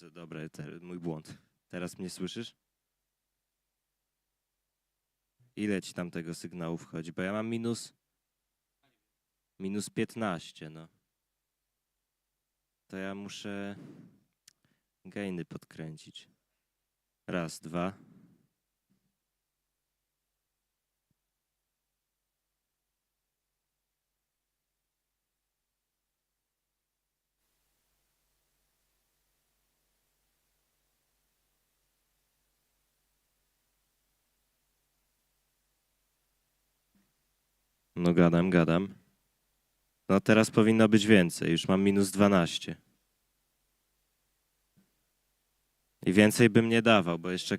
Dobra, mój błąd. Teraz mnie słyszysz? Ile ci tam tego sygnału wchodzi? Bo ja mam minus 15, no. To ja muszę gainy podkręcić. Raz, dwa. No gadam. No teraz powinno być więcej. Już mam minus 12. I więcej bym nie dawał, bo jeszcze...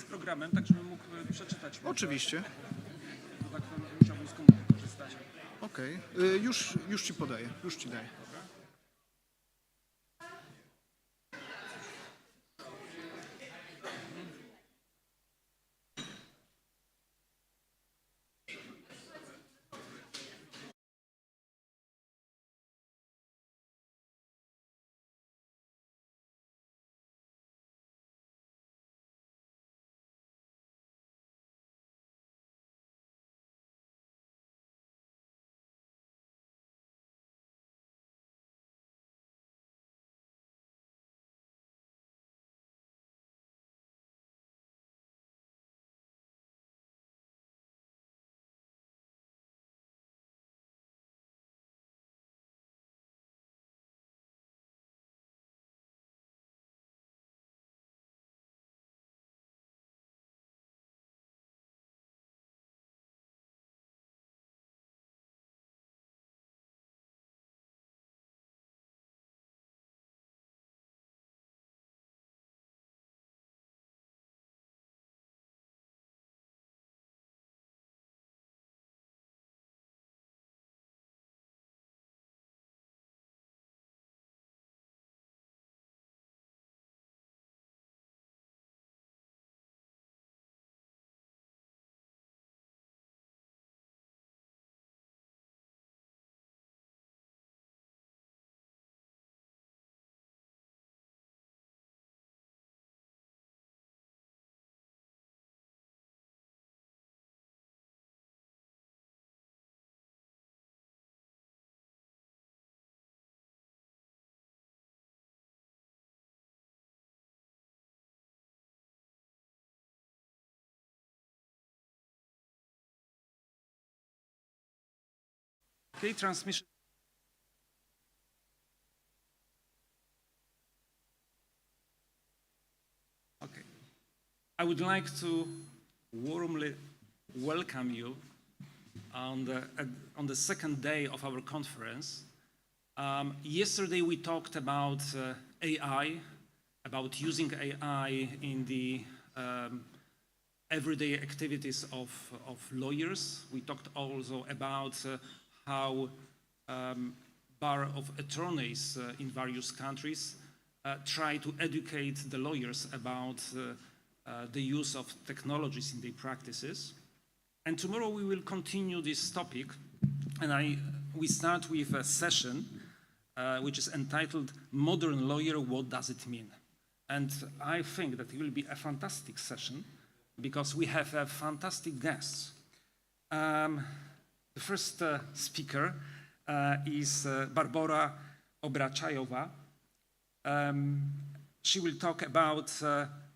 z programem, tak żebym mógł przeczytać. Oczywiście. To tak musiałbym z komputer korzystać. Okej. Już ci podaję, już ci daję. Okay, transmission. Okay. I would like to warmly welcome you on the second day of our conference. Yesterday we talked about AI, about using AI in the everyday activities of lawyers. We talked also about how bar of attorneys in various countries try to educate the lawyers about the use of technologies in their practices. And tomorrow we will continue this topic, and we start with a session which is entitled Modern Lawyer, What Does It Mean? And I think that it will be a fantastic session because we have fantastic guests. The first speaker is Barbara Obrachajowa. She will talk about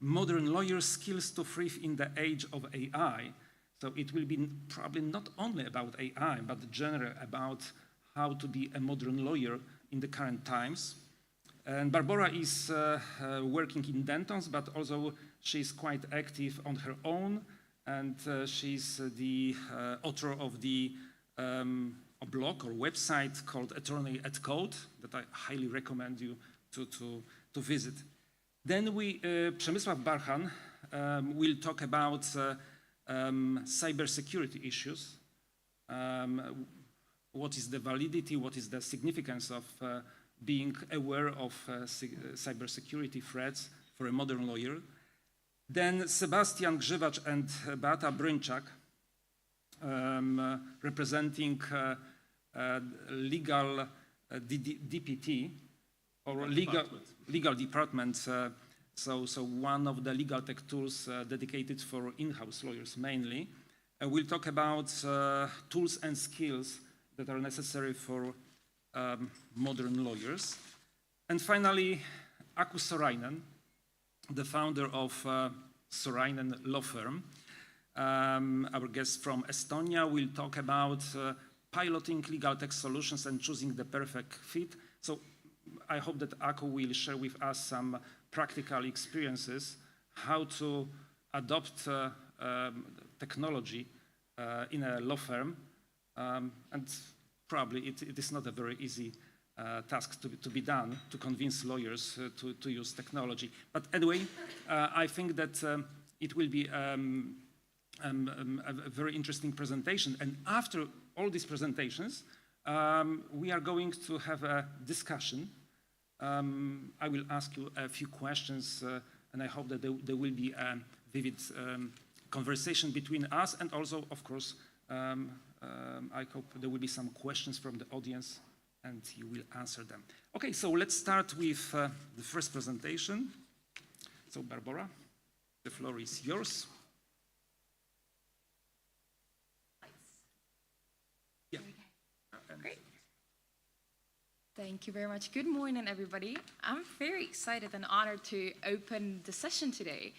modern lawyer skills to thrive in the age of AI. So it will be probably not only about AI, but generally about how to be a modern lawyer in the current times. And Barbara is working in Dentons, but also she's quite active on her own, and she's the author of the a blog or website called Attorney at Code that I highly recommend you to visit. Then Przemysław Barhan will talk about cybersecurity issues. What is the validity, what is the significance of being aware of cybersecurity threats for a modern lawyer. Then Sebastian Grzywacz and Beata Brynczak, representing legal DPT, or legal department, so one of the Legaltech tools dedicated for in-house lawyers mainly. We'll talk about tools and skills that are necessary for modern lawyers. And finally, Aku Sorainen, the founder of Sorainen Law Firm. Our guest from Estonia will talk about piloting legal tech solutions and choosing the perfect fit. So I hope that Aku will share with us some practical experiences, how to adopt technology in a law firm. And probably it is not a very easy task to be done, to convince lawyers to use technology. But anyway, I think that it will be a very interesting presentation. And after all these presentations, we are going to have a discussion. I will ask you a few questions, and I hope that there will be a vivid conversation between us, and also, of course, I hope there will be some questions from the audience, and you will answer them. Okay, so let's start with the first presentation. So, Barbara, the floor is yours. Yeah. Great. Thank you very much. Good morning, everybody. I'm very excited and honored to open the session today,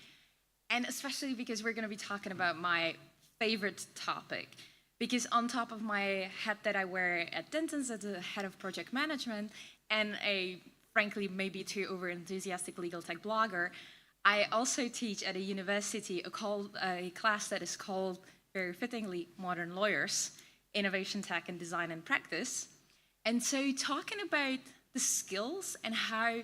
and especially because we're going to be talking about my favorite topic. Because on top of my hat that I wear at Dentons as the head of project management and a, frankly, maybe too over-enthusiastic legal tech blogger, I also teach at a university a class that is called, very fittingly, Modern Lawyers, Innovation Tech and Design and Practice. And so talking about the skills and how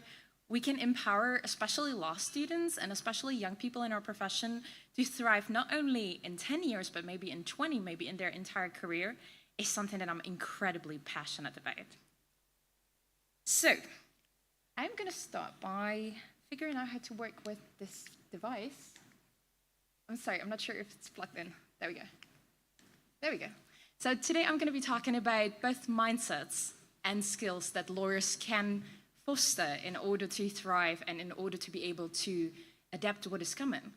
we can empower especially law students and especially young people in our profession to thrive not only in 10 years, but maybe in 20, maybe in their entire career, is something that I'm incredibly passionate about. So I'm going to start by figuring out how to work with this device. I'm sorry, I'm not sure if it's plugged in. There we go. There we go. So today I'm going to be talking about both mindsets and skills that lawyers can foster in order to thrive and in order to be able to adapt to what is coming.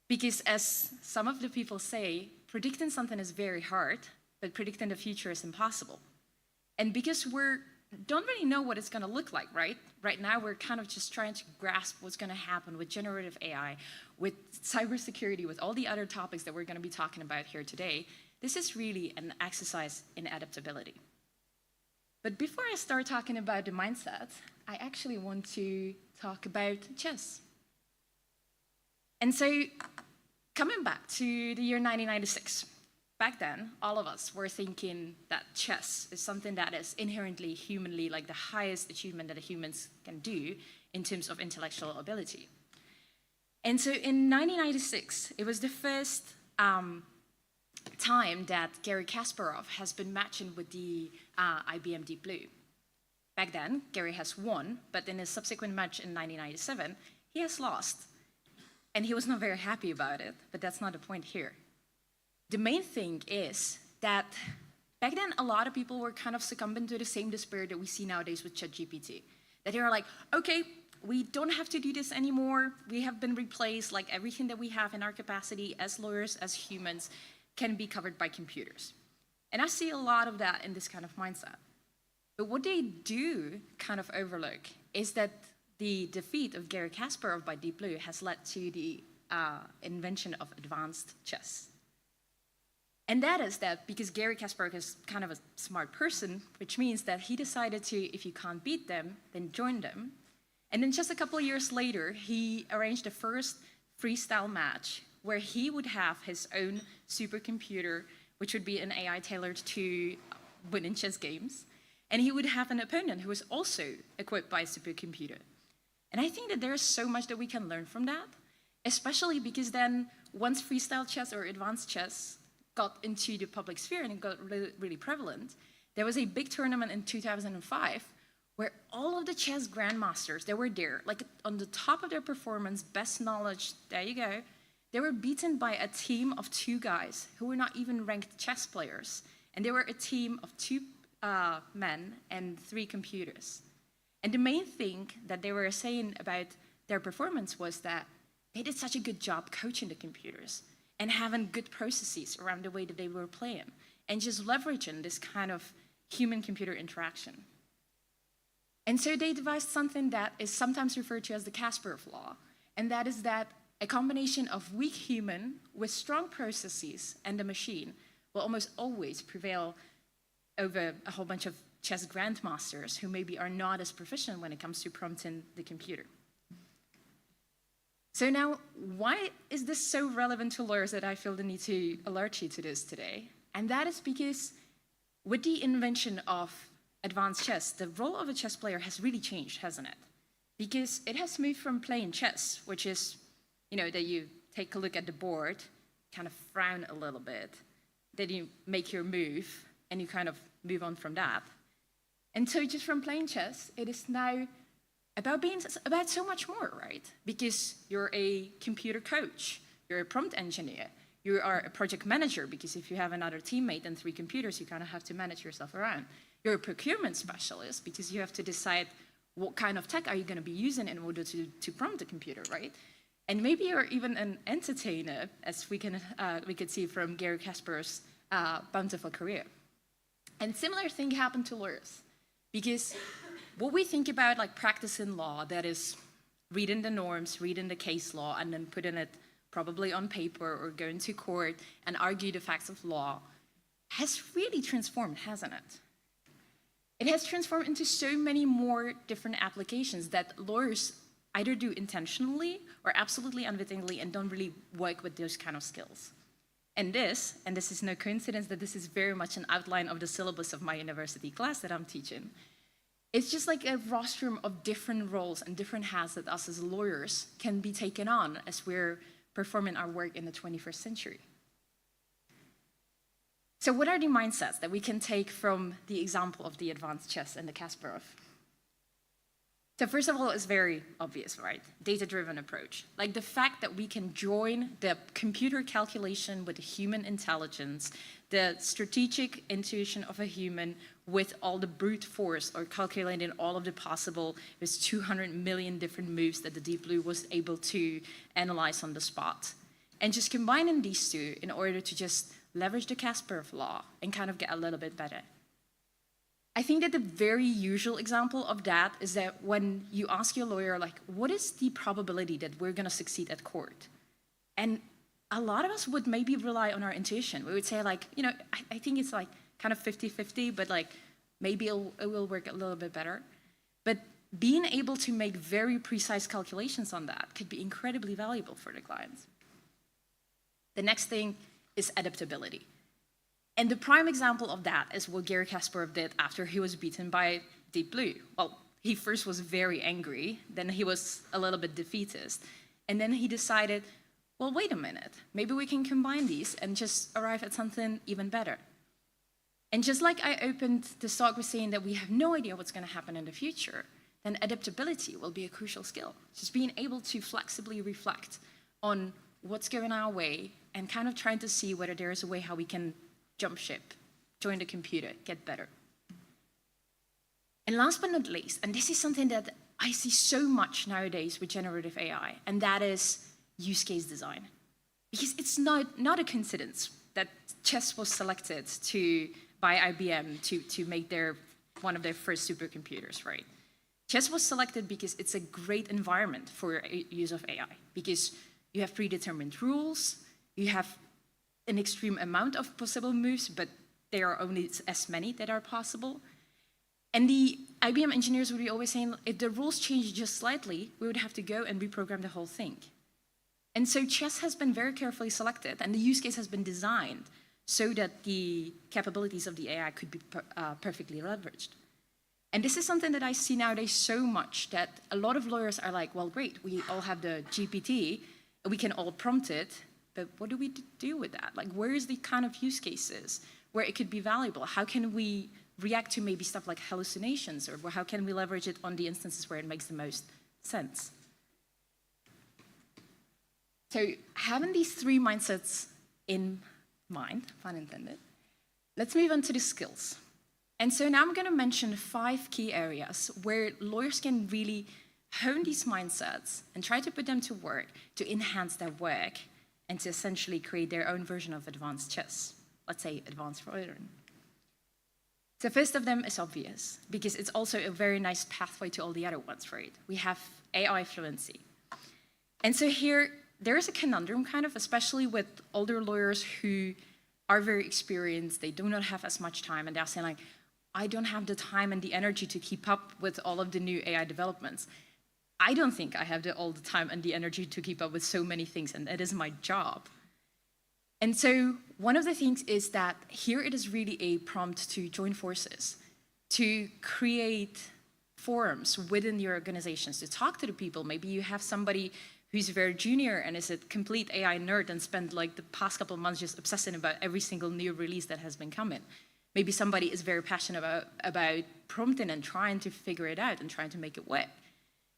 Because as some of the people say, predicting something is very hard, but predicting the future is impossible. And because we don't really know what it's going to look like, right? Right now we're kind of just trying to grasp what's going to happen with generative AI, with cybersecurity, with all the other topics that we're going to be talking about here today. This is really an exercise in adaptability. But before I start talking about the mindset, I actually want to talk about chess. And so, coming back to the year 1996, back then, all of us were thinking that chess is something that is inherently humanly, like the highest achievement that humans can do in terms of intellectual ability. And so in 1996, it was the first time that Garry Kasparov has been matching with the IBM Deep Blue. Back then, Garry has won, but in his subsequent match in 1997, he has lost. And he was not very happy about it, but that's not the point here. The main thing is that back then, a lot of people were kind of succumbing to the same despair that we see nowadays with ChatGPT. That they are like, okay, we don't have to do this anymore. We have been replaced, like everything that we have in our capacity as lawyers, as humans, can be covered by computers. And I see a lot of that in this kind of mindset. But what they do kind of overlook is that the defeat of Garry Kasparov by Deep Blue has led to the invention of advanced chess. And that is that because Garry Kasparov is kind of a smart person, which means that he decided to, if you can't beat them, then join them. And then just a couple of years later, he arranged the first freestyle match where he would have his own supercomputer, which would be an AI tailored to winning chess games. And he would have an opponent who was also equipped by a supercomputer. And I think that there's so much that we can learn from that, especially because then once freestyle chess or advanced chess got into the public sphere and it got really, really prevalent, there was a big tournament in 2005 where all of the chess grandmasters that were there, like on the top of their performance, best knowledge, there you go, they were beaten by a team of two guys who were not even ranked chess players. And they were a team of two men and 3 computers. And the main thing that they were saying about their performance was that they did such a good job coaching the computers and having good processes around the way that they were playing and just leveraging this kind of human-computer interaction. And so they devised something that is sometimes referred to as the Kasparov law, and that is that a combination of weak human with strong processes and the machine will almost always prevail over a whole bunch of chess grandmasters who maybe are not as proficient when it comes to prompting the computer. So now, why is this so relevant to lawyers that I feel the need to alert you to this today? And that is because with the invention of advanced chess, the role of a chess player has really changed, hasn't it? Because it has moved from playing chess, which is, that you take a look at the board, kind of frown a little bit, then you make your move, and you kind of move on from that. And so just from playing chess, it is now about so much more, right? Because you're a computer coach, you're a prompt engineer, you are a project manager, because if you have another teammate and 3 computers, you kind of have to manage yourself around. You're a procurement specialist, because you have to decide what kind of tech are you going to be using in order to prompt the computer, right? And maybe you're even an entertainer, as we could see from Gary Kasparov's bountiful career. And similar thing happened to lawyers, because what we think about like practicing law, that is reading the norms, reading the case law, and then putting it probably on paper or going to court and argue the facts of law, has really transformed, hasn't it? It has transformed into so many more different applications that lawyers either do intentionally or absolutely unwittingly and don't really work with those kind of skills. And this is no coincidence that this is very much an outline of the syllabus of my university class that I'm teaching. It's just like a rostrum of different roles and different hats that us as lawyers can be taken on as we're performing our work in the 21st century. So what are the mindsets that we can take from the example of the advanced chess and the Kasparov? So first of all, it's very obvious, right? Data-driven approach. Like the fact that we can join the computer calculation with the human intelligence, the strategic intuition of a human with all the brute force or calculating all of the possible, there's 200 million different moves that the Deep Blue was able to analyze on the spot. And just combining these two in order to just leverage the Kasparov law and kind of get a little bit better. I think that the very usual example of that is that when you ask your lawyer, like, what is the probability that we're going to succeed at court? And a lot of us would maybe rely on our intuition. We would say, like, you know, I think it's like kind of 50-50, but like maybe it will work a little bit better. But being able to make very precise calculations on that could be incredibly valuable for the clients. The next thing is adaptability. And the prime example of that is what Gary Kasparov did after he was beaten by Deep Blue. Well, he first was very angry, then he was a little bit defeatist, and then he decided, well, wait a minute, maybe we can combine these and just arrive at something even better. And just like I opened this talk with saying that we have no idea what's going to happen in the future, then adaptability will be a crucial skill. Just being able to flexibly reflect on what's going our way and kind of trying to see whether there is a way how we can jump ship, join the computer, get better. And last but not least, and this is something that I see so much nowadays with generative AI, and that is use case design. Because it's not a coincidence that chess was selected by IBM to make one of their first supercomputers, right? Chess was selected because it's a great environment for use of AI, because you have predetermined rules, you have an extreme amount of possible moves, but there are only as many that are possible. And the IBM engineers would be always saying, if the rules change just slightly, we would have to go and reprogram the whole thing. And so chess has been very carefully selected, and the use case has been designed so that the capabilities of the AI could be perfectly leveraged. And this is something that I see nowadays so much that a lot of lawyers are like, well, great, we all have the GPT, we can all prompt it, but what do we do with that? Like, where is the kind of use cases where it could be valuable? How can we react to maybe stuff like hallucinations, or how can we leverage it on the instances where it makes the most sense? So having these 3 mindsets in mind, pun intended, let's move on to the skills. And so now I'm going to mention 5 key areas where lawyers can really hone these mindsets and try to put them to work to enhance their work and to essentially create their own version of advanced chess, let's say advanced lawyering. So first of them is obvious, because it's also a very nice pathway to all the other ones, right? We have AI fluency. And so here, there is a conundrum kind of, especially with older lawyers who are very experienced, they do not have as much time, and they're saying like, I don't have the time and the energy to keep up with all of the new AI developments. I don't think I have all the time and the energy to keep up with so many things, and that is my job. And so one of the things is that here it is really a prompt to join forces, to create forums within your organizations, to talk to the people. Maybe you have somebody who's very junior and is a complete AI nerd and spent like the past couple of months just obsessing about every single new release that has been coming. Maybe somebody is very passionate about prompting and trying to figure it out and trying to make it work.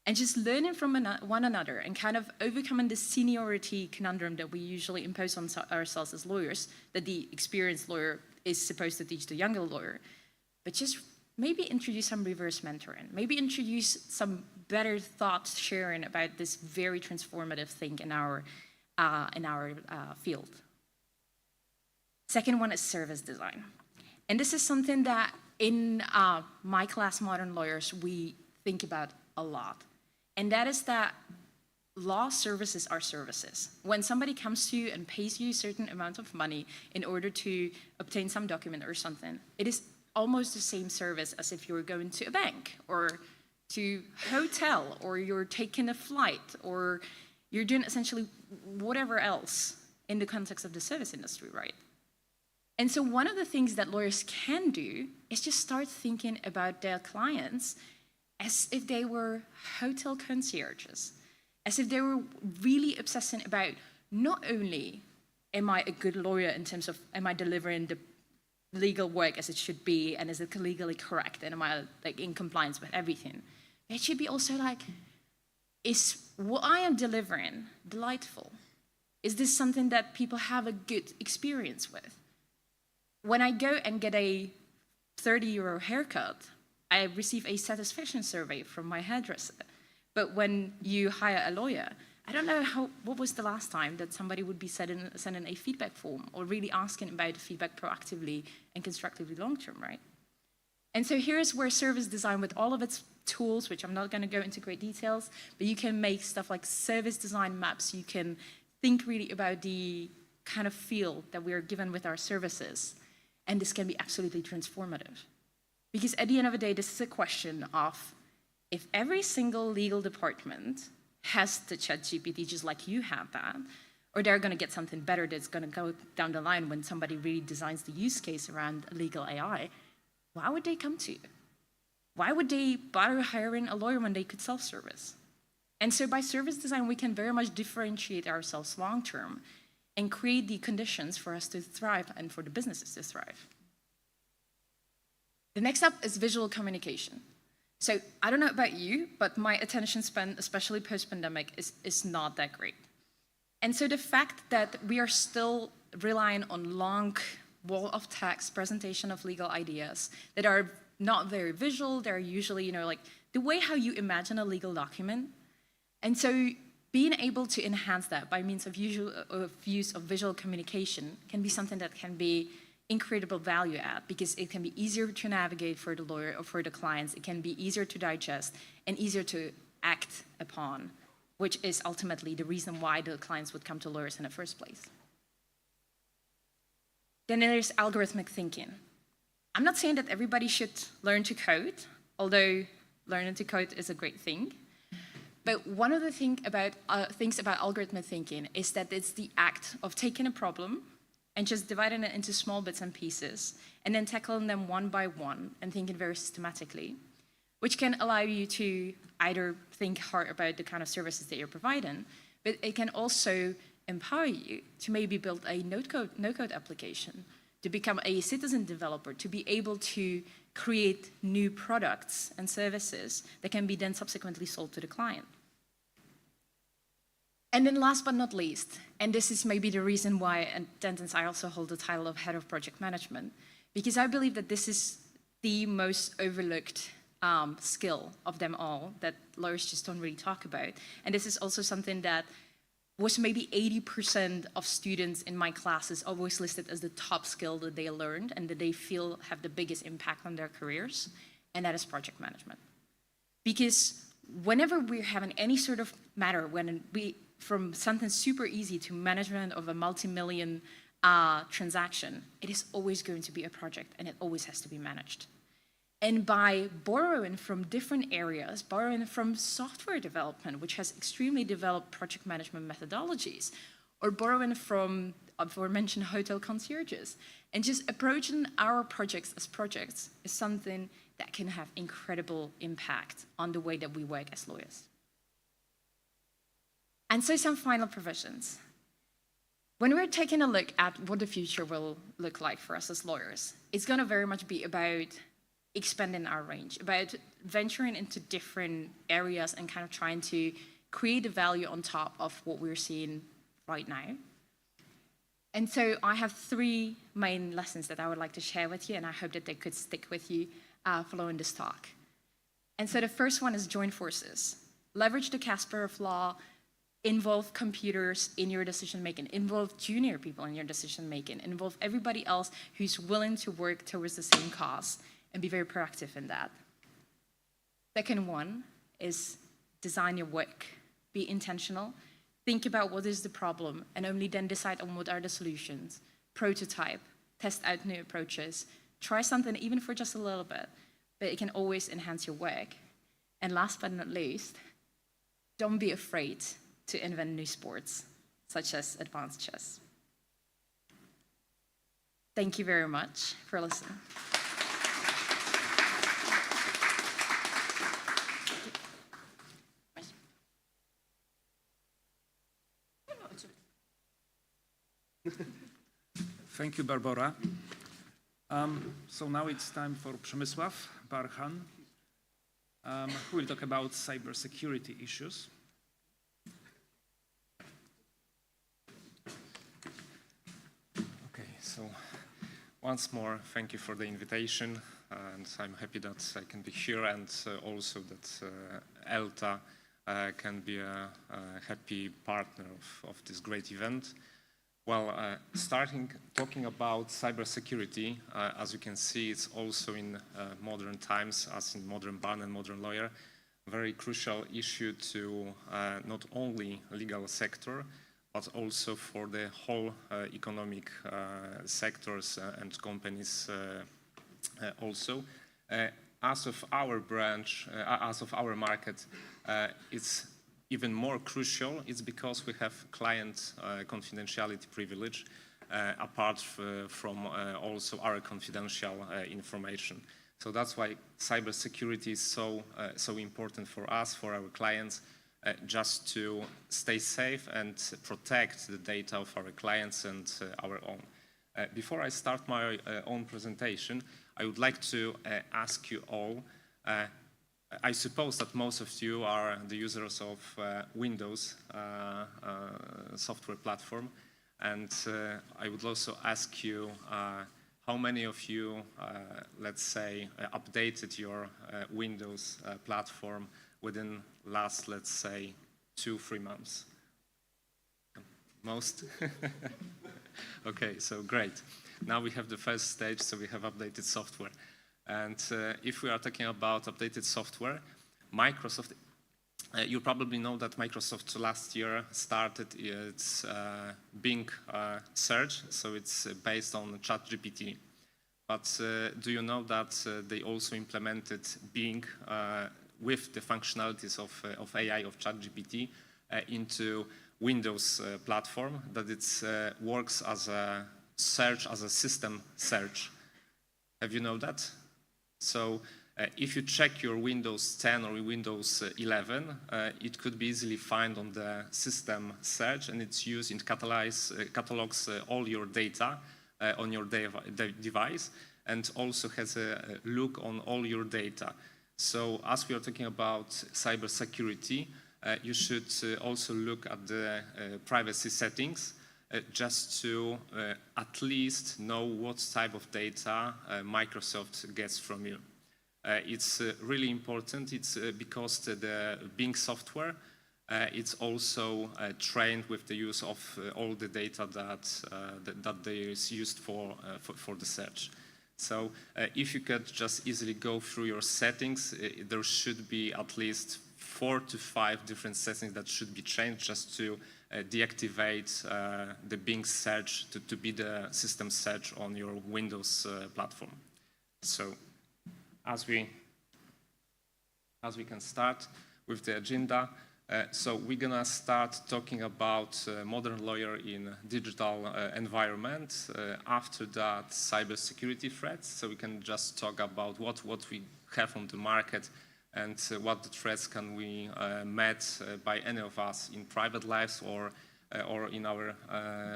And just learning from one another and kind of overcoming the seniority conundrum that we usually impose on ourselves as lawyers, that the experienced lawyer is supposed to teach the younger lawyer. But just maybe introduce some reverse mentoring, maybe introduce some better thought sharing about this very transformative thing in our field. Second one is service design. And this is something that in my class, Modern Lawyers, we think about a lot. And that is that law services are services. When somebody comes to you and pays you a certain amount of money in order to obtain some document or something, it is almost the same service as if you were going to a bank or to a hotel, or you're taking a flight, or you're doing essentially whatever else in the context of the service industry, right? And so one of the things that lawyers can do is just start thinking about their clients as if they were hotel concierges, as if they were really obsessing about not only am I a good lawyer in terms of am I delivering the legal work as it should be, and is it legally correct, and am I like in compliance with everything? It should be also like, is what I am delivering delightful? Is this something that people have a good experience with? When I go and get a 30-euro haircut, I receive a satisfaction survey from my hairdresser. But when you hire a lawyer, I don't know what was the last time that somebody would be sending a feedback form or really asking about feedback proactively and constructively long-term, right? And so here's where service design, with all of its tools, which I'm not going to go into great details, but you can make stuff like service design maps. You can think really about the kind of feel that we are given with our services. And this can be absolutely transformative. Because at the end of the day, this is a question of if every single legal department has the ChatGPT just like you have that, or they're going to get something better that's going to go down the line when somebody really designs the use case around legal AI, why would they come to you? Why would they bother hiring a lawyer when they could self-service? And so by service design, we can very much differentiate ourselves long-term and create the conditions for us to thrive and for the businesses to thrive. The next up is visual communication. So I don't know about you, but my attention span, especially post-pandemic, is not that great. And so the fact that we are still relying on long wall of text presentation of legal ideas that are not very visual, they're usually, like the way how you imagine a legal document. And so being able to enhance that by means of use of visual communication can be something that can be incredible value add, because it can be easier to navigate for the lawyer or for the clients. It can be easier to digest and easier to act upon, which is ultimately the reason why the clients would come to lawyers in the first place. Then there's algorithmic thinking. I'm not saying that everybody should learn to code, although learning to code is a great thing. But one of the things about algorithmic thinking is that it's the act of taking a problem and just dividing it into small bits and pieces, and then tackling them one by one and thinking very systematically, which can allow you to either think hard about the kind of services that you're providing, but it can also empower you to maybe build a no-code application, to become a citizen developer, to be able to create new products and services that can be then subsequently sold to the client. And then last but not least, and this is maybe the reason why at Dentons I also hold the title of Head of Project Management, because I believe that this is the most overlooked skill of them all that lawyers just don't really talk about. And this is also something that was maybe 80% of students in my classes always listed as the top skill that they learned and that they feel have the biggest impact on their careers, and that is project management. Because whenever we're having any sort of matter, from something super easy to management of a multi-million transaction, it is always going to be a project and it always has to be managed. And by borrowing from different areas, borrowing from software development, which has extremely developed project management methodologies, or borrowing from aforementioned hotel concierges, and just approaching our projects as projects is something that can have incredible impact on the way that we work as lawyers. And so some final provisions. When we're taking a look at what the future will look like for us as lawyers, it's going to very much be about expanding our range, about venturing into different areas and kind of trying to create a value on top of what we're seeing right now. And so I have 3 main lessons that I would like to share with you, and I hope that they could stick with you following this talk. And so the first one is join forces. Leverage the Kasparov law, involve computers in your decision-making, involve junior people in your decision-making, involve everybody else who's willing to work towards the same cause, and be very proactive in that. Second one is design your work. Be intentional. Think about what is the problem, and only then decide on what are the solutions. Prototype, test out new approaches, try something even for just a little bit, but it can always enhance your work. And last but not least, don't be afraid to invent new sports, such as advanced chess. Thank you very much for listening. Thank you, Barbara. So now it's time for Przemysław Barhan, who will talk about cybersecurity issues. Okay, so once more, thank you for the invitation, and I'm happy that I can be here, and also that ELTA can be a happy partner of this great event. Well, talking about cybersecurity, as you can see, it's also in modern times, as in modern bar and modern lawyer, a very crucial issue to not only legal sector, but also for the whole economic sectors and companies also. As of our branch, as of our market, it's even more crucial. It's because we have client confidentiality privilege, apart from also our confidential information. So that's why cybersecurity is so important for us, for our clients, just to stay safe and protect the data of our clients and our own. Before I start my own presentation, I would like to ask you all, I suppose that most of you are the users of Windows software platform, and I would also ask you how many of you, let's say, updated your Windows platform within last, let's say, 2-3 months? Most? Okay, so great. Now we have the first stage, so we have updated software. And if we are talking about updated software, Microsoft, you probably know that Microsoft last year started its Bing search, so it's based on ChatGPT. But do you know that they also implemented Bing with the functionalities of AI, of ChatGPT, into Windows platform, that it works as a search, as a system search. Have you know that? So if you check your Windows 10 or Windows 11, it could be easily found on the system search, and it's used in catalogs all your data on your device, and also has a look on all your data. So as we are talking about cybersecurity, you should also look at the privacy settings, just to at least know what type of data Microsoft gets from you. It's really important. It's because the Bing software, it's also trained with the use of all the data that they is used for the search. So if you could just easily go through your settings, there should be at least 4 to 5 different settings that should be changed just to deactivate the Bing search to be the system search on your Windows platform. So as we can start with the agenda, so we're gonna start talking about modern lawyer in digital environment. After that, cybersecurity threats. So we can just talk about what we have on the market and what the threats can we met by any of us in private lives or in our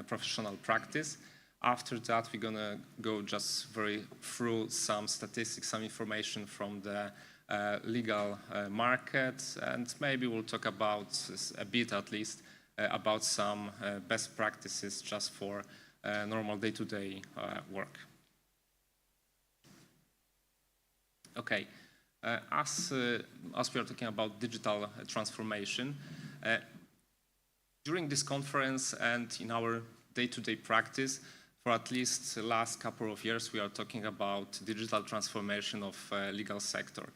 professional practice. After that, we're gonna go just very through some statistics, some information from the legal market, and maybe we'll talk about a bit at least about some best practices just for normal day-to-day work. Okay, as we are talking about digital transformation, during this conference and in our day-to-day practice, for at least the last couple of years, we are talking about digital transformation of legal sector.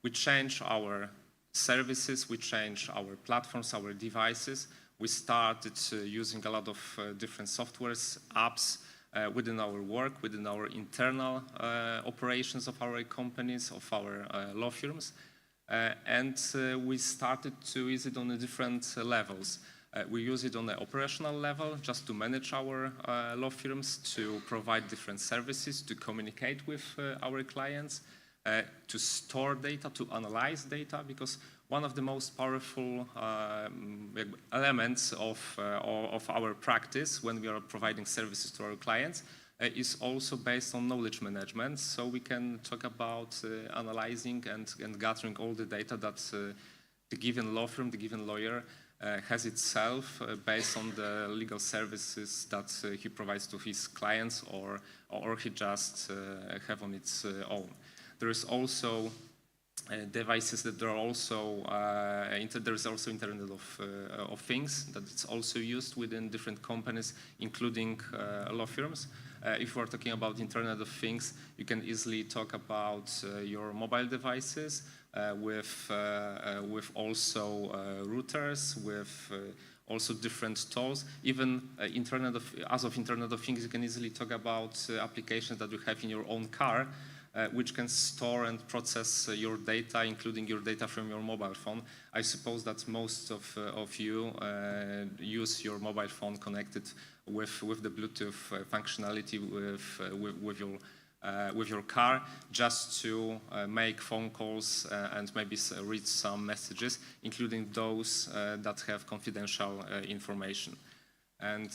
We change our services, we change our platforms, our devices. We started using a lot of different softwares, apps within our work, within our internal operations of our companies, of our law firms. And we started to use it on the different levels. We use it on the operational level just to manage our law firms, to provide different services, to communicate with our clients, to store data, to analyze data, because one of the most powerful elements of our practice when we are providing services to our clients is also based on knowledge management. So we can talk about analyzing and gathering all the data that the given law firm, the given lawyer has itself based on the legal services that he provides to his clients or he just have on its own. There is also devices that are also there is also Internet of Things that it's also used within different companies, including law firms. If we're talking about Internet of Things, you can easily talk about your mobile devices with also routers, with also different tools. Even Internet of Things, you can easily talk about applications that you have in your own car, which can store and process your data, including your data from your mobile phone. I suppose that most of you use your mobile phone connected with the Bluetooth functionality with your car, just to make phone calls and maybe read some messages, including those that have confidential information. And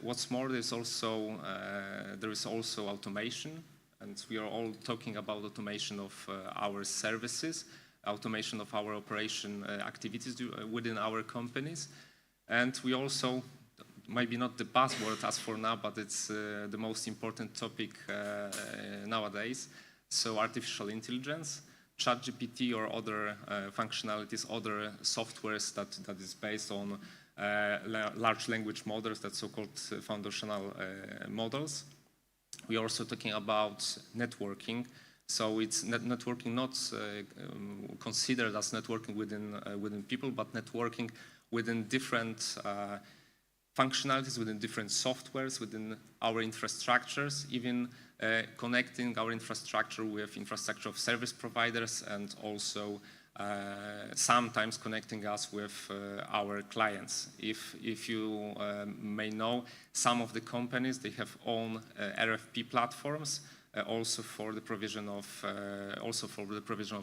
what's more, there is also automation. And we are all talking about automation of our services, automation of our operation activities within our companies. And we also, maybe not the buzzword as for now, but it's the most important topic nowadays. So artificial intelligence, ChatGPT or other functionalities, other softwares that is based on large language models, that's so-called foundational models. We are also talking about networking. So it's networking not considered as networking within people, but networking within different functionalities, within different softwares, within our infrastructures, even connecting our infrastructure with infrastructure of service providers, and also sometimes connecting us with our clients. If you may know, some of the companies, they have own RFP platforms, also for the provision of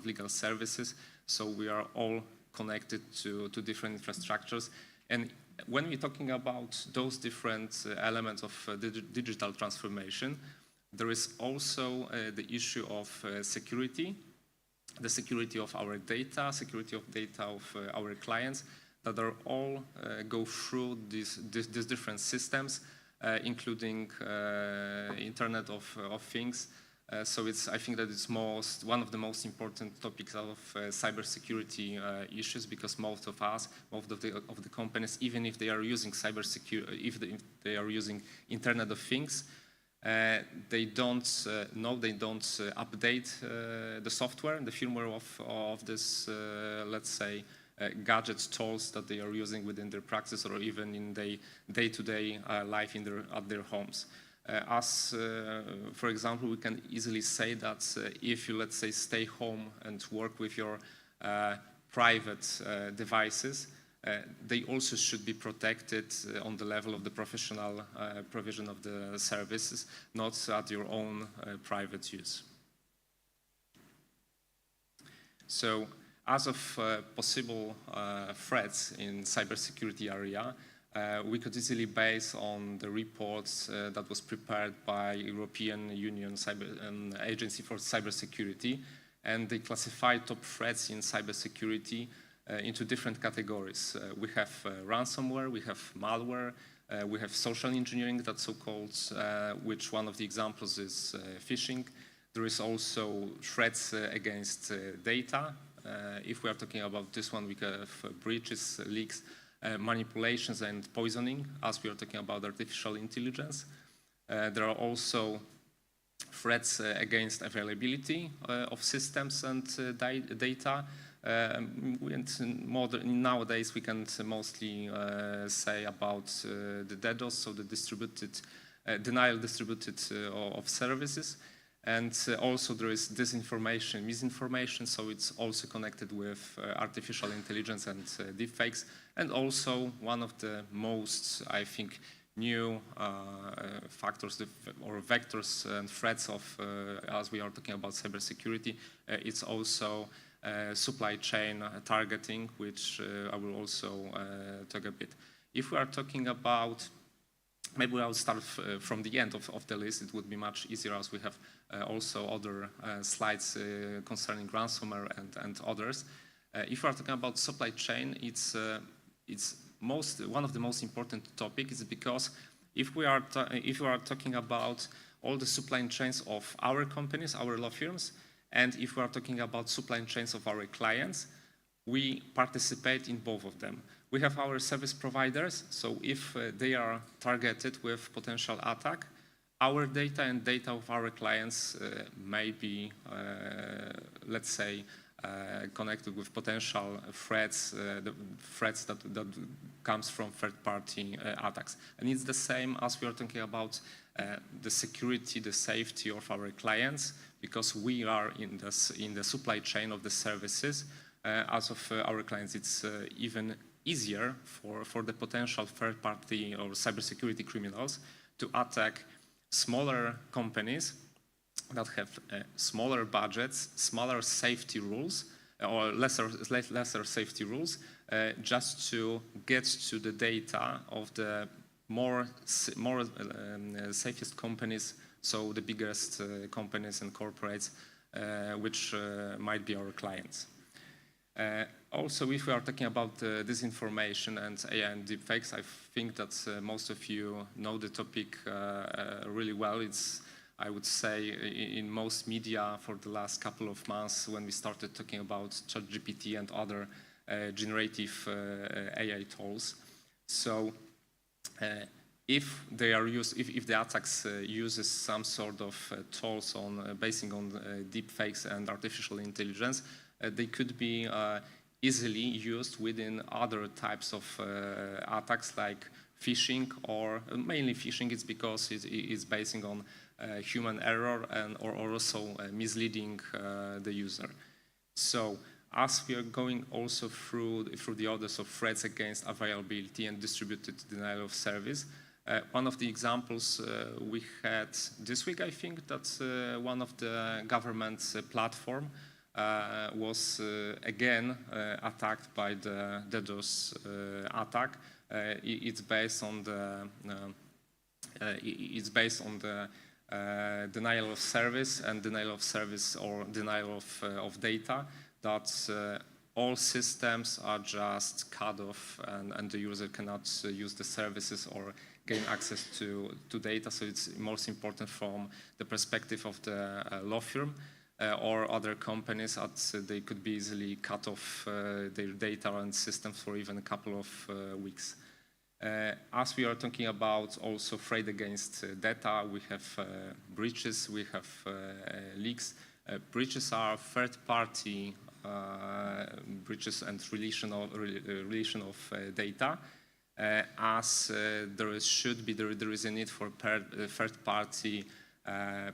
legal services. So we are all connected to different infrastructures. And when we're talking about those different elements of digital transformation, there is also the issue of security, the security of our data, security of data of our clients, that are all go through these different systems, including Internet of Things. So I think that it's one of the most important topics of cybersecurity issues, because most of the companies, even if they are using cybersecurity, if they are using Internet of Things, they don't update the software, the firmware of this, let's say, gadgets, tools that they are using within their practice, or even in their day-to-day life at their homes. For example, we can easily say that if you, let's say, stay home and work with your private devices, they also should be protected on the level of the professional provision of the services, not at your own private use. So as of possible threats in cybersecurity area, we could easily base on the reports that was prepared by European Union Agency for Cybersecurity, and they classify top threats in cybersecurity into different categories. We have ransomware, we have malware, we have social engineering, that's so-called, which one of the examples is phishing. There is also threats against data. If we are talking about this one, we have breaches, leaks, manipulations and poisoning, as we are talking about artificial intelligence. There are also threats against availability of systems and data. And nowadays we can mostly say about the DDoS, so the denial distributed of services. And also there is disinformation, misinformation, so it's also connected with artificial intelligence and deepfakes. And also one of the most, I think, new factors or vectors and threats of, as we are talking about cybersecurity, it's also supply chain targeting, which I will also talk a bit. If we are talking about, maybe I'll start from the end of the list, it would be much easier as we have also other slides concerning ransomware and others. If we are talking about supply chain, it's one of the most important topics, because if we are talking about all the supply chains of our companies, our law firms, and if we are talking about supply chains of our clients, we participate in both of them. We have our service providers, so if they are targeted with potential attack, our data and data of our clients may be, let's say, connected with potential threats, the threats that comes from third-party attacks. And it's the same as we are talking about the security, the safety of our clients, because we are in the supply chain of the services. As of our clients, it's even easier for the potential third-party or cybersecurity criminals to attack smaller companies that have smaller budgets, smaller safety rules, or lesser safety rules, just to get to the data of the more safest companies, so the biggest companies and corporates, which might be our clients. Also, if we are talking about disinformation and AI and deepfakes, I think that most of you know the topic really well. It's, I would say, in most media for the last couple of months when we started talking about ChatGPT and other generative AI tools. So if they are used, if the attacks uses some sort of tools on basing on deepfakes and artificial intelligence, they could be easily used within other types of attacks like phishing, or mainly phishing. It's because it is basing on human error and or also misleading the user. So as we are going also through the orders of threats against availability and distributed denial of service, one of the examples we had this week, I think, that one of the government's platform was again attacked by the DDoS attack. It's based on the denial of service and denial of service or denial of data, that all systems are just cut off and the user cannot use the services or gain access to data. So it's most important from the perspective of the law firm or other companies, that they could be easily cut off their data and systems for even a couple of weeks. As we are talking about also threat against data, we have breaches, we have leaks. Breaches are third-party breaches and relation of data, as there is a need for third-party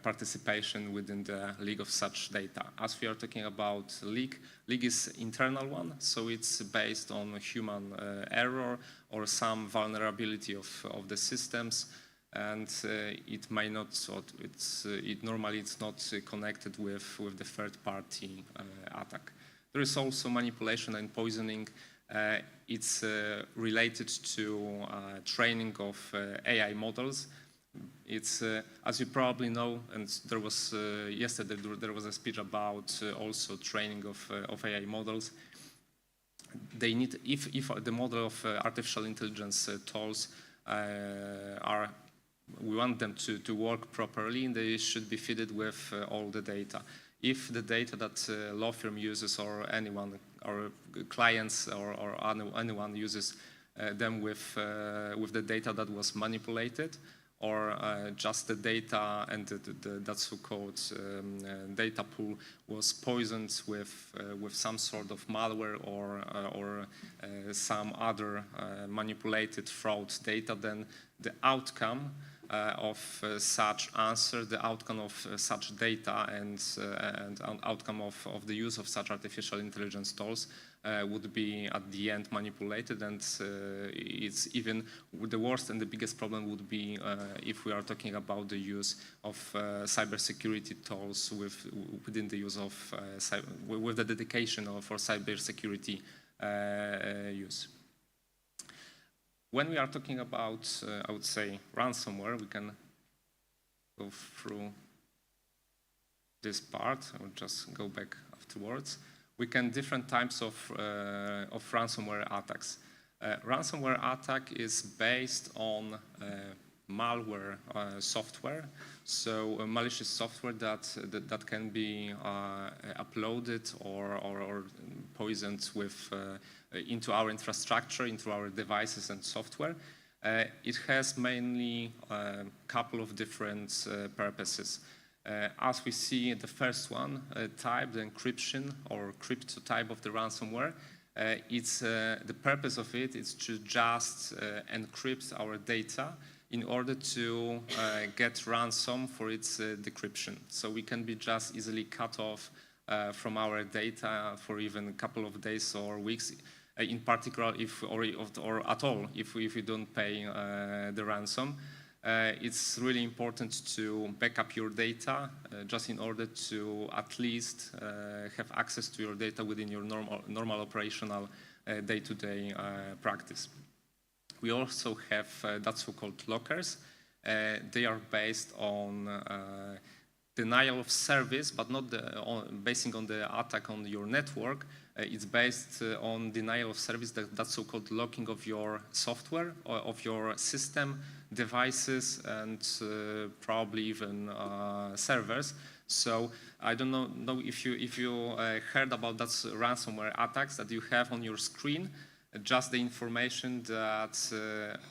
participation within the leak of such data. As we are talking about leak is internal one, so it's based on human error or some vulnerability of the systems, and it may not. Normally it's not connected with the third-party attack. There is also manipulation and poisoning. It's related to training of AI models. It's, as you probably know, and there was yesterday there was a speech about also training of AI models. They need, if the model of artificial intelligence tools we want them to work properly, they should be fitted with all the data. If the data that law firm uses or anyone, or clients or anyone uses them with the data that was manipulated, or just the data and that so-called data pool was poisoned with some sort of malware or some other manipulated fraud data, then the outcome of such answer, the outcome of such data and outcome of the use of such artificial intelligence tools would be at the end manipulated, and it's even the worst and the biggest problem would be if we are talking about the use of cybersecurity tools within the use of with the dedication for cybersecurity use. When we are talking about, I would say, ransomware, we can go through this part. I will just go back afterwards. We can different types of ransomware attacks. Ransomware attack is based on malware software, so malicious software that can be uploaded or poisoned with into our infrastructure, into our devices and software. It has mainly a couple of different purposes. As we see the first one, type, the encryption or crypto type of the ransomware, the purpose of it is to just encrypt our data in order to get ransom for its decryption. So we can be just easily cut off from our data for even a couple of days or weeks, in particular or at all if we don't pay the ransom. It's really important to back up your data just in order to at least have access to your data within your normal operational day-to-day practice. We also have that so-called lockers. They are based on denial of service, but not basing on the attack on your network. It's based on denial of service, that so-called locking of your software, or of your system, devices, and probably even servers. So I don't know if you heard about that ransomware attacks that you have on your screen. Just the information that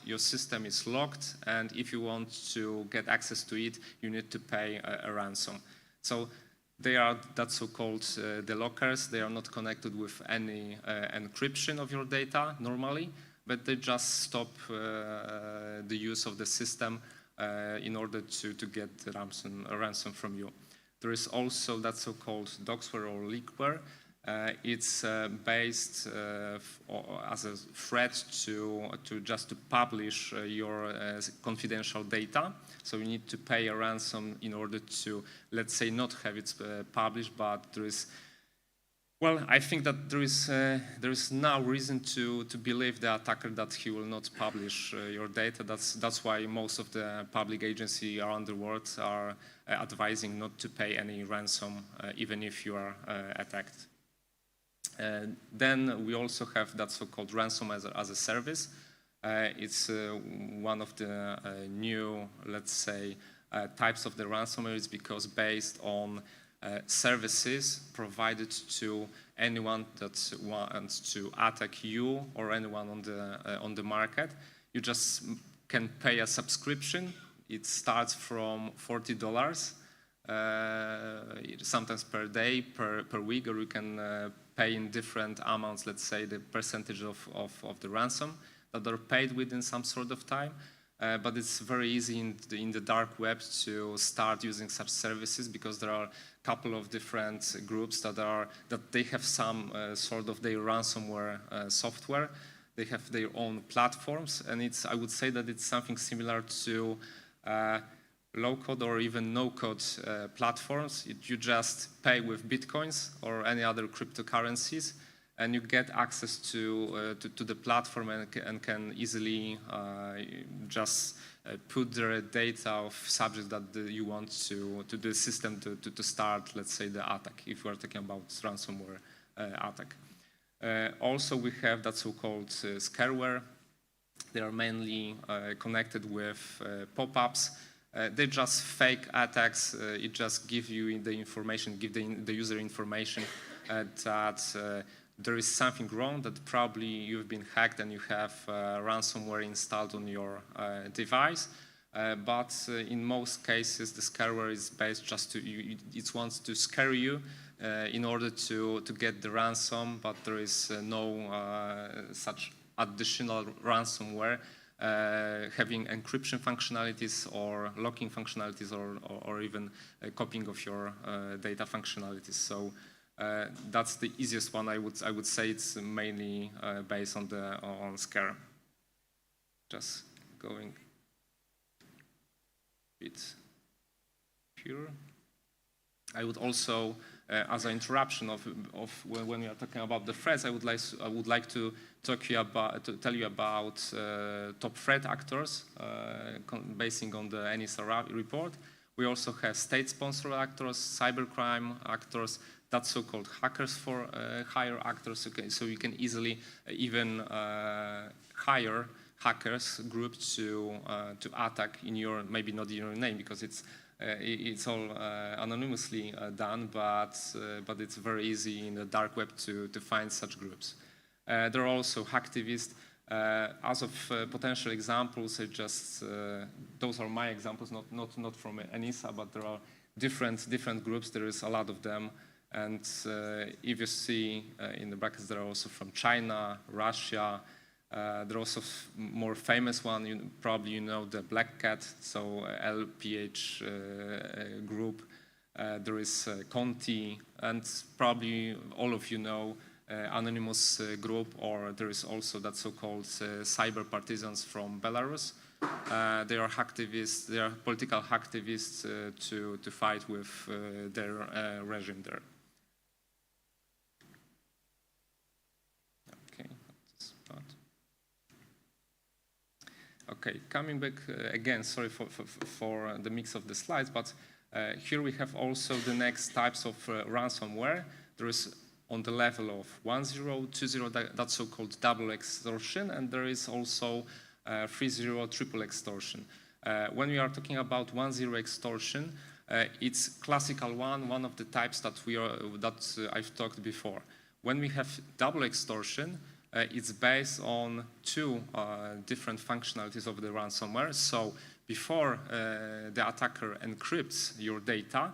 your system is locked, and if you want to get access to it, you need to pay a ransom. So they are that so-called the lockers. They are not connected with any encryption of your data normally, but they just stop the use of the system in order to get a ransom from you. There is also that so-called doxware or leakware. It's based as a threat to publish your confidential data. So you need to pay a ransom in order to, let's say, not have it published. But there is, well, I think that there is now reason to believe the attacker that he will not publish your data. That's why most of the public agencies around the world are advising not to pay any ransom, even if you are attacked. Then we also have that so-called ransom as a service. It's one of the new, let's say, types of the ransomware, because based on services provided to anyone that wants to attack you or anyone on the market. You just can pay a subscription. It starts from $40, sometimes per day, per week, or you can pay in different amounts, let's say the percentage of the ransom that are paid within some sort of time. But it's very easy in the dark web to start using such services, because there are a couple of different groups that they have some sort of their ransomware software. They have their own platforms, and I would say that it's something similar to low-code or even no-code platforms. You just pay with bitcoins or any other cryptocurrencies, and you get access to the platform and can easily just put the data of subjects that you want to the system to start, let's say, the attack, if we are talking about ransomware attack. Also, we have that so-called scareware. They are mainly connected with pop-ups. They're just fake attacks. It just gives you the information, give the user information that there is something wrong, that probably you've been hacked and you have ransomware installed on your device. But in most cases, the scareware is based just it wants to scare you in order to get the ransom, but there is no such additional ransomware having encryption functionalities or locking functionalities or even copying of your data functionalities. So that's the easiest one. I would say it's mainly based on scare. Just going a bit here. I would also, as an interruption of when we are talking about the threats, I would like to tell you about top threat actors, basing on the NSA report. We also have state-sponsored actors, cybercrime actors, that's so-called hackers for hire actors. Okay, so you can easily even hire hackers group to attack in your, maybe not in your name, because it's all anonymously done, but it's very easy in the dark web to find such groups. There are also hacktivists. As of potential examples, those are my examples, not from NISA, but there are different groups. There is a lot of them. And if you see in the brackets, there are also from China, Russia. There are also more famous one. Probably you know the Black Cat, so LPH group. There is Conti, and probably all of you know Anonymous group, or there is also that so-called cyber partisans from Belarus. They are hacktivists. They are political hacktivists to fight with their regime there. Okay, coming back again, sorry for the mix of the slides, but here we have also the next types of ransomware. There is on the level of 1.0, 2.0, that's so-called double extortion, and there is also 3.0 triple extortion. When we are talking about 1.0 extortion, it's classical one of the types that I've talked before. When we have double extortion, it's based on two different functionalities of the ransomware. So before the attacker encrypts your data,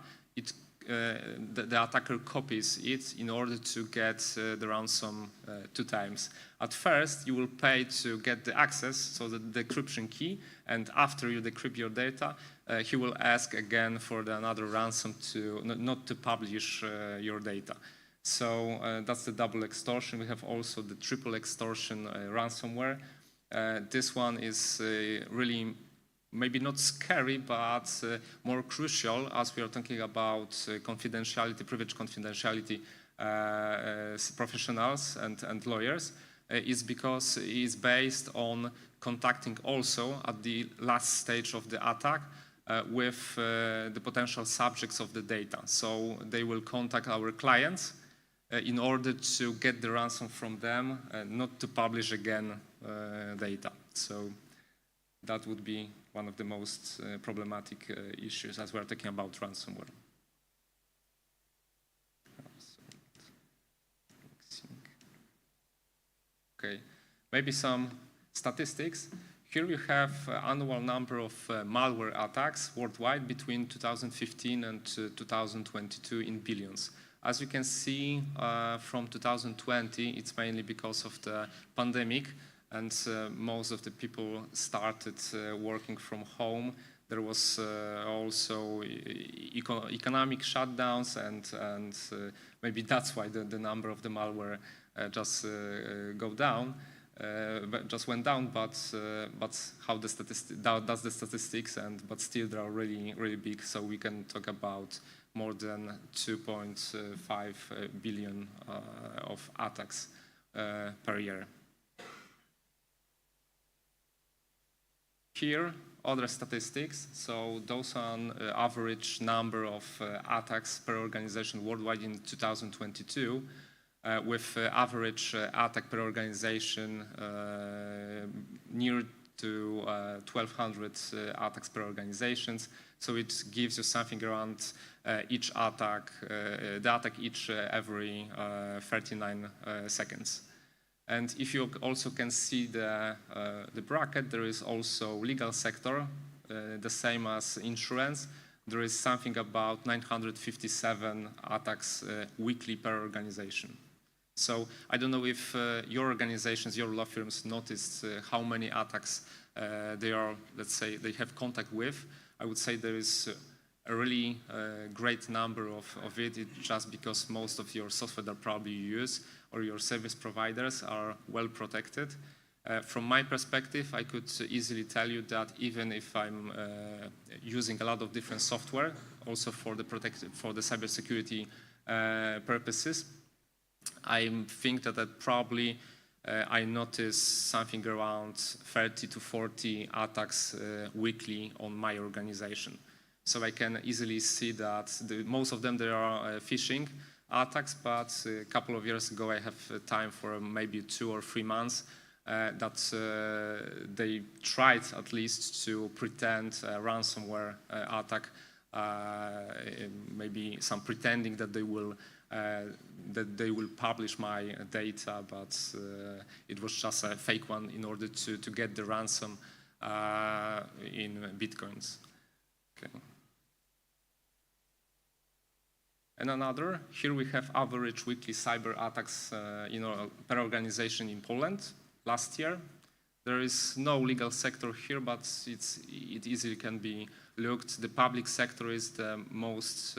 the attacker copies it in order to get the ransom 2 times. At first, you will pay to get the access, so the decryption key, and after you decrypt your data, he will ask again for another ransom not to publish your data. So that's the double extortion. We have also the triple extortion ransomware. This one is really maybe not scary, but more crucial, as we are talking about confidentiality, privileged confidentiality professionals and lawyers, is because it's based on contacting also at the last stage of the attack with the potential subjects of the data. So they will contact our clients in order to get the ransom from them, not to publish again data. So that would be one of the most problematic issues as we're talking about ransomware. Okay, maybe some statistics. Here we have annual number of malware attacks worldwide between 2015 and 2022 in billions. As you can see, from 2020, it's mainly because of the pandemic, and most of the people started working from home. There was also economic shutdowns, and maybe that's why the number of the malware just go down. just went down, but how the does the statistics, but still they are really big. So we can talk about more than 2.5 billion of attacks per year. Here, other statistics. So those are average number of attacks per organization worldwide in 2022, with average attack per organization near to 1,200 attacks per organizations. So it gives you something around each attack, the attack every 39 seconds. And if you also can see the bracket, there is also legal sector, the same as insurance. There is something about 957 attacks weekly per organization. So I don't know if your organizations, your law firms noticed how many attacks they are, let's say, they have contact with. I would say there is a really great number of it. It's just because most of your software that probably you use or your service providers are well protected. From my perspective, I could easily tell you that even if I'm using a lot of different software, also for the cybersecurity purposes, I think that probably I notice something around 30 to 40 attacks weekly on my organization. So I can easily see that most of them, they are phishing attacks, but a couple of years ago I have time for maybe 2 or 3 months that they tried at least to pretend a ransomware attack, maybe some pretending that they will publish my data, but it was just a fake one in order to get the ransom in Bitcoins. Okay. And another, here we have average weekly cyber attacks per organization in Poland last year. There is no legal sector here, but it easily can be looked. The public sector is the most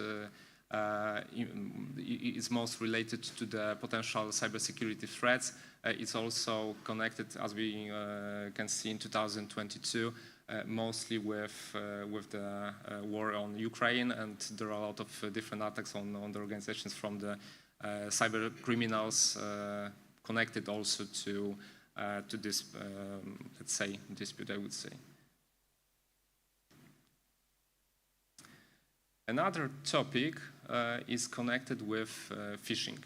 is most related to the potential cybersecurity threats. It's also connected, as we can see in 2022, mostly with the war on Ukraine, and there are a lot of different attacks on the organizations from the cyber criminals connected also to this, let's say, dispute, I would say. Another topic is connected with phishing.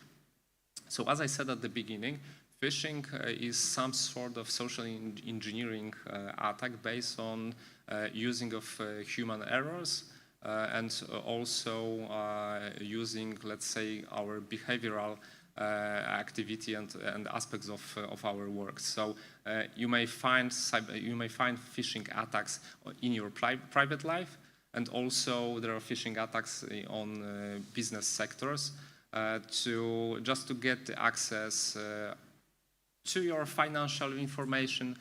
So as I said at the beginning, phishing is some sort of social engineering attack based on using of human errors and also using, let's say, our behavioral activity and aspects of our work. So you may find phishing attacks in your private life, and also there are phishing attacks on business sectors to get access to your financial information,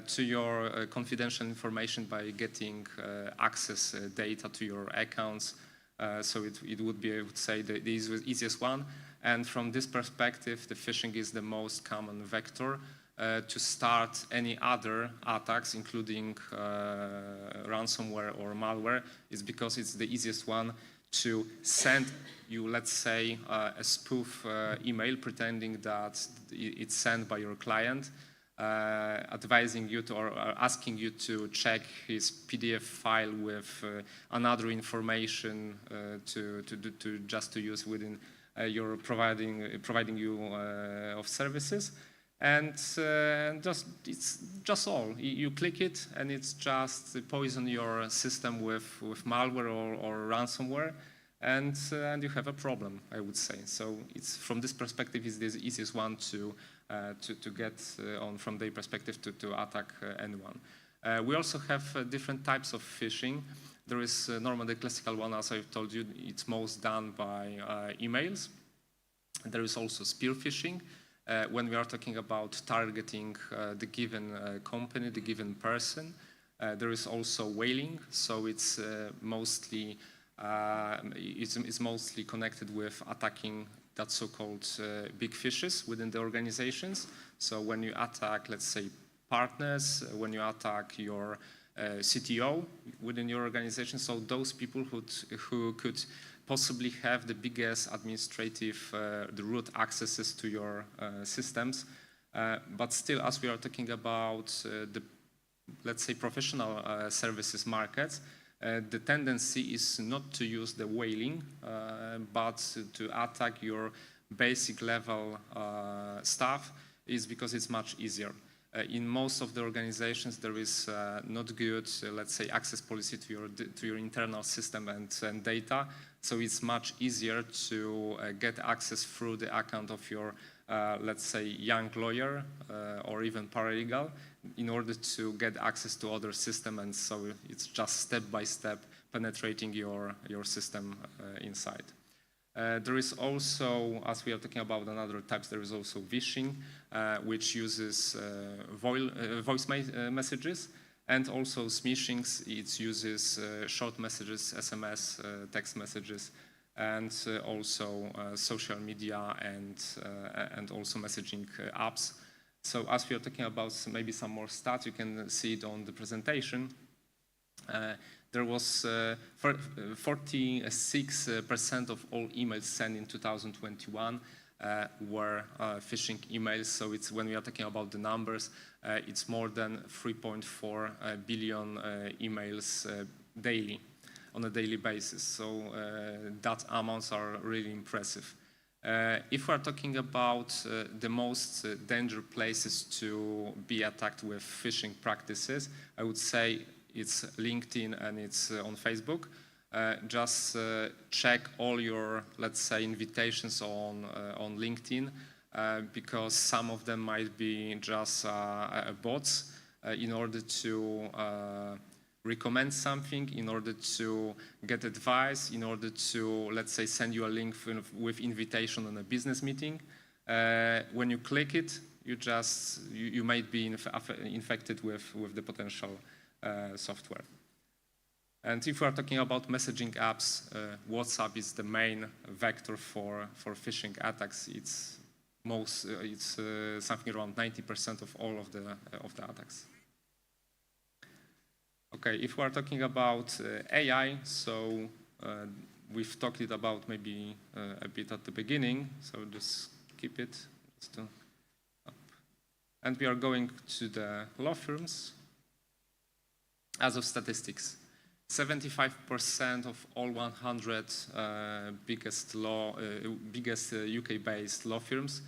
to your confidential information by getting access data to your accounts. So it would be, I would say, the easiest one. And from this perspective, the phishing is the most common vector to start any other attacks, including ransomware or malware, is because it's the easiest one to send you, let's say, a spoof email pretending that it's sent by your client, advising you to, or asking you to check his PDF file with another information to use within your providing you of services. And it's just all. You click it, and it's just poison your system with malware or ransomware, and you have a problem, I would say. So it's from this perspective, it's the easiest one to get on from their perspective to attack anyone. We also have different types of phishing. There is normally the classical one, as I've told you, it's most done by emails. There is also spear phishing. When we are talking about targeting the given company, the given person, there is also whaling. So it's mostly connected with attacking that so-called big fishes within the organizations. So when you attack, let's say, partners, when you attack your CTO within your organization, so those people who could possibly have the biggest administrative, the root accesses to your systems. But still, as we are talking about the, let's say, professional services markets, the tendency is not to use the whaling, but to attack your basic level staff, is because it's much easier. In most of the organizations, there is not good, let's say, access policy to your internal system and data. So it's much easier to get access through the account of your, let's say, young lawyer or even paralegal in order to get access to other systems. And so it's just step by step penetrating your system inside. There is also, as we are talking about another types, there is also phishing, which uses voice messages, and also smishing. It uses short messages, SMS, text messages, and also social media and also messaging apps. So as we are talking about maybe some more stats, you can see it on the presentation. There was 46% of all emails sent in 2021 were phishing emails. So it's, when we are talking about the numbers, it's more than 3.4 billion emails daily, on a daily basis. So that amounts are really impressive. If we're talking about the most dangerous places to be attacked with phishing practices, I would say it's LinkedIn and it's on Facebook. Just check all your, let's say, invitations on LinkedIn, because some of them might be just bots in order to recommend something, in order to get advice, in order to, let's say, send you a link with invitation on a business meeting. When you click it, you might be infected with the potential software. And if we are talking about messaging apps, WhatsApp is the main vector for phishing attacks. It's something around 90% of all of the attacks. Okay, if we are talking about AI, so we've talked it about maybe a bit at the beginning, so just keep it. And we are going to the law firms. As of statistics, 75% of all 100 biggest UK-based law firms,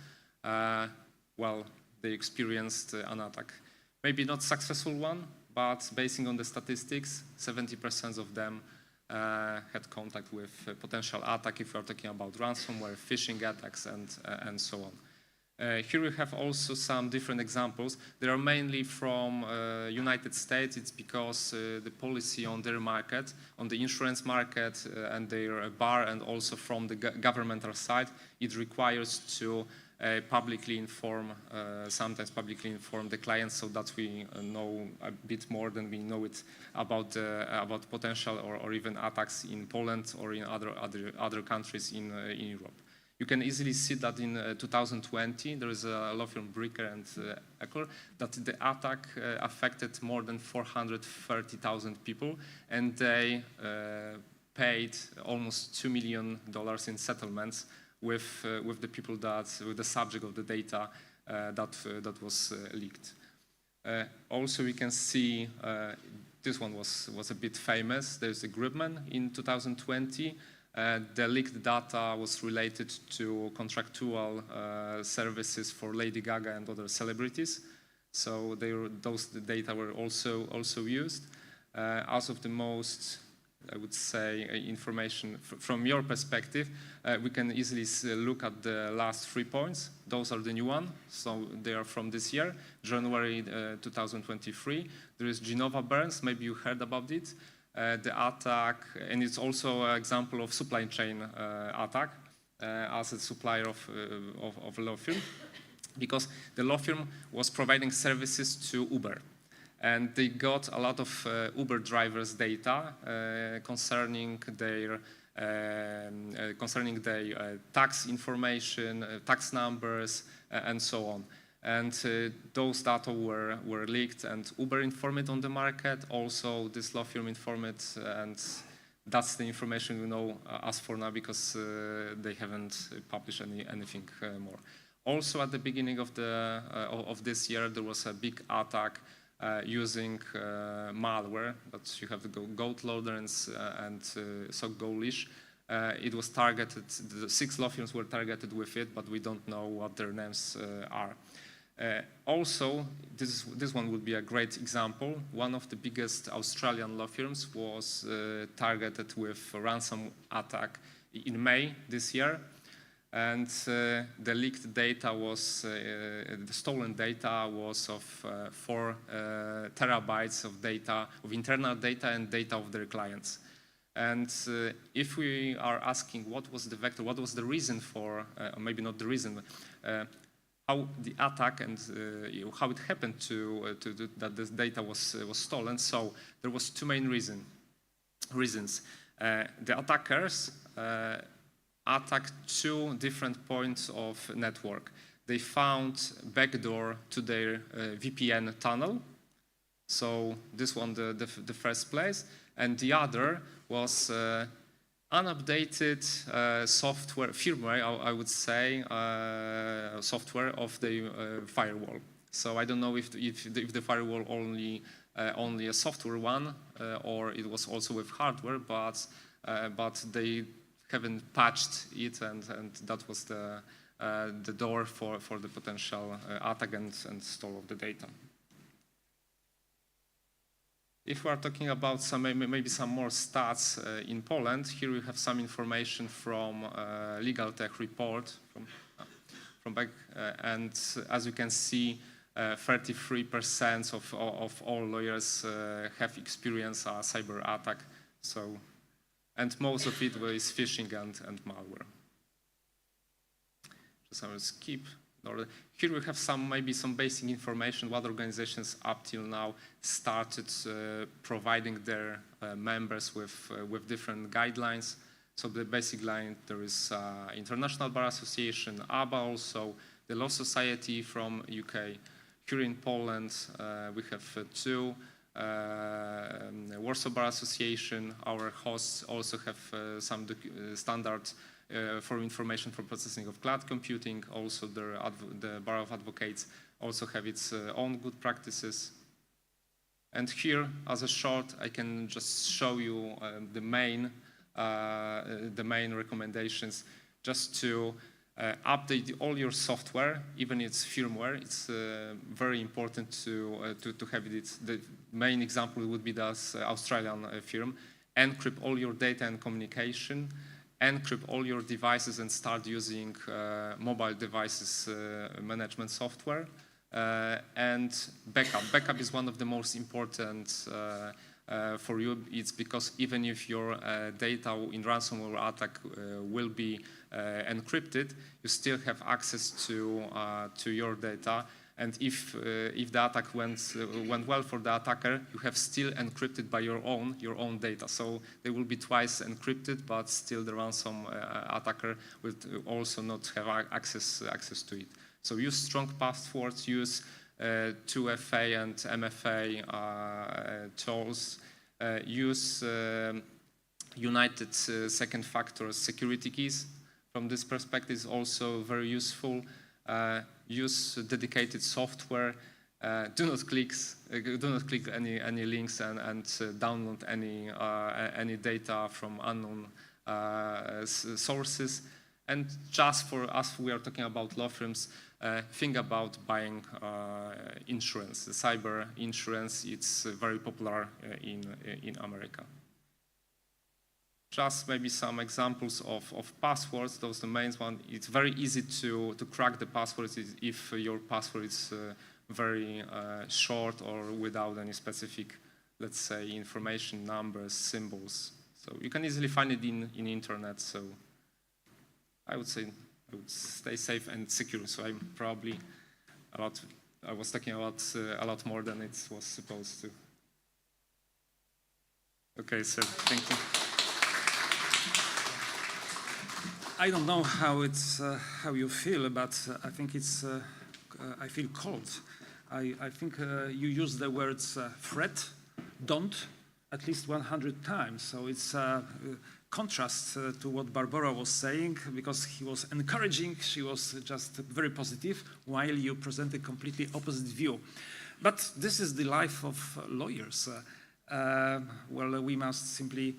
well, they experienced an attack. Maybe not successful one, but basing on the statistics, 70% of them had contact with a potential attack if we are talking about ransomware, phishing attacks, and so on. Here we have also some different examples. They are mainly from United States. It's because the policy on their market, on the insurance market and their bar, and also from the governmental side, it requires to publicly inform, sometimes publicly inform the clients, so that we know a bit more than we know it about potential or even attacks in Poland or in other countries in Europe. You can easily see that in 2020, there is a law firm, Bricker and Eckler, that the attack affected more than 430,000 people, and they paid almost $2 million in settlements with the people with the subject of the data that was leaked. Also, we can see this one was a bit famous. There's a Gribman in 2020. The leaked data was related to contractual services for Lady Gaga and other celebrities. So those data were also used. As of the most, I would say, information from your perspective, we can easily look at the last 3 points. Those are the new ones, so they are from this year, January 2023. There is Genova Burns, maybe you heard about it. The attack, and it's also an example of supply chain attack as a supplier of a law firm, because the law firm was providing services to Uber, and they got a lot of Uber drivers' data concerning their concerning the tax information, tax numbers, and so on. And those data were leaked, and Uber informed on the market. Also, this law firm informed, and that's the information we know as for now, because they haven't published anything more. Also, at the beginning of this year, there was a big attack using malware. That you have the Goat Loader and Sock Ghoulish. It was targeted. The 6 law firms were targeted with it, but we don't know what their names are. Also, this one would be a great example. One of the biggest Australian law firms was targeted with a ransom attack in May this year. And the leaked data was, the stolen data was of 4 terabytes of data, of internal data and data of their clients. And if we are asking what was the vector, what was the reason for, or maybe not the reason, how the attack and how it happened that this data was stolen. So there was 2 main reasons. The attackers attacked 2 different points of network. They found backdoor to their VPN tunnel. So this one, the first place, and the other was unupdated software, firmware, I would say, software of the firewall. So I don't know if the firewall only a software one, or it was also with hardware, but they haven't patched it, and that was the door for the potential attack and store of the data. If we are talking about maybe some more stats in Poland, here we have some information from Legaltech report from back, and as you can see, 33% of all lawyers have experienced a cyber attack. So, and most of it was phishing and malware. Just I will skip. Here we have maybe some basic information what organizations up till now started providing their members with different guidelines. So the basic line, there is International Bar Association, ABA, also the Law Society from UK. Here in Poland we have 2. Warsaw Bar Association, our hosts also have some standard for information for processing of cloud computing. Also the Bar of Advocates also have its own good practices. And here, as a short, I can just show you the main recommendations, just to update all your software, even its firmware. It's very important to have it. The main example would be the Australian firm. Encrypt all your data and communication, encrypt all your devices and start using mobile devices management software. And backup. Backup is one of the most important for you. It's because even if your data in ransomware attack will be encrypted, you still have access to your data. And if the attack went well for the attacker, you have still encrypted by your own data. So they will be twice encrypted, but still the ransom attacker will also not have access to it. So use strong passwords, use 2FA and MFA tools, use united second factor security keys. From this perspective, is also very useful. Use dedicated software. Do not click any links and download any data from unknown sources. And just for us, we are talking about law firms. Think about buying insurance. The cyber insurance, it's very popular in America. Just maybe some examples of passwords. Those are the main one. It's very easy to crack the passwords if your password is very short or without any specific, let's say, information, numbers, symbols. So you can easily find it in internet. So I would say I would stay safe and secure. So I'm probably I was talking about a lot more than it was supposed to. Okay, sir. Thank you. I don't know how it's how you feel, but I think it's I feel cold. I think you use the words fret, don't at least 100 times. So it's a contrast to what Barbara was saying, because he was encouraging, she was just very positive, while you present a completely opposite view. But this is the life of lawyers. Well, we must simply,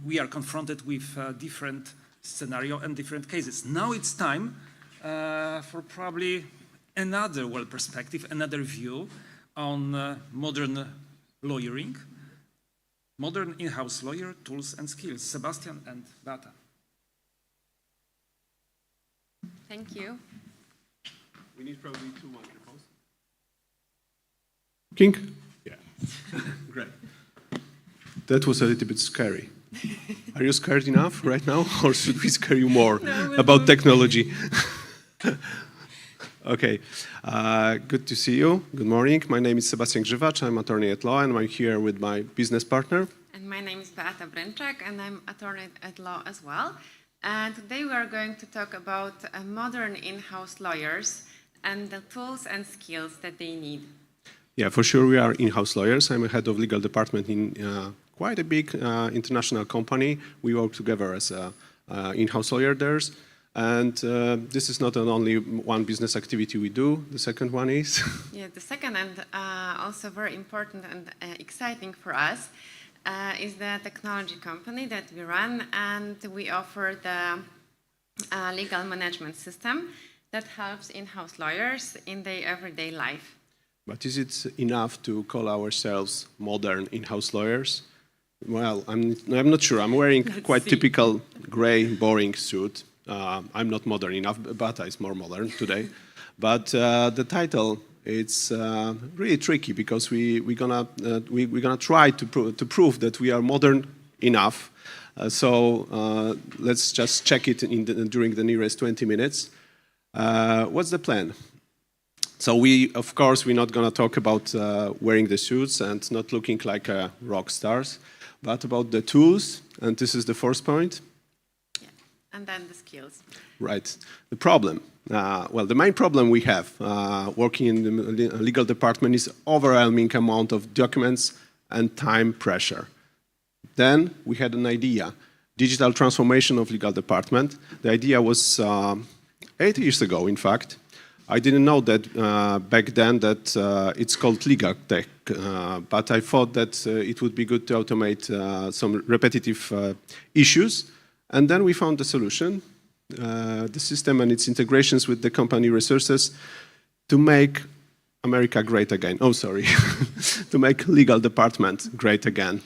we are confronted with different scenario and different cases. Now it's time for probably another perspective, another view on modern lawyering, modern in-house lawyer tools and skills. Sebastian and Beata. Thank you. We need probably 2 microphones. King? Yeah. Great. That was a little bit scary. Are you scared enough right now, or should we scare you more about technology? Okay. Good to see you. Good morning. My name is Sebastian Grzywacz. I'm attorney at law, and I'm here with my business partner. And my name is Beata Bręczak, and I'm attorney at law as well. And today we are going to talk about modern in-house lawyers and the tools and skills that they need. Yeah, for sure we are in-house lawyers. I'm a head of legal department in quite a big international company. We work together as in-house lawyer there. And this is not only one business activity we do. The second one is? Yeah, the second and also very important and exciting for us is the technology company that we run, and we offer the legal management system that helps in-house lawyers in their everyday life. But is it enough to call ourselves modern in-house lawyers? Well, I'm not sure. I'm wearing quite typical gray, boring suit. I'm not modern enough. Beata is more modern today. But the title, it's really tricky, because we're gonna try to prove that we are modern enough. So let's just check it during the nearest 20 minutes. What's the plan? So of course, we're not gonna talk about wearing the suits and not looking like rock stars, but about the tools. And this is the first point. And then the skills. Right. The problem. Well, the main problem we have working in the legal department is overwhelming amount of documents and time pressure. Then we had an idea, digital transformation of legal department. The idea was 8 years ago, in fact. I didn't know that back then that it's called Legaltech, but I thought that it would be good to automate some repetitive issues. And then we found the solution, the system and its integrations with the company resources to make America great again. Oh, sorry, to make legal department great again.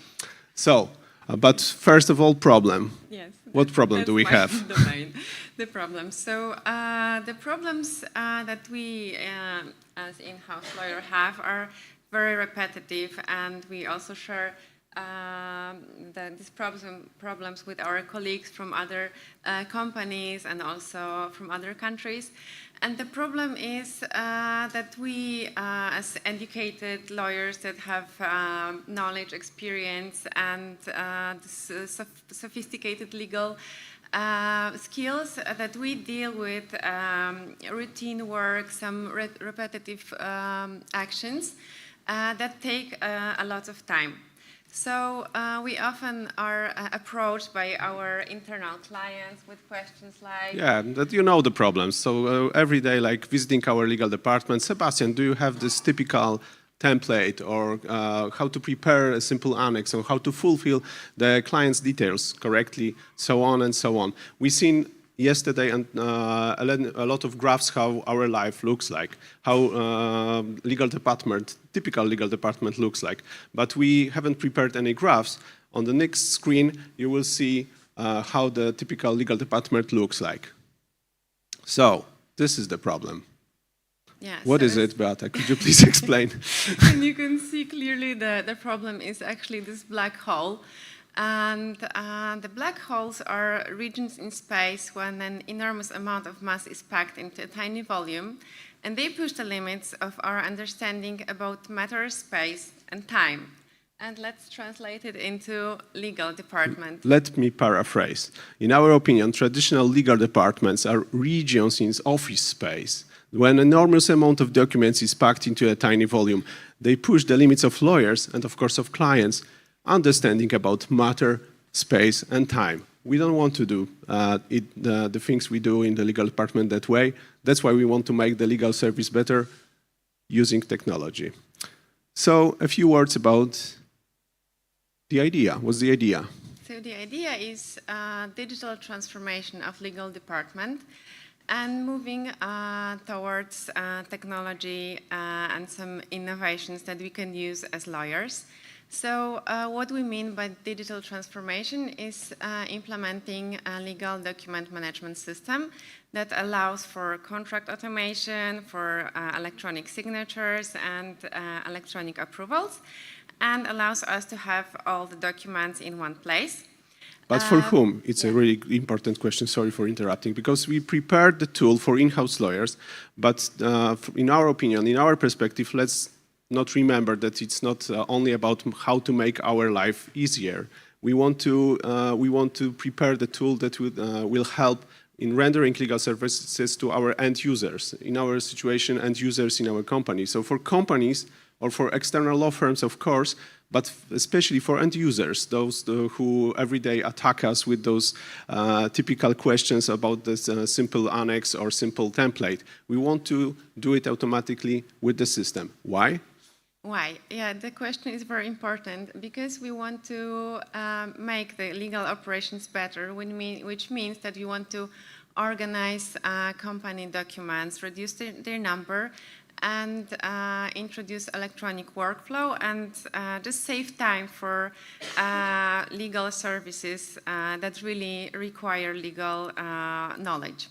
So, but first of all, problem. Yes. What problem do we have? The problems. So the problems that we as in-house lawyer have are very repetitive, and we also share these problems with our colleagues from other companies and also from other countries. And the problem is that we, as educated lawyers that have knowledge, experience, and sophisticated legal skills, that we deal with routine work, some repetitive actions that take a lot of time. So we often are approached by our internal clients with questions like... Yeah, that you know the problems. So every day, like visiting our legal department, Sebastian, do you have this typical template, or how to prepare a simple annex, or how to fulfill the client's details correctly, so on and so on. We've seen yesterday and a lot of graphs how our life looks like, how typical legal department looks like. But we haven't prepared any graphs. On the next screen, you will see how the typical legal department looks like. So this is the problem. Yeah, what is it, Beata? Could you please explain? And you can see clearly the problem is actually this black hole. And the black holes are regions in space when an enormous amount of mass is packed into a tiny volume, and they push the limits of our understanding about matter, space, and time. And let's translate it into legal department. Let me paraphrase. In our opinion, traditional legal departments are regions in office space. When an enormous amount of documents is packed into a tiny volume, they push the limits of lawyers and, of course, of clients' understanding about matter, space, and time. We don't want to do the things we do in the legal department that way. That's why we want to make the legal service better using technology. So, a few words about the idea. What's the idea? So the idea is digital transformation of legal department and moving towards technology and some innovations that we can use as lawyers. So what we mean by digital transformation is implementing a legal document management system that allows for contract automation, for electronic signatures and electronic approvals, and allows us to have all the documents in one place. But for whom? It's a really important question. Sorry for interrupting. Because we prepared the tool for in-house lawyers, but in our opinion, in our perspective, let's not remember that it's not only about how to make our life easier. We want to prepare the tool that will help in rendering legal services to our end users. In our situation, end users in our company. So for companies, or for external law firms, of course, but especially for end users, those who every day attack us with those typical questions about this simple annex or simple template. We want to do it automatically with the system. Why? Why? Yeah, the question is very important because we want to make the legal operations better, which means that we want to organize company documents, reduce their number, and introduce electronic workflow and just save time for legal services that really require legal knowledge.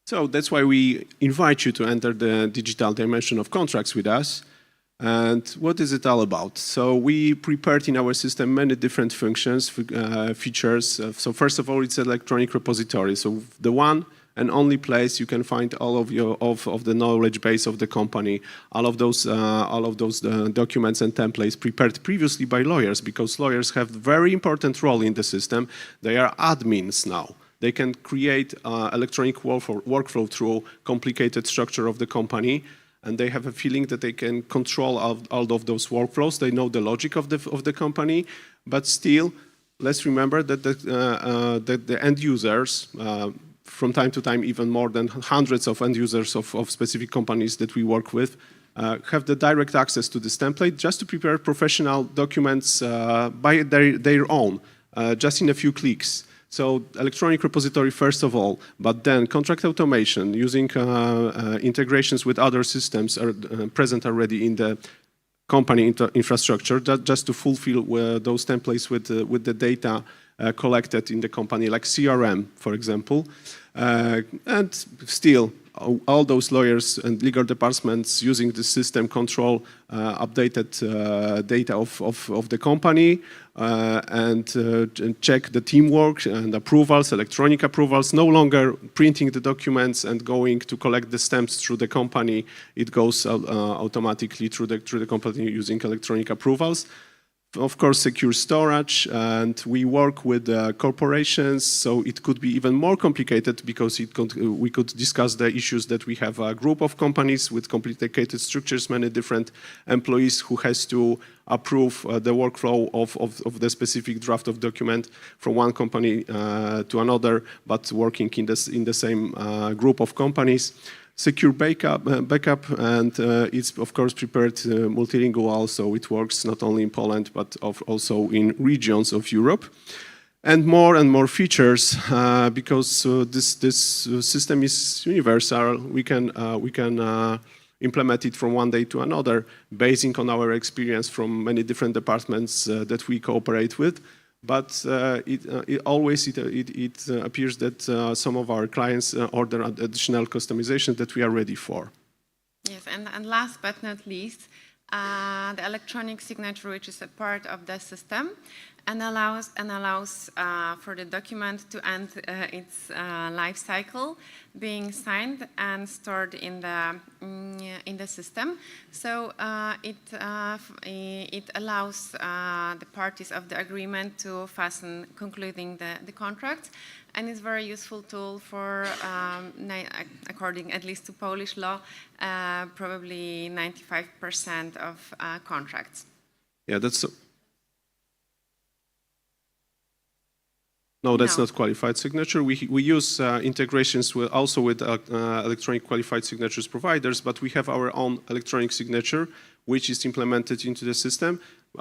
So that's why we invite you to enter the digital dimension of contracts with us. And what is it all about? So we prepared in our system many different functions, features. So first of all, it's an electronic repository. So the one and only place you can find all of the knowledge base of the company, all of those documents and templates prepared previously by lawyers, because lawyers have a very important role in the system. They are admins now. They can create electronic workflow through complicated structure of the company, and they have a feeling that they can control all of those workflows. They know the logic of the company, but still, let's remember that the end users, from time to time, even more than hundreds of end users of specific companies that we work with, have the direct access to this template just to prepare professional documents by their own, just in a few clicks. So electronic repository first of all, but then contract automation using integrations with other systems are present already in the company infrastructure, just to fulfill those templates with the data collected in the company, like CRM, for example. And still, all those lawyers and legal departments using the system control updated data of the company and check the teamwork and approvals, electronic approvals, no longer printing the documents and going to collect the stamps through the company. It goes automatically through the company using electronic approvals. Of course, secure storage, and we work with corporations, so it could be even more complicated because we could discuss the issues that we have a group of companies with complicated structures, many different employees who has to approve the workflow of the specific draft of document from one company to another, but working in the same group of companies. Secure backup, and it's of course prepared multilingual, so it works not only in Poland but also in regions of Europe. And more features because this system is universal. We can implement it from one day to another, basing on our experience from many different departments that we cooperate with. But it always appears that some of our clients order additional customization that we are ready for. Yes, and last but not least, the electronic signature, which is a part of the system. and allows for the document to end its life cycle, being signed and stored in the system. So it allows the parties of the agreement to fasten concluding the contract, and it's a very useful tool for, according at least to Polish law, probably 95% of contracts. Yeah, that's... No, that's No. not qualified signature. We use integrations also with electronic qualified signatures providers, but we have our own electronic signature, which is implemented into the system.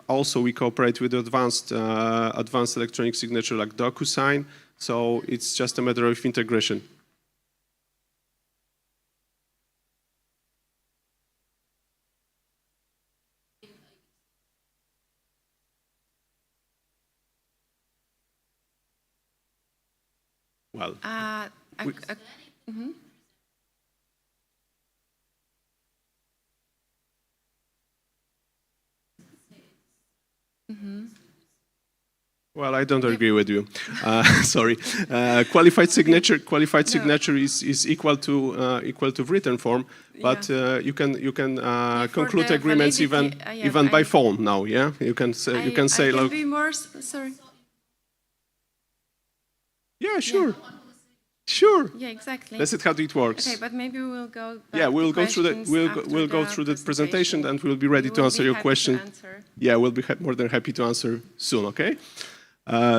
Also, we cooperate with advanced electronic signature like DocuSign, so it's just a matter of integration. Well, well, I don't agree with you. Sorry. Qualified signature is equal to written form, but you can conclude the agreements validity, even by phone now. Yeah, you can say I can look. be more sorry. Yeah, sure. Sure. Yeah, exactly. That's how it works. Okay, but maybe we'll go back Yeah, to we'll go through we'll go through the presentation, and we'll be ready to answer your question. Yeah, we'll be more than happy to answer soon. Okay.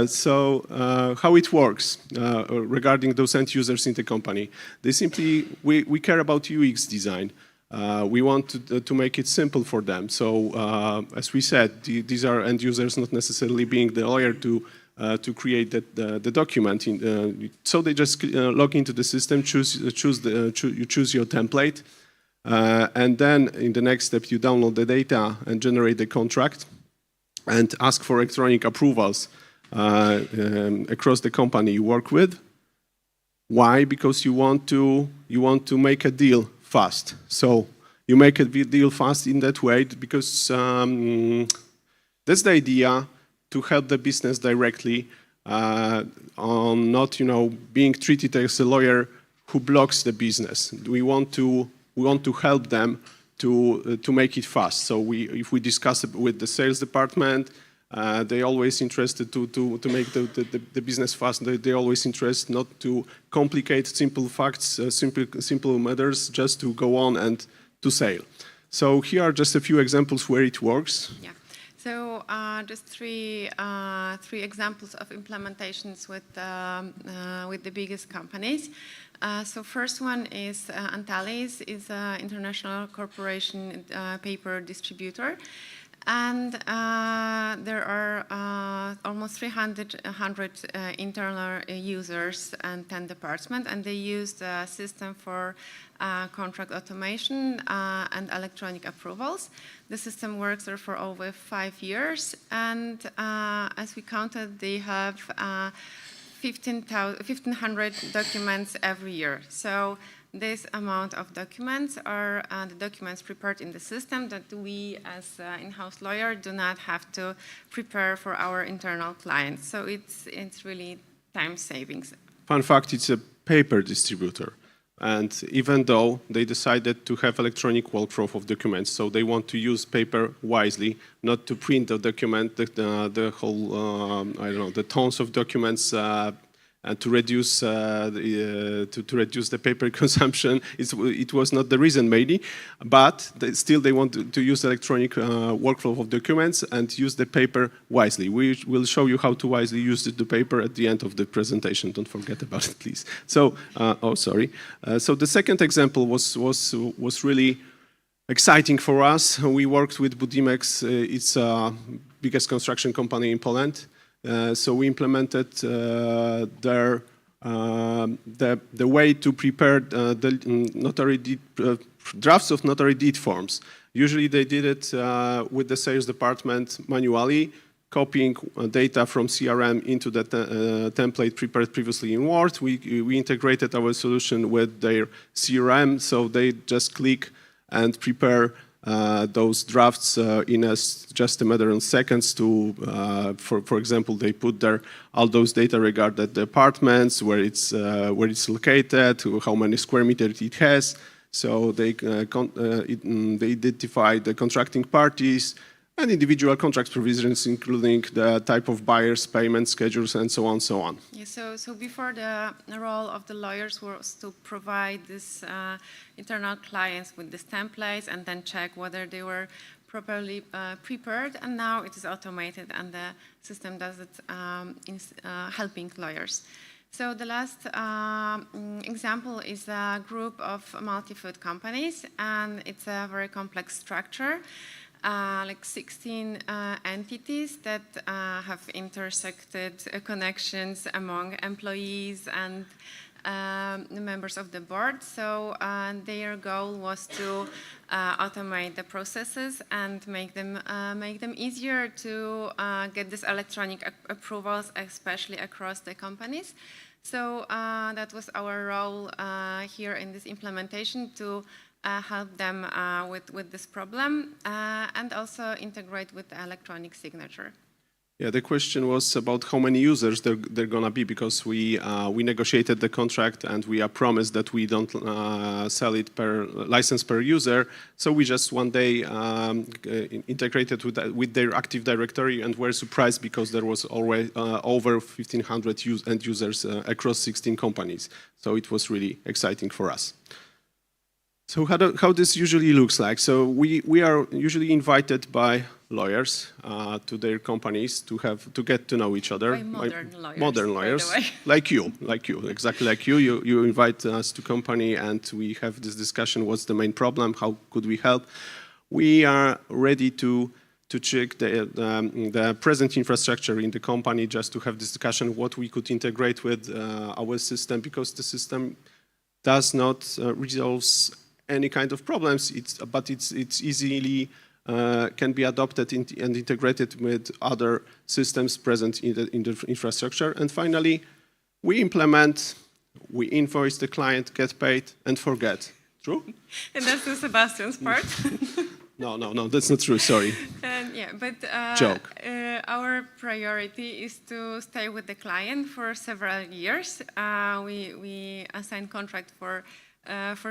So how it works regarding those end users in the company? They simply we care about UX design. We want to make it simple for them. So as we said, these are end users, not necessarily being the lawyer to create the document. So they just log into the system, you choose your template, and then in the next step you download the data and generate the contract and ask for electronic approvals across the company you work with. Why? Because you want to make a deal fast. So you make a deal fast in that way because that's the idea, to help the business directly on not being treated as a lawyer who blocks the business. We want to help them to make it fast. So if we discuss it with the sales department, they always interested to make the business fast. They always interested not to complicate simple facts, simple matters, just to go on and to sell. So here are just a few examples where it works. Yeah. So just three examples of implementations with the biggest companies. So first one is Antalis, is an international corporation paper distributor. And there are almost 300 internal users and 10 departments, and they use the system for contract automation and electronic approvals. The system works there for over 5 years, and as we counted, they have 1,500 documents every year. So this amount of documents are the documents prepared in the system that we, as in-house lawyer, do not have to prepare for our internal clients. So it's really time savings. Fun fact, it's a paper distributor. And even though they decided to have electronic workflow of documents, so they want to use paper wisely, not to print the document, the whole, I don't know, the tons of documents, and to reduce the paper consumption. It was not the reason maybe, but still they want to use electronic workflow of documents and use the paper wisely. We will show you how to wisely use the paper at the end of the presentation. Don't forget about it, please. So, so the second example was really exciting for us. We worked with Budimex. It's the biggest construction company in Poland. So we implemented the way to prepare the notary deed, drafts of notary deed forms. Usually they did it with the sales department manually, copying data from CRM into the template prepared previously in Word. We integrated our solution with their CRM, so they just click and prepare those drafts in just a matter of seconds to, for example, they put there all those data regarding the apartments, where it's located, how many square meters it has. So they identify the contracting parties and individual contract provisions, including the type of buyers, payment schedules, and so on, so on. Yeah, so before the role of the lawyers was to provide this internal clients with these templates and then check whether they were properly prepared, and now it is automated and the system does it helping lawyers. So the last example is a group of multi-food companies, and it's a very complex structure. Like 16 entities that have intersected connections among employees and members of the board. So their goal was to automate the processes and make them easier to get these electronic approvals, especially across the companies. So that was our role here in this implementation, to help them with this problem and also integrate with the electronic signature. Yeah, the question was about how many users they're gonna be, because we negotiated the contract and we are promised that we don't sell it per license per user. So we just one day integrated with their Active Directory, and were surprised because there was already over 1,500 end users across 16 companies. So it was really exciting for us. So how this usually looks like? So we are usually invited by lawyers to their companies to get to know each other. By modern lawyers. Modern lawyers, like you, exactly like you. You invite us to company and we have this discussion. What's the main problem? How could we help? We are ready to check the present infrastructure in the company, just to have this discussion what we could integrate with our system, because the system does not resolve any kind of problems, but it's easily can be adopted and integrated with other systems present in the infrastructure. And finally, we implement, we invoice the client, get paid, and forget. True? And that's the Sebastian's part. No, that's not true, sorry. Yeah, but Joke. Our priority is to stay with the client for several years. We assign contract for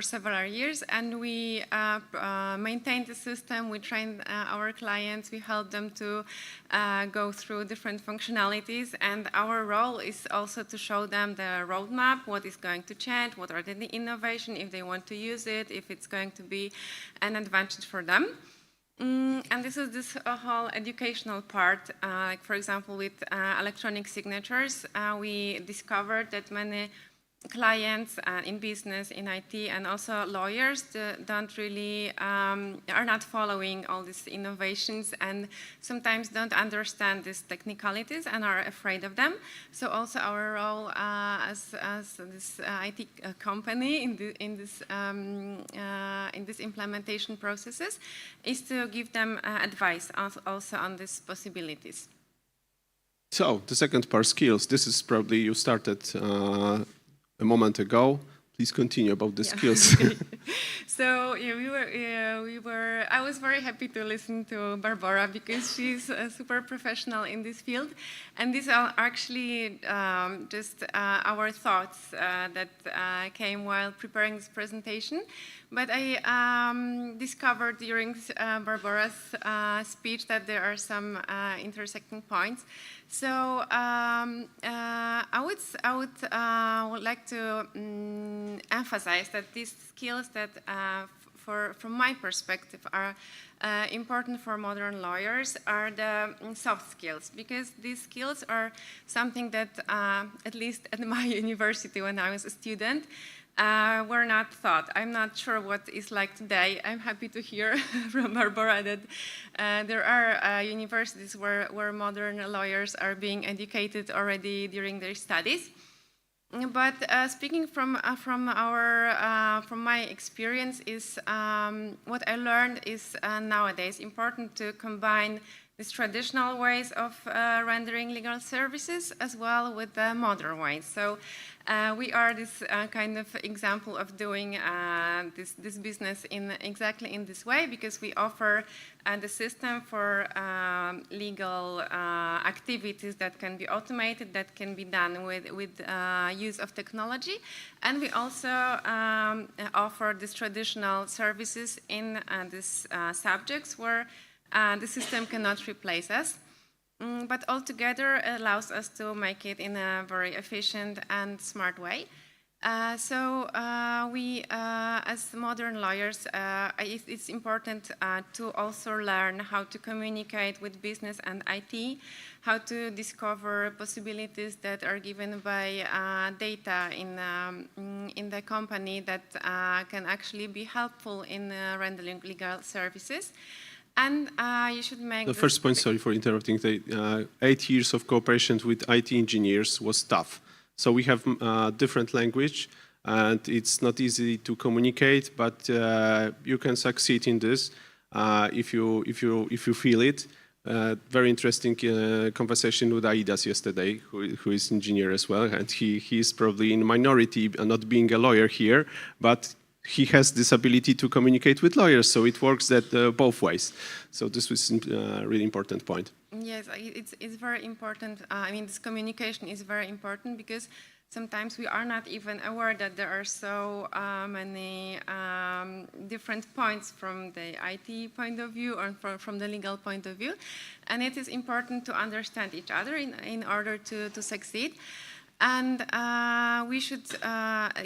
several years, and we maintain the system. We train our clients. We help them to go through different functionalities, and our role is also to show them the roadmap, what is going to change, what are the innovation, if they want to use it, if it's going to be an advantage for them. And this is this whole educational part. Like for example, with electronic signatures, we discovered that many clients in business, in IT, and also lawyers don't really are not following all these innovations, and sometimes don't understand these technicalities and are afraid of them. So also our role as this IT company in this implementation processes is to give them advice also on these possibilities. So the second part, skills. This is probably you started a moment ago. Please continue about the skills. So yeah, I was very happy to listen to Barbara, because she's a super professional in this field, and these are actually just our thoughts that came while preparing this presentation. But I discovered during Barbara's speech that there are some intersecting points. So I would like to emphasize that these skills that, from my perspective, are important for modern lawyers are the soft skills, because these skills are something that, at least at my university when I was a student, were not taught. I'm not sure what it's like today. I'm happy to hear from Barbara that there are universities where modern lawyers are being educated already during their studies. But speaking from my experience, is what I learned is nowadays important to combine these traditional ways of rendering legal services as well with the modern ways. So we are this kind of example of doing this business exactly in this way, because we offer the system for legal activities that can be automated, that can be done with use of technology. And we also offer these traditional services in these subjects where the system cannot replace us. But altogether allows us to make it in a very efficient and smart way. So we, as modern lawyers, it's important to also learn how to communicate with business and IT, how to discover possibilities that are given by data in the company that can actually be helpful in rendering legal services. And you should make The first point, sorry for interrupting, 8 years of cooperation with IT engineers was tough. So we have different language, and it's not easy to communicate, but you can succeed in this if you feel it. Very interesting conversation with Aidas yesterday, who is engineer as well, and he is probably in minority, not being a lawyer here, but he has this ability to communicate with lawyers, so it works that both ways. So this was a really important point. Yes, it's very important. I mean, this communication is very important because sometimes we are not even aware that there are so many different points from the IT point of view or from the legal point of view. And it is important to understand each other in order to succeed. And we should,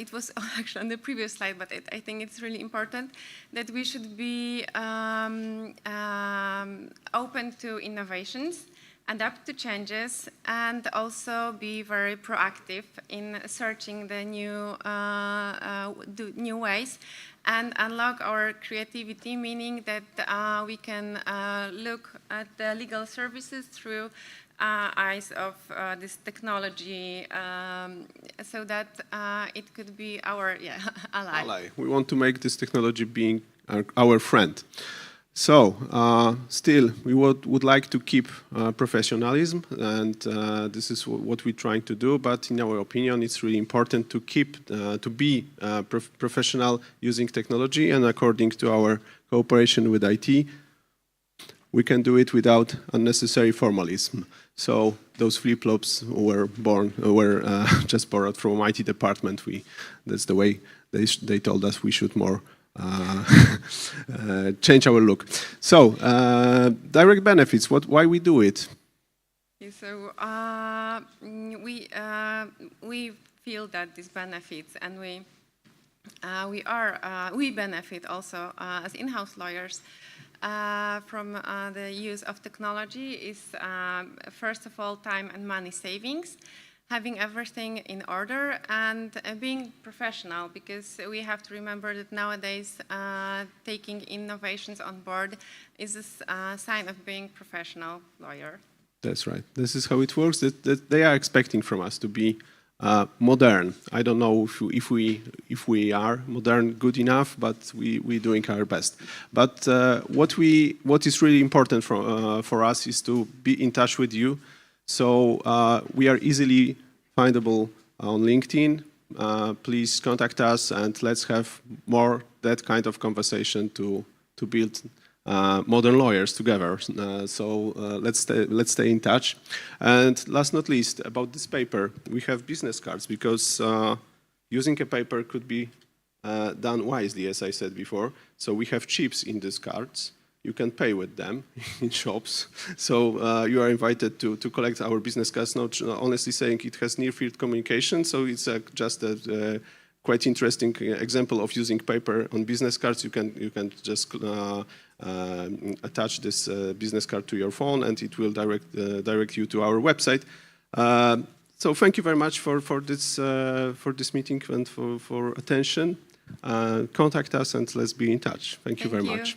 it was actually on the previous slide, but I think it's really important that we should be open to innovations, adapt to changes, and also be very proactive in searching the new ways and unlock our creativity, meaning that we can look at the legal services through eyes of this technology, so that it could be our ally. We want to make this technology being our friend. So, still, we would like to keep professionalism, and this is what we're trying to do. But in our opinion, it's really important to keep, to be professional using technology, and according to our cooperation with IT, we can do it without unnecessary formalism. So those flip-flops were just borrowed from IT department. That's the way they told us we should more change our look. So direct benefits. Why we do it? Okay, so we feel that these benefits, and we benefit also as in-house lawyers. From the use of technology is, first of all, time and money savings, having everything in order, and being professional, because we have to remember that nowadays taking innovations on board is a sign of being a professional lawyer. That's right. This is how it works. That they are expecting from us to be modern. I don't know if we are modern good enough, but we're doing our best. But what is really important for us is to be in touch with you. So we are easily findable on LinkedIn. Please contact us, and let's have more that kind of conversation to build modern lawyers together. So let's stay in touch. And last not least, about this paper, we have business cards, because using a paper could be done wisely, as I said before. So we have chips in these cards. You can pay with them in shops. So you are invited to collect our business cards. Not honestly saying it has near-field communication, so it's just a quite interesting example of using paper on business cards. You can just attach this business card to your phone, and it will direct you to our website. So thank you very much for this meeting and for attention. Contact us, and let's be in touch. Thank you very much.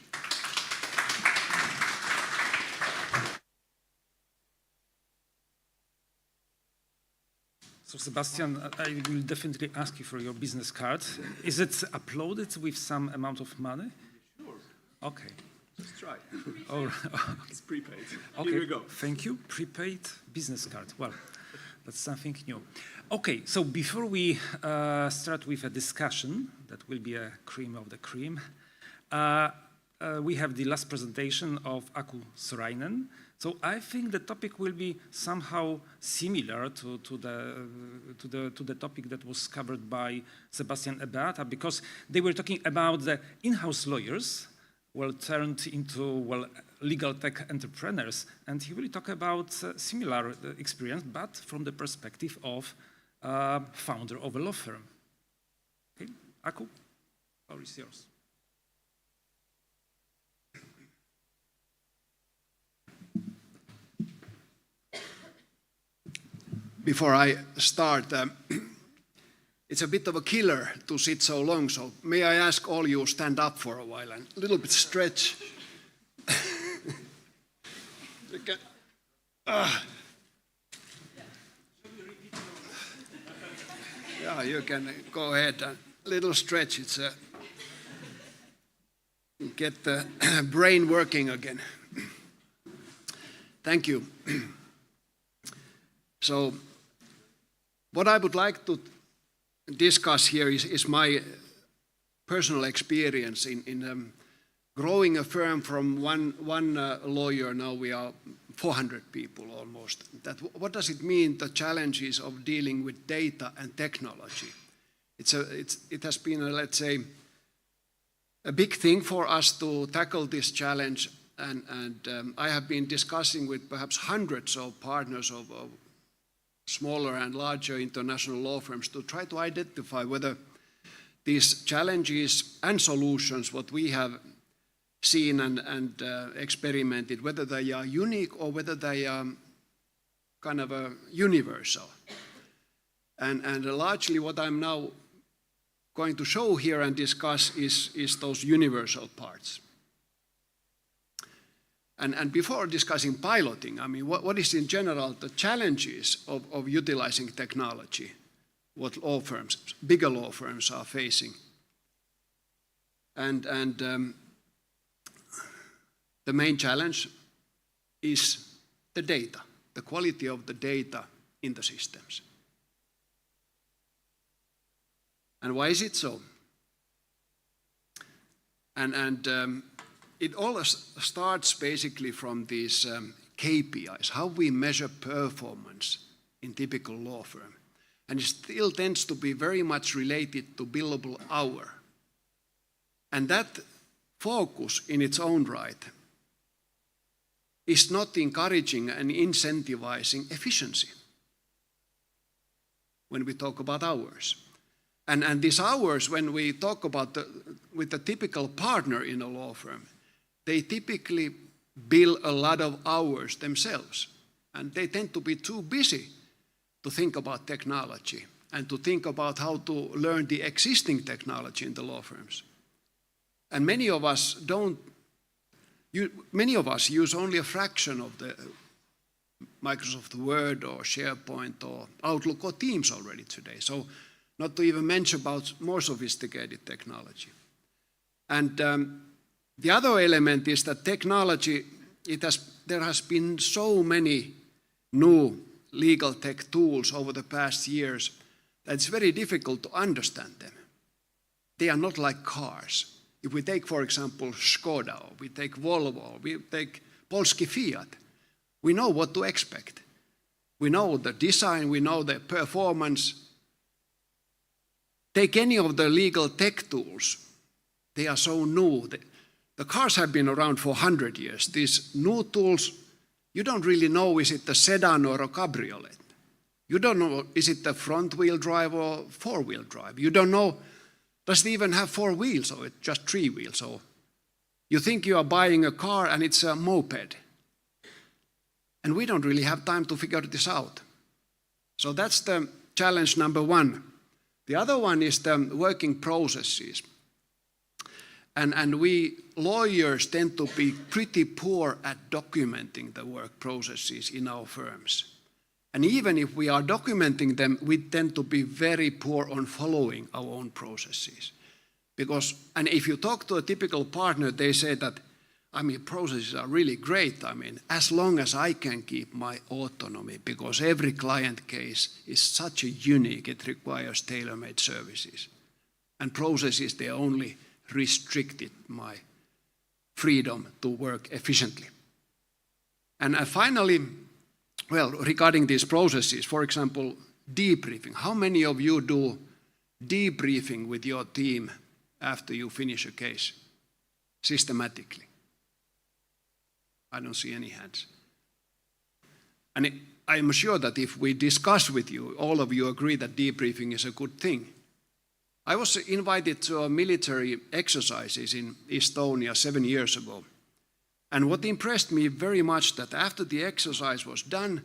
So Sebastian, I will definitely ask you for your business card. Is it uploaded with some amount of money? Sure. Okay. Let's try. All right. It's prepaid. Okay, Here we go. thank you. Prepaid business card. Well, that's something new. Okay, so before we start with a discussion, that will be a cream of the cream, we have the last presentation of Aku Sorainen. So I think the topic will be somehow similar to the topic that was covered by Sebastian Ebeata, because they were talking about the in-house lawyers, well, turned into, well, legal tech entrepreneurs. And he will talk about similar experience, but from the perspective of founder of a law firm. Okay, Aku, floor is yours. Before I start, it's a bit of a killer to sit so long, so may I ask all you stand up for a while and a little bit stretch. You can, yeah, you can go ahead and little stretch. It's get the brain working again. Thank you. So, what I would like to discuss here is my personal experience in growing a firm from one lawyer. Now we are 400 people almost. What does it mean, the challenges of dealing with data and technology? It has been, let's say, a big thing for us to tackle this challenge, and I have been discussing with perhaps hundreds of partners of smaller and larger international law firms to try to identify whether these challenges and solutions, what we have seen and experimented, whether they are unique or whether they are kind of a universal. And largely what I'm now going to show here and discuss is those universal parts. And before discussing piloting, I mean, what is in general the challenges of utilizing technology, what law firms, bigger law firms are facing? And the main challenge is the data, the quality of the data in the systems. And why is it so? It all starts basically from these KPIs, how we measure performance in typical law firm. And it still tends to be very much related to billable hour. And that focus in its own right is not encouraging and incentivizing efficiency when we talk about hours. And these hours, when we talk about with the typical partner in a law firm, they typically bill a lot of hours themselves. And they tend to be too busy to think about technology and to think about how to learn the existing technology in the law firms. And many of us use only a fraction of the Microsoft Word or SharePoint or Outlook or Teams already today. So not to even mention about more sophisticated technology. And the other element is that technology, there has been so many new legal tech tools over the past years that it's very difficult to understand them. They are not like cars. If we take, for example, Skoda, or we take Volvo, or we take Polski Fiat, we know what to expect. We know the design, we know the performance. Take any of the legal tech tools. They are so new. The cars have been around for 100 years. These new tools, you don't really know, is it a sedan or a cabriolet? You don't know, is it a front-wheel drive or four-wheel drive? You don't know, does it even have 4 wheels or it's just 3 wheels? So you think you are buying a car and it's a moped. And we don't really have time to figure this out. So that's the challenge number one. The other one is the working processes. And we lawyers tend to be pretty poor at documenting the work processes in our firms. And even if we are documenting them, we tend to be very poor on following our own processes. And if you talk to a typical partner, they say that, I mean, processes are really great. I mean, as long as I can keep my autonomy, because every client case is such a unique, it requires tailor-made services. And processes, they only restricted my freedom to work efficiently. And finally, well, regarding these processes, for example, debriefing. How many of you do debriefing with your team after you finish a case systematically? I don't see any hands. And I'm sure that if we discuss with you, all of you agree that debriefing is a good thing. I was invited to a military exercises in Estonia 7 years ago. And what impressed me very much that after the exercise was done,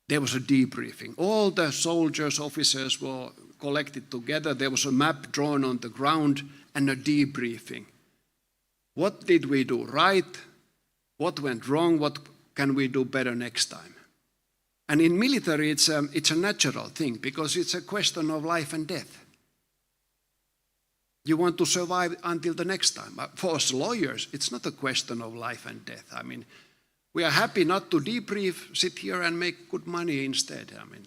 there was a debriefing. All the soldiers, officers were collected together. There was a map drawn on the ground and a debriefing. What did we do right? What went wrong? What can we do better next time? And in military, it's a natural thing because it's a question of life and death. You want to survive until the next time. But for us lawyers, it's not a question of life and death. I mean, we are happy not to debrief, sit here and make good money instead. I mean,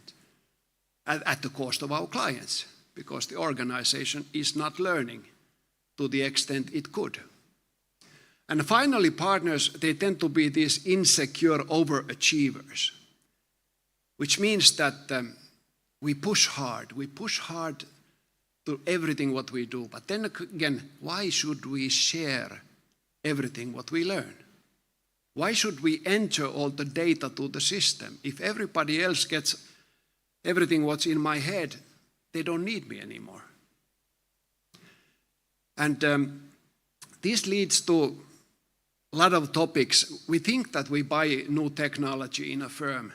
at the cost of our clients, because the organization is not learning to the extent it could. And finally, partners, they tend to be these insecure overachievers, which means that we push hard. We push hard to everything what we do. But then again, why should we share everything what we learn? Why should we enter all the data to the system? If everybody else gets everything what's in my head, they don't need me anymore. And this leads to a lot of topics. We think that we buy new technology in a firm.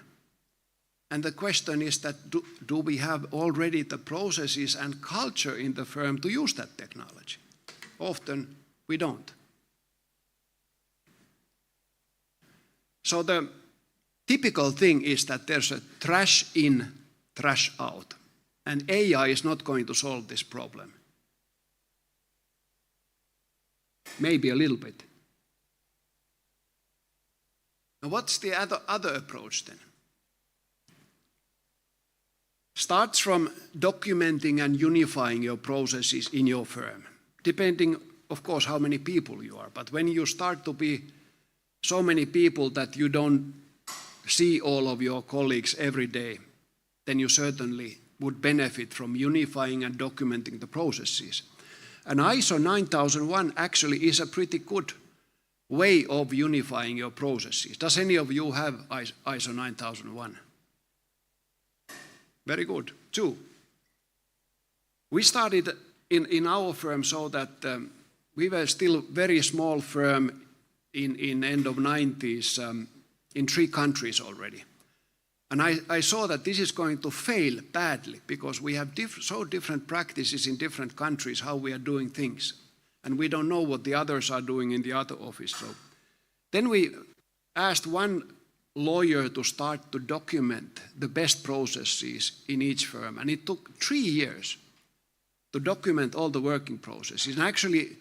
And the question is that do we have already the processes and culture in the firm to use that technology? Often we don't. So the typical thing is that there's a trash in, trash out. And AI is not going to solve this problem. Maybe a little bit. Now what's the other approach then? Starts from documenting and unifying your processes in your firm, depending, of course, how many people you are. But when you start to be so many people that you don't see all of your colleagues every day, then you certainly would benefit from unifying and documenting the processes. And ISO 9001 actually is a pretty good way of unifying your processes. Does any of you have ISO 9001? Very good. 2. We started in our firm so that we were still very small firm in end of 90s in 3 countries already. And I saw that this is going to fail badly because we have so different practices in different countries, how we are doing things. And we don't know what the others are doing in the other office. So then we asked one lawyer to start to document the best processes in each firm. And it took 3 years to document all the working processes. And actually,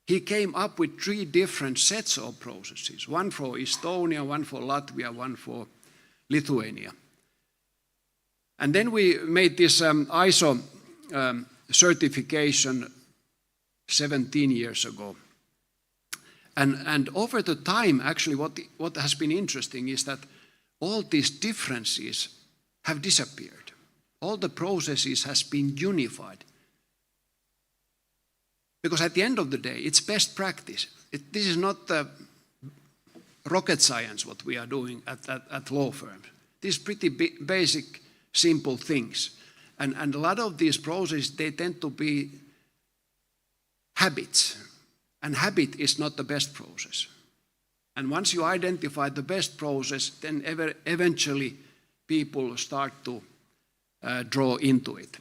he came up with 3 different sets of processes. One for Estonia, one for Latvia, one for Lithuania. And then we made this ISO certification 17 years ago. And over the time, actually, what has been interesting is that all these differences have disappeared. All the processes has been unified. Because at the end of the day, it's best practice. This is not rocket science, what we are doing at law firms. These pretty basic, simple things. And a lot of these processes, they tend to be habits. And habit is not the best process. And once you identify the best process, then eventually people start to draw into it.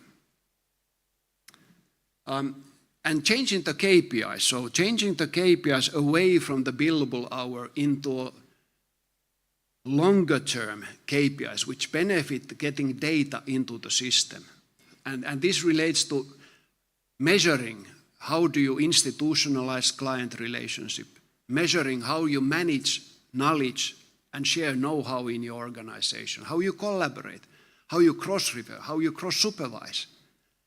And changing the KPIs, so changing the KPIs away from the billable hour into longer term KPIs, which benefit getting data into the system. And this relates to measuring how do you institutionalize client relationship? measuring how you manage knowledge and share know-how in your organization, how you collaborate, how you cross-refer, how you cross-supervise.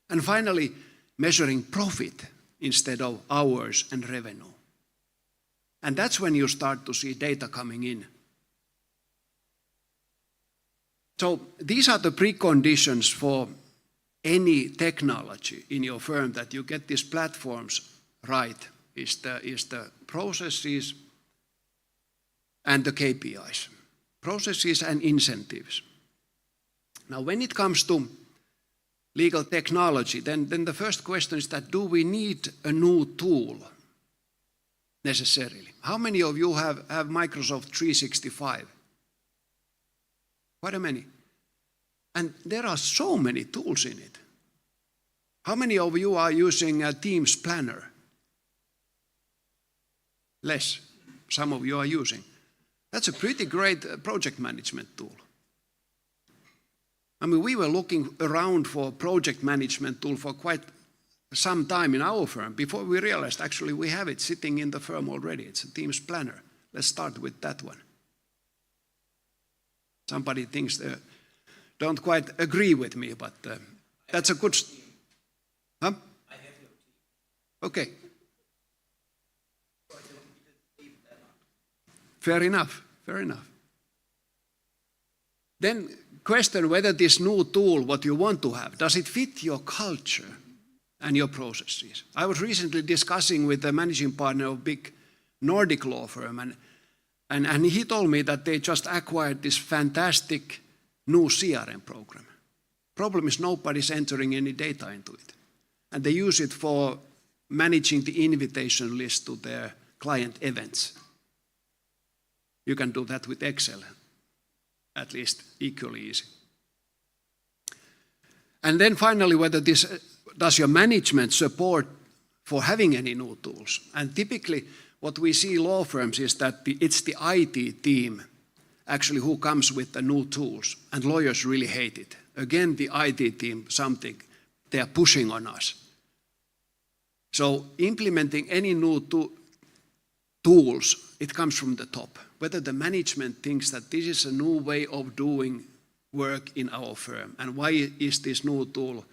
And finally, measuring profit instead of hours and revenue. And that's when you start to see data coming in. So these are the preconditions for any technology in your firm, that you get these platforms right, is the processes and the KPIs. Processes and incentives. Now, when it comes to legal technology, then the first question is that, do we need a new tool necessarily? How many of you have Microsoft 365? Quite a many. And there are so many tools in it. How many of you are using a Teams Planner? Less. Some of you are using. That's a pretty great project management tool. I mean, we were looking around for a project management tool for quite some time in our firm before we realized actually we have it sitting in the firm already. It's a Teams Planner. Let's start with that one. Somebody thinks they don't quite agree with me, but that's a good... Huh? I have your team. Okay. Fair enough, fair enough. Then question whether this new tool, what you want to have, does it fit your culture and your processes? I was recently discussing with the managing partner of a big Nordic law firm, and he told me that they just acquired this fantastic new CRM program. Problem is nobody's entering any data into it. And they use it for managing the invitation list to their client events. You can do that with Excel, at least equally easy. And then finally, whether this does your management support for having any new tools. And typically what we see in law firms is that it's the IT team actually who comes with the new tools, and lawyers really hate it. Again, the IT team, something they are pushing on us. So implementing any new tools, it comes from the top. Whether the management thinks that this is a new way of doing work in our firm, and why is this new tool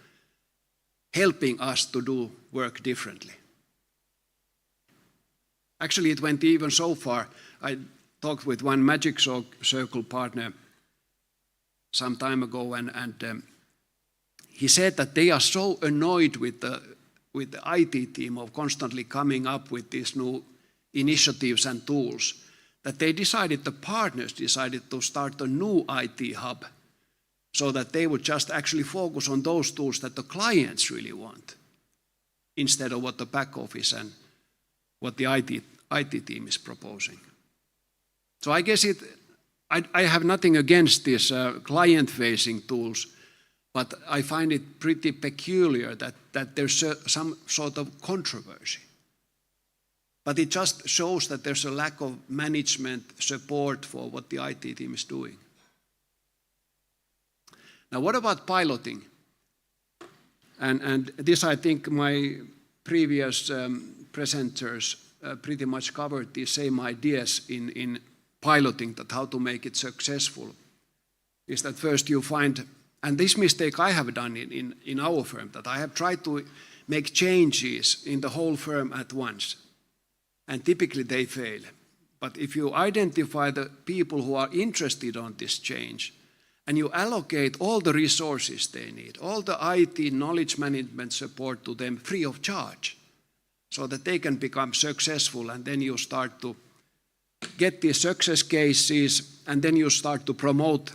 helping us to do work differently. Actually, it went even so far. I talked with one Magic Circle partner some time ago, and he said that they are so annoyed with the IT team of constantly coming up with these new initiatives and tools that the partners decided to start a new IT hub so that they would just actually focus on those tools that the clients really want instead of what the back office and what the IT team is proposing. So I guess I have nothing against these client-facing tools, but I find it pretty peculiar that there's some sort of controversy. But it just shows that there's a lack of management support for what the IT team is doing. Now, what about piloting? And this, I think, my previous presenters pretty much covered the same ideas in piloting, that how to make it successful. Is that first you find, and this mistake I have done in our firm, that I have tried to make changes in the whole firm at once. And typically they fail. But if you identify the people who are interested on this change, and you allocate all the resources they need, all the IT knowledge management support to them free of charge, so that they can become successful, and then you start to get these success cases, and then you start to promote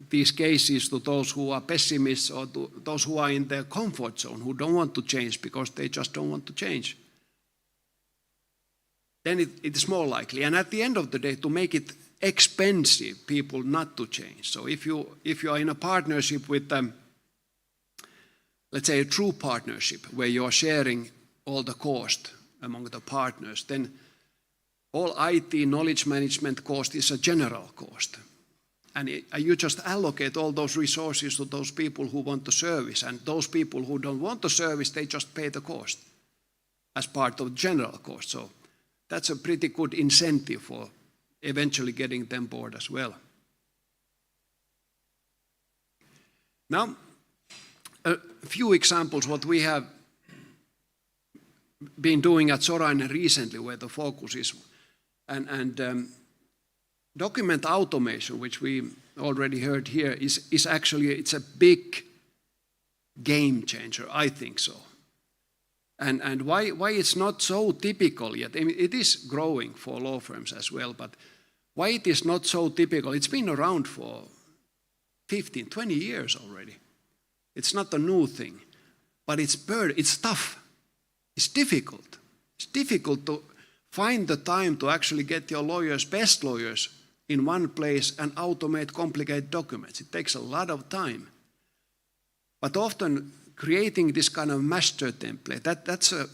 these cases to those who are pessimists or to those who are in their comfort zone, who don't want to change because they just don't want to change. Then it is more likely. And at the end of the day, to make it expensive people not to change. So if you are in a partnership with, let's say a true partnership where you are sharing all the cost among the partners, then all IT knowledge management cost is a general cost. And you just allocate all those resources to those people who want the service, and those people who don't want the service, they just pay the cost as part of general cost. So that's a pretty good incentive for eventually getting them board as well. Now, a few examples what we have been doing at Sorainen recently, where the focus is, and document automation, which we already heard here, is actually, it's a big game changer, I think so. And why it's not so typical yet? I mean, it is growing for law firms as well, but why it is not so typical? It's been around for 15, 20 years already. It's not a new thing, but it's tough. It's difficult. It's difficult to find the time to actually get your lawyers, best lawyers, in one place and automate complicated documents. It takes a lot of time. But often creating this kind of master template, that's a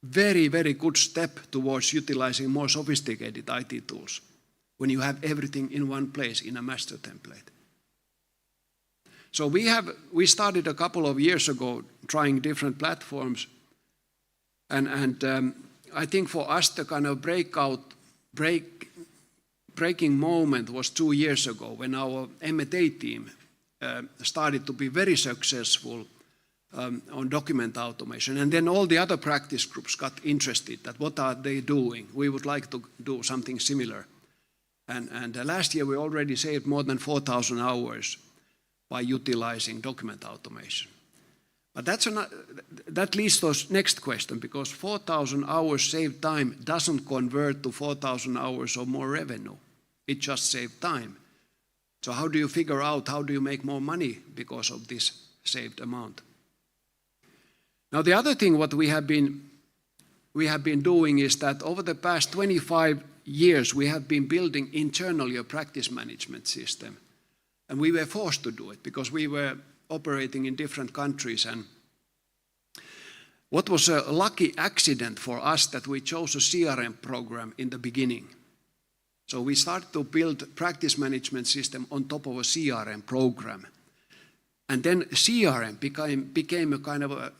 very, very good step towards utilizing more sophisticated IT tools when you have everything in one place in a master template. So we started a couple of years ago trying different platforms, and I think for us the kind of breaking moment was 2 years ago when our M&A team started to be very successful on document automation. And then all the other practice groups got interested that what are they doing? We would like to do something similar. And last year we already saved more than 4,000 hours by utilizing document automation. But that leads to the next question, because 4,000 hours saved time doesn't convert to 4,000 hours or more revenue. It just saved time. So how do you figure out, how do you make more money because of this saved amount? Now the other thing what we have been doing is that over the past 25 years we have been building internally a practice management system. And we were forced to do it because we were operating in different countries. And what was a lucky accident for us that we chose a CRM program in the beginning. So we started to build practice management system on top of a CRM program. And then CRM became a kind of a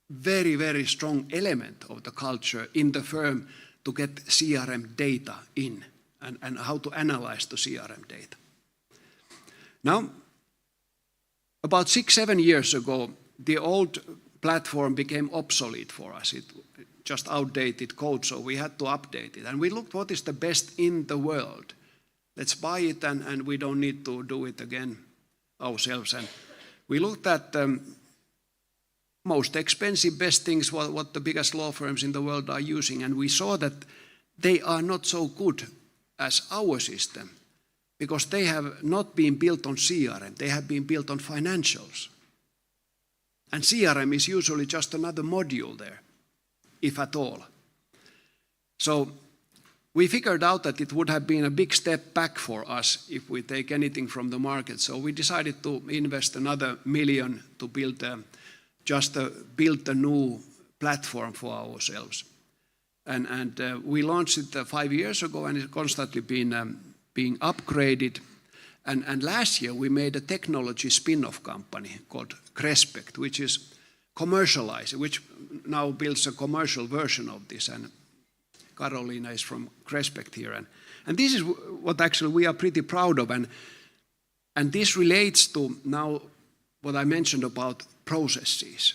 very, very strong element of the culture in the firm to get CRM data in and how to analyze the CRM data. Now, about 6-7 years ago, the old platform became obsolete for us. It just outdated code, so we had to update it. And we looked what is the best in the world. Let's buy it and we don't need to do it again ourselves. And we looked at most expensive, best things, what the biggest law firms in the world are using. And we saw that they are not so good as our system because they have not been built on CRM. They have been built on financials. And CRM is usually just another module there, if at all. So we figured out that it would have been a big step back for us if we take anything from the market. So we decided to invest another $1 million to build a new platform for ourselves. And we launched it 5 years ago, and it's constantly been being upgraded. And last year we made a technology spin-off company called Crespect, which is commercialized, which now builds a commercial version of this. And Karoliina is from Crespect here. And this is what actually we are pretty proud of. And this relates to now what I mentioned about processes.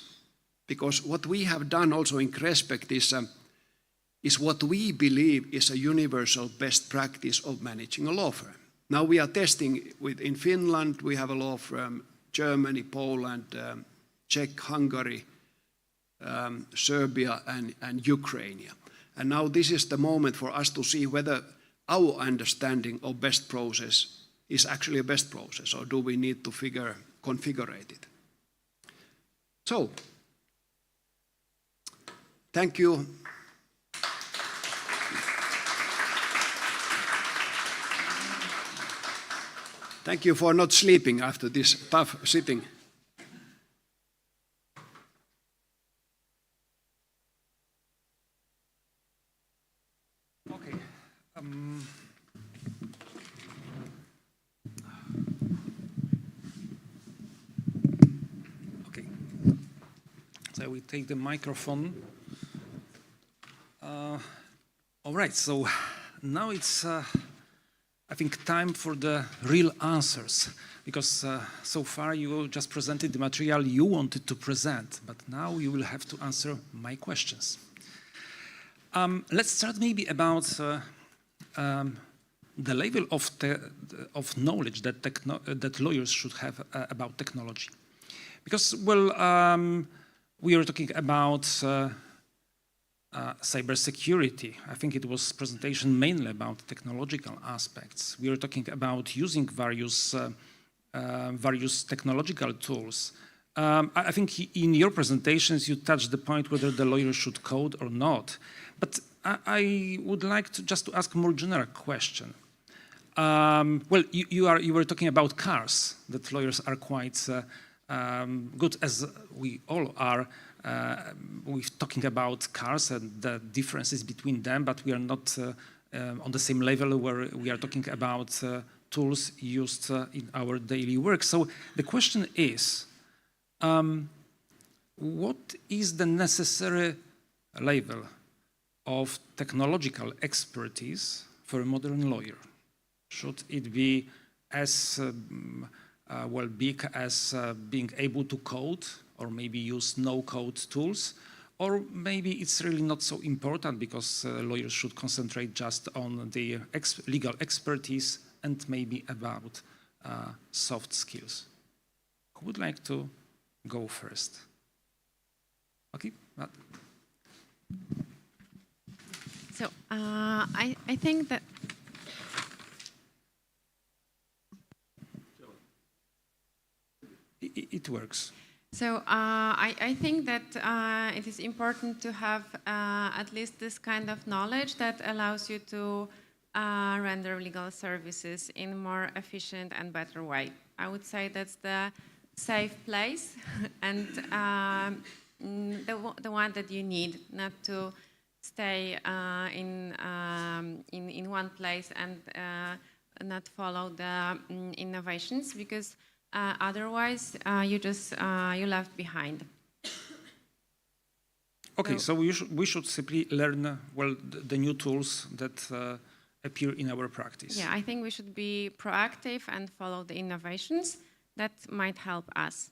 Because what we have done also in Crespect is what we believe is a universal best practice of managing a law firm. Now we are testing in Finland, we have a law firm, Germany, Poland, Czech, Hungary, Serbia, and Ukraine. And now this is the moment for us to see whether our understanding of best process is actually a best process, or do we need to configure it. So, thank you. Thank you for not sleeping after this tough sitting. Okay. Okay. So we take the microphone. right, so now it's, I think, time for the real answers, because so far you just presented the material you wanted to present, but now you will have to answer my questions. Let's start maybe about the level of knowledge that lawyers should have about technology. Because, well, we are talking about cybersecurity. I think it was presentation mainly about technological aspects. We are talking about using various technological tools. I think in your presentations you touched the point whether the lawyer should code or not. But I would like to just to ask a more general question. Well, you were talking about cars, that lawyers are quite good, as we all are. We're talking about cars and the differences between them, but we are not on the same level where we are talking about tools used in our daily work. So the question is, what is the necessary level of technological expertise for a modern lawyer? Should it be as well big as being able to code, or maybe use no-code tools? Or maybe it's really not so important because lawyers should concentrate just on their legal expertise and maybe about soft skills. Who would like to go first? Okay, Matt. So I think that it works. So I think that it is important to have at least this kind of knowledge that allows you to render legal services in a more efficient and better way. I would say that's the safe place and the one that you need, not to stay in one place and not follow the innovations, because otherwise, you left behind. Okay, so we should simply learn well the new tools that appear in our practice. Yeah, I think we should be proactive and follow the innovations that might help us.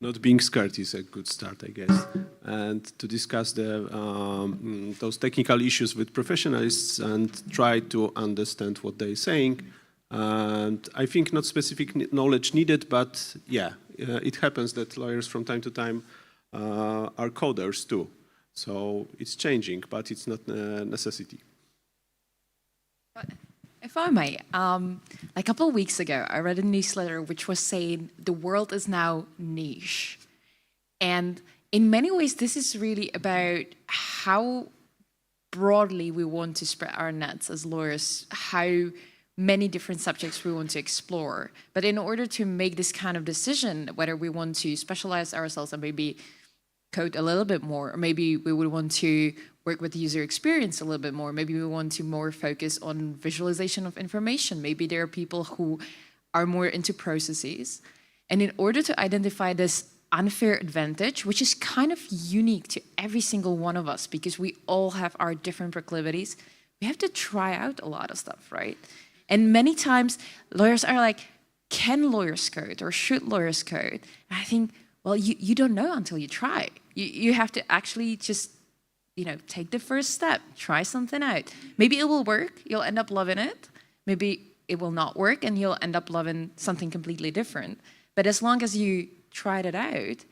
Not being scared is a good start, I guess. And to discuss those technical issues with professionals and try to understand what they're saying. And I think not specific knowledge needed, but yeah, it happens that lawyers from time to time are coders too. So it's changing, but it's not a necessity. If I may, a couple of weeks ago, I read a newsletter which was saying the world is now niche. And in many ways, this is really about how broadly we want to spread our nets as lawyers, how many different subjects we want to explore. But in order to make this kind of decision, whether we want to specialize ourselves and maybe code a little bit more, or maybe we would want to work with the user experience a little bit more, maybe we want to more focus on visualization of information, maybe there are people who are more into processes. And in order to identify this unfair advantage, which is kind of unique to every single one of us, because we all have our different proclivities, we have to try out a lot of stuff, right? And many times lawyers are like, can lawyers code or should lawyers code? And I think, well, you don't know until you try. You have to actually just, take the first step, try something out. Maybe it will work, you'll end up loving it. Maybe it will not work and you'll end up loving something completely different. But as long as you tried it out,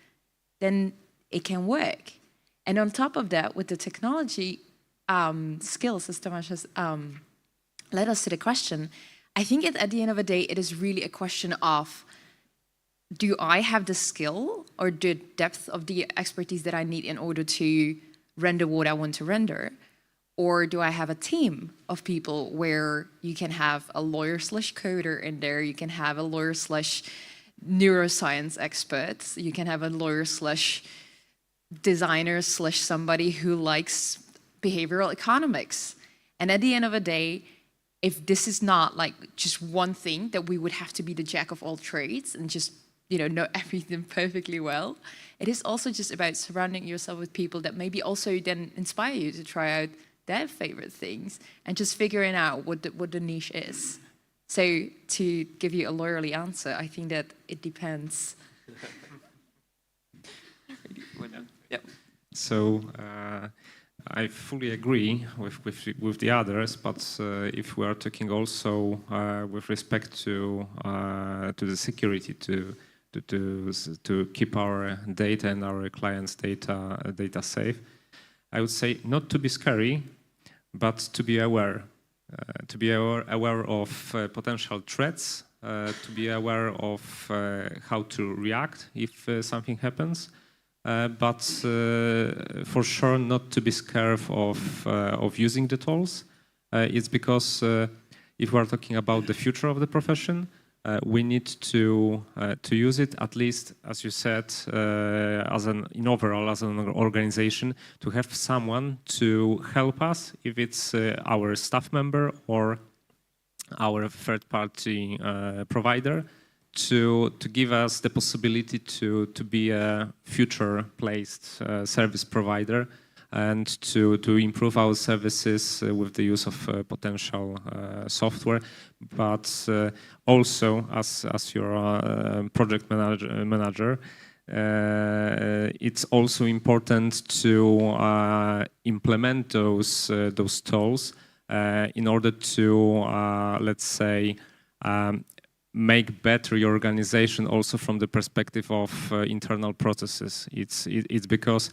then it can work. And on top of that, with the technology skills, as Tomáš has led us to the question, I think at the end of the day, it is really a question of, do I have the skill or the depth of the expertise that I need in order to render what I want to render? Or do I have a team of people where you can have a lawyer/coder in there, you can have a lawyer/neuroscience expert, you can have a lawyer/designer/somebody who likes behavioral economics. And at the end of the day, if this is not like just one thing that we would have to be the jack of all trades and just know everything perfectly well. It is also just about surrounding yourself with people that maybe also then inspire you to try out their favorite things and just figuring out what the niche is. So to give you a lawyerly answer, I think that it depends. Yeah. So I fully agree with the others, but if we are talking also with respect to the security to keep our data and our clients' data safe, I would say not to be scary, but to be aware. To be aware of potential threats, to be aware of how to react if something happens, but for sure not to be scared of using the tools. It's because if we are talking about the future of the profession, we need to use it, at least, as you said, as an organization, to have someone to help us, if it's our staff member or our third-party provider, to give us the possibility to be a future-placed service provider and to improve our services with the use of potential software, but also as your project manager, it's also important to implement those tools in order to, let's say, make better your organization also from the perspective of internal processes. It's because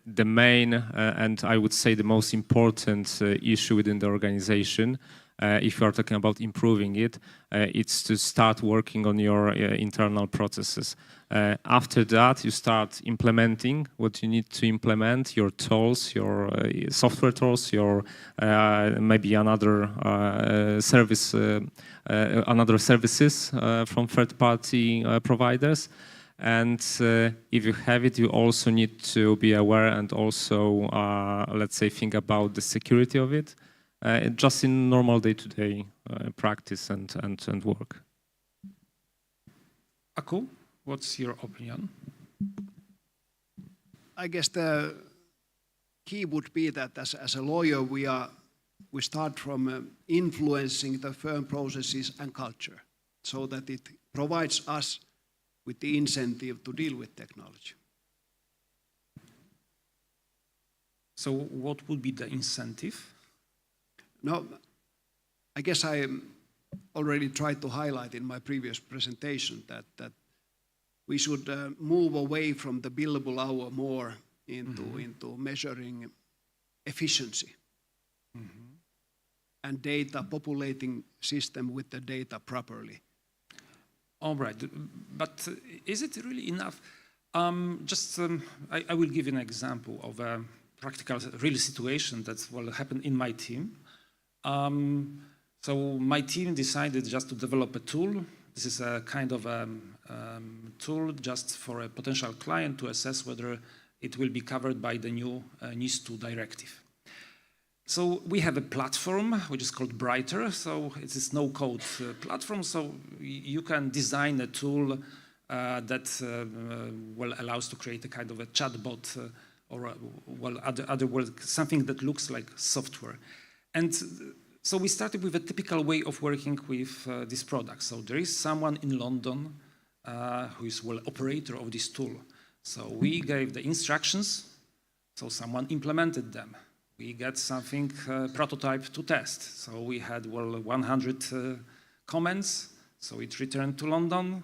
the main and I would say the most important issue within the organization, if you are talking about improving it, it's to start working on your internal processes. After that, you start implementing what you need to implement, your tools, your software tools, your maybe another services from third-party providers. And if you have it, you also need to be aware and also, let's say, think about the security of it, just in normal day-to-day practice and work. Aku, what's your opinion? I guess the key would be that as a lawyer, we start from influencing the firm processes and culture so that it provides us with the incentive to deal with technology. So what would be the incentive? No, I guess I already tried to highlight in my previous presentation that we should move away from the billable hour more into measuring efficiency and data, populating system with the data properly. All right, but is it really enough? I will give you an example of a practical, real situation that will happen in my team. So my team decided just to develop a tool. This is a kind of tool just for a potential client to assess whether it will be covered by the new NIS2 directive. So we have a platform which is called Brighter. So it is no-code platform. So you can design a tool that allows to create a kind of a chatbot or other words, something that looks like software. And so we started with a typical way of working with this product. So there is someone in London who is operator of this tool. So we gave the instructions, so someone implemented them. We got something prototype to test. So we had 100 comments. So it returned to London.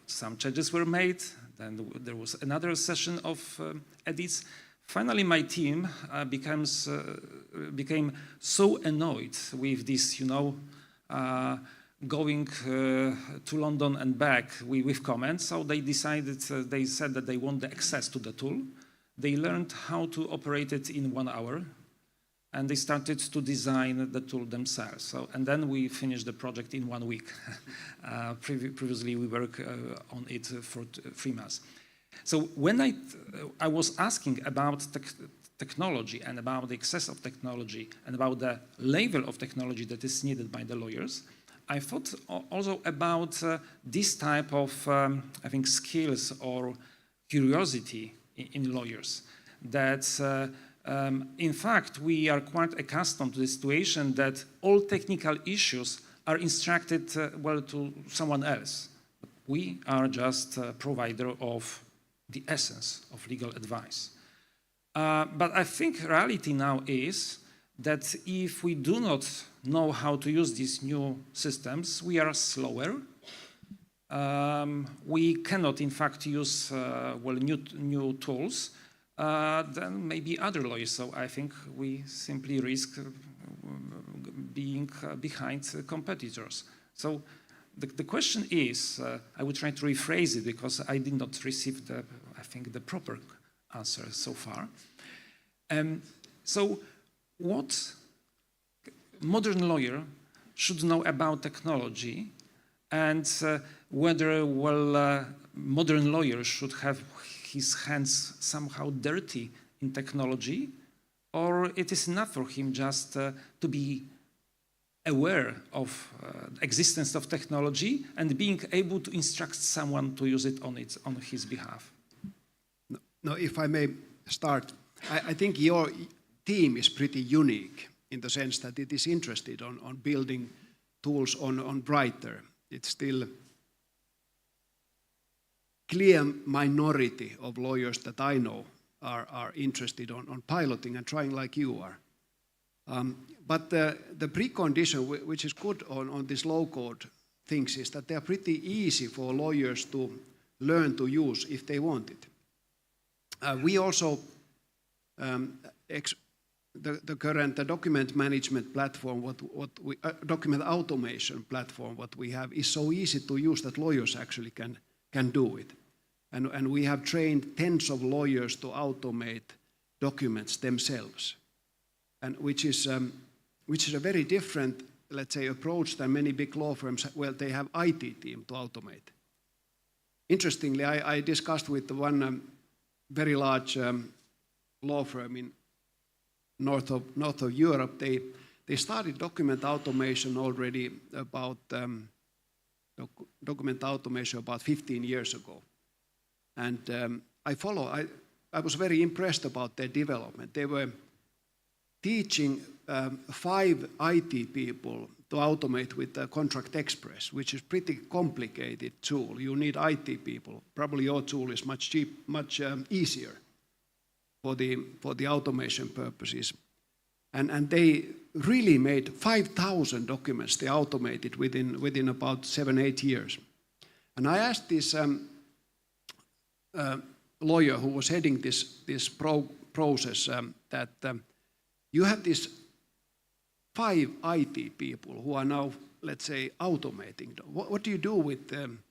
Some changes were made. Then there was another session of edits. Finally, my team became so annoyed with this, going to London and back with comments. So they decided, they said that they want the access to the tool. They learned how to operate it in 1 hour, and they started to design the tool themselves. So, and then we finished the project in 1 week. Previously, we worked on it for 3 months. So when I was asking about technology and about the access of technology and about the level of technology that is needed by the lawyers, I thought also about this type of, I think, skills or curiosity in lawyers. That, in fact, we are quite accustomed to the situation that all technical issues are instructed, well, to someone else. We are just a provider of the essence of legal advice. But I think reality now is that if we do not know how to use these new systems, we are slower. We cannot, in fact, use well, new tools than maybe other lawyers. So I think we simply risk being behind competitors. So the question is, I would try to rephrase it because I did not receive I think, the proper answer so far. So what modern lawyer should know about technology, and whether, well, modern lawyer should have his hands somehow dirty in technology, or it is enough for him just to be aware of the existence of technology and being able to instruct someone to use it on his behalf. No, if I may start, I think your team is pretty unique in the sense that it is interested on building tools on Brighter. It's still clear minority of lawyers that I know are interested on piloting and trying like you are. But the precondition, which is good on these low-code things, is that they are pretty easy for lawyers to learn to use if they want it. We also, the current document management platform, document automation platform, what we have, is so easy to use that lawyers actually can do it. And we have trained tens of lawyers to automate documents themselves, and which is a very different, let's say, approach than many big law firms where they have IT team to automate. Interestingly, I discussed with one very large law firm in north of Europe. They started document automation already about 15 years ago. And I was very impressed about their development. They were teaching 5 IT people to automate with Contract Express, which is pretty complicated tool. You need IT people. Probably your tool is much easier for the automation purposes. And they really made 5,000 documents. They automated within about 7-8 years. And I asked this lawyer who was heading this process that you have these 5 IT people who are now, let's say, automating. What do you do with them?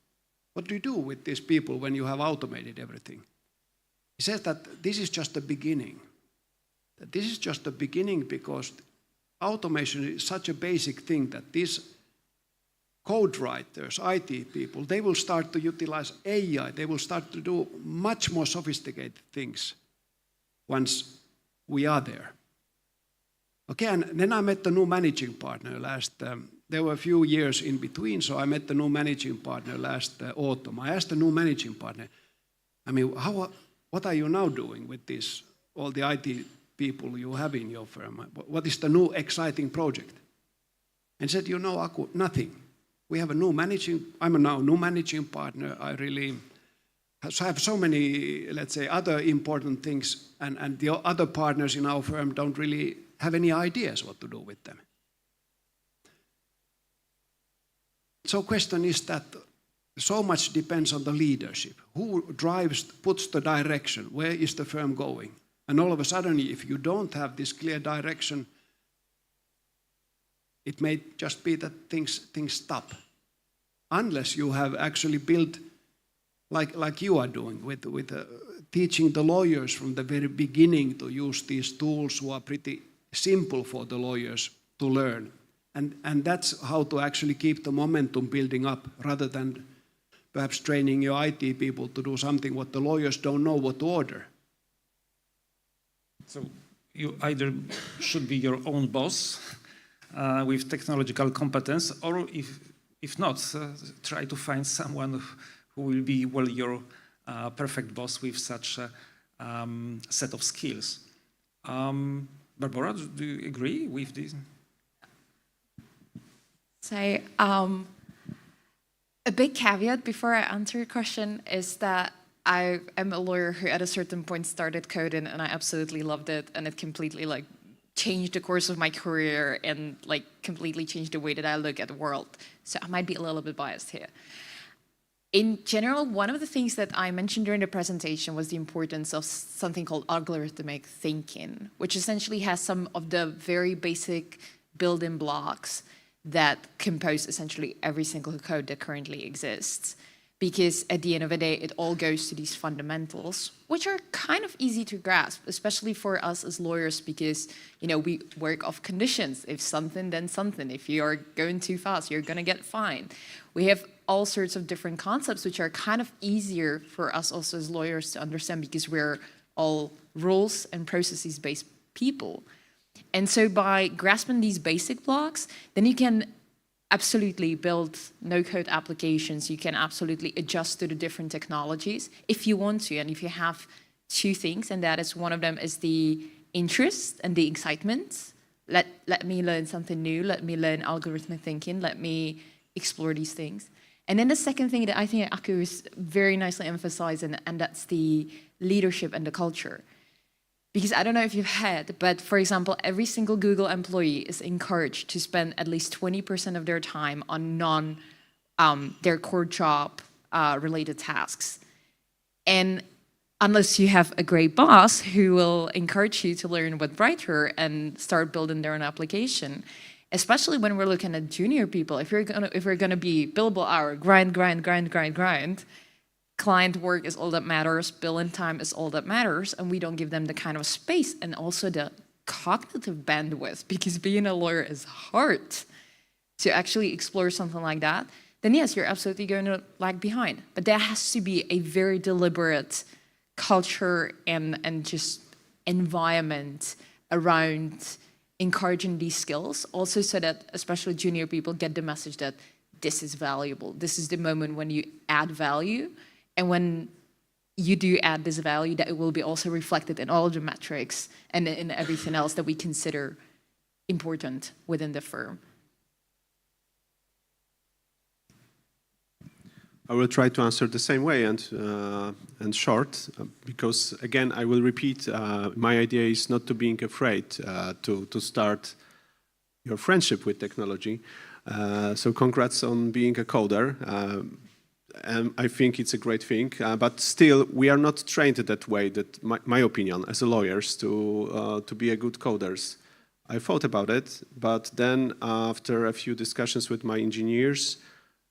What do you do with these people when you have automated everything? He says that this is just the beginning. That this is just the beginning because automation is such a basic thing that these code writers, IT people, they will start to utilize AI. They will start to do much more sophisticated things once we are there. Okay, and then I met the new managing partner there were a few years in between, so I met the new managing partner last autumn. I asked the new managing partner, I mean, what are you now doing with this, all the IT people you have in your firm? What is the new exciting project? And he said, you know, Aku, nothing. We have I'm now new managing partner. I really have so many, let's say, other important things, and the other partners in our firm don't really have any ideas what to do with them. So question is that so much depends on the leadership. Who puts the direction? Where is the firm going? And all of a sudden, if you don't have this clear direction, it may just be that things stop. Unless you have actually built, like you are doing, with teaching the lawyers from the very beginning to use these tools who are pretty simple for the lawyers to learn. And that's how to actually keep the momentum building up, rather than perhaps training your IT people to do something what the lawyers don't know what to order. So you either should be your own boss with technological competence, or if not, try to find someone who will be, well, your perfect boss with such a set of skills. Barbara, do you agree with this? So, a big caveat before I answer your question is that I am a lawyer who at a certain point started coding and I absolutely loved it, and it completely like changed the course of my career and like completely changed the way that I look at the world. So I might be a little bit biased here. In general, one of the things that I mentioned during the presentation was the importance of something called algorithmic thinking, which essentially has some of the very basic building blocks that compose essentially every single code that currently exists. Because at the end of the day, it all goes to these fundamentals, which are kind of easy to grasp, especially for us as lawyers, because we work off conditions. If something, then something. If you are going too fast, you're going to get fined. We have all sorts of different concepts, which are kind of easier for us also as lawyers to understand, because we're all rules and processes-based people. And so by grasping these basic blocks, then you can absolutely build no-code applications. You can absolutely adjust to the different technologies if you want to. And if you have two things, and that is one of them is the interest and the excitement. Let me learn something new. Let me learn algorithmic thinking. Let me explore these things. And then the second thing that I think Aku is very nicely emphasizing, and that's the leadership and the culture. Because I don't know if you've heard, but for example, every single Google employee is encouraged to spend at least 20% of their time on their core job related tasks. And unless you have a great boss who will encourage you to learn with Writer and start building their own application, especially when we're looking at junior people, if we're gonna be billable hour, grind, client work is all that matters, billing time is all that matters, and we don't give them the kind of space and also the cognitive bandwidth, because being a lawyer is hard, to actually explore something like that, then yes, you're absolutely going to lag behind. But there has to be a very deliberate culture and just environment around encouraging these skills, also so that especially junior people get the message that this is valuable. This is the moment when you add value. And when you do add this value, that it will be also reflected in all of the metrics and in everything else that we consider important within the firm. I will try to answer the same way and short, because again, I will repeat, my idea is not to being afraid to start your friendship with technology. So congrats on being a coder. I think it's a great thing, but still, we are not trained that way. That my opinion, as a lawyers, to be a good coders. I thought about it, but then after a few discussions with my engineers,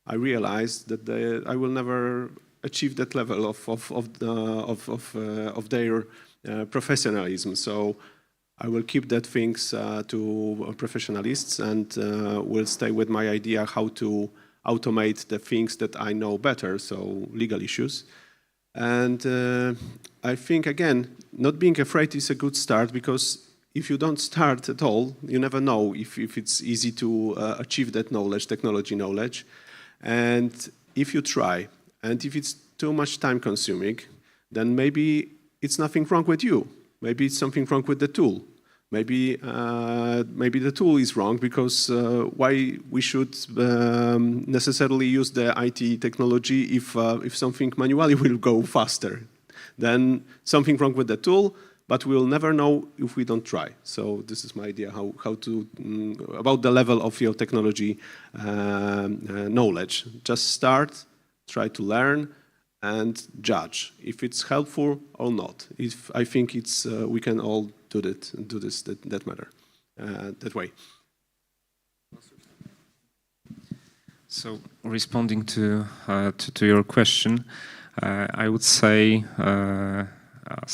I realized that I will never achieve that level of their professionalism. So I will keep that things to professionalists, and will stay with my idea how to automate the things that I know better, so legal issues. And I think, again, not being afraid is a good start, because if you don't start at all, you never know if it's easy to achieve that knowledge, technology knowledge. And if you try, and if it's too much time consuming, then maybe it's nothing wrong with you. Maybe it's something wrong with the tool. Maybe the tool is wrong, because why we should necessarily use the IT technology if something manually will go faster? Then something wrong with the tool, but we'll never know if we don't try. So this is my idea how to about the level of your technology knowledge. Just start, try to learn, and judge if it's helpful or not. If I think it's we can all do that matter that way. So responding to your question, I would say,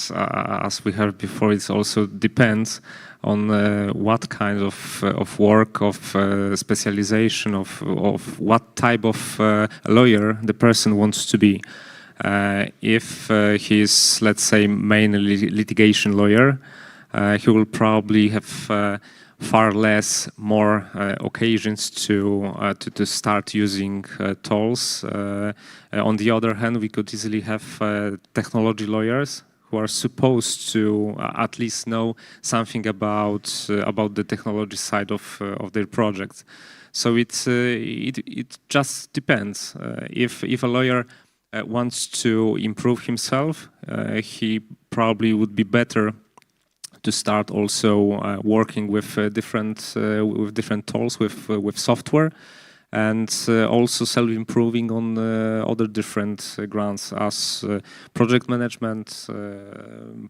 as we heard before, it also depends on what kind of work, of specialization, of what type of lawyer the person wants to be. If he's, let's say, mainly litigation lawyer, he will probably have far less more occasions to start using tools. On the other hand, we could easily have technology lawyers who are supposed to at least know something about the technology side of their project. So it just depends. If a lawyer wants to improve himself, he probably would be better to start also working with different tools, with software, and also self-improving on other different grounds as project management,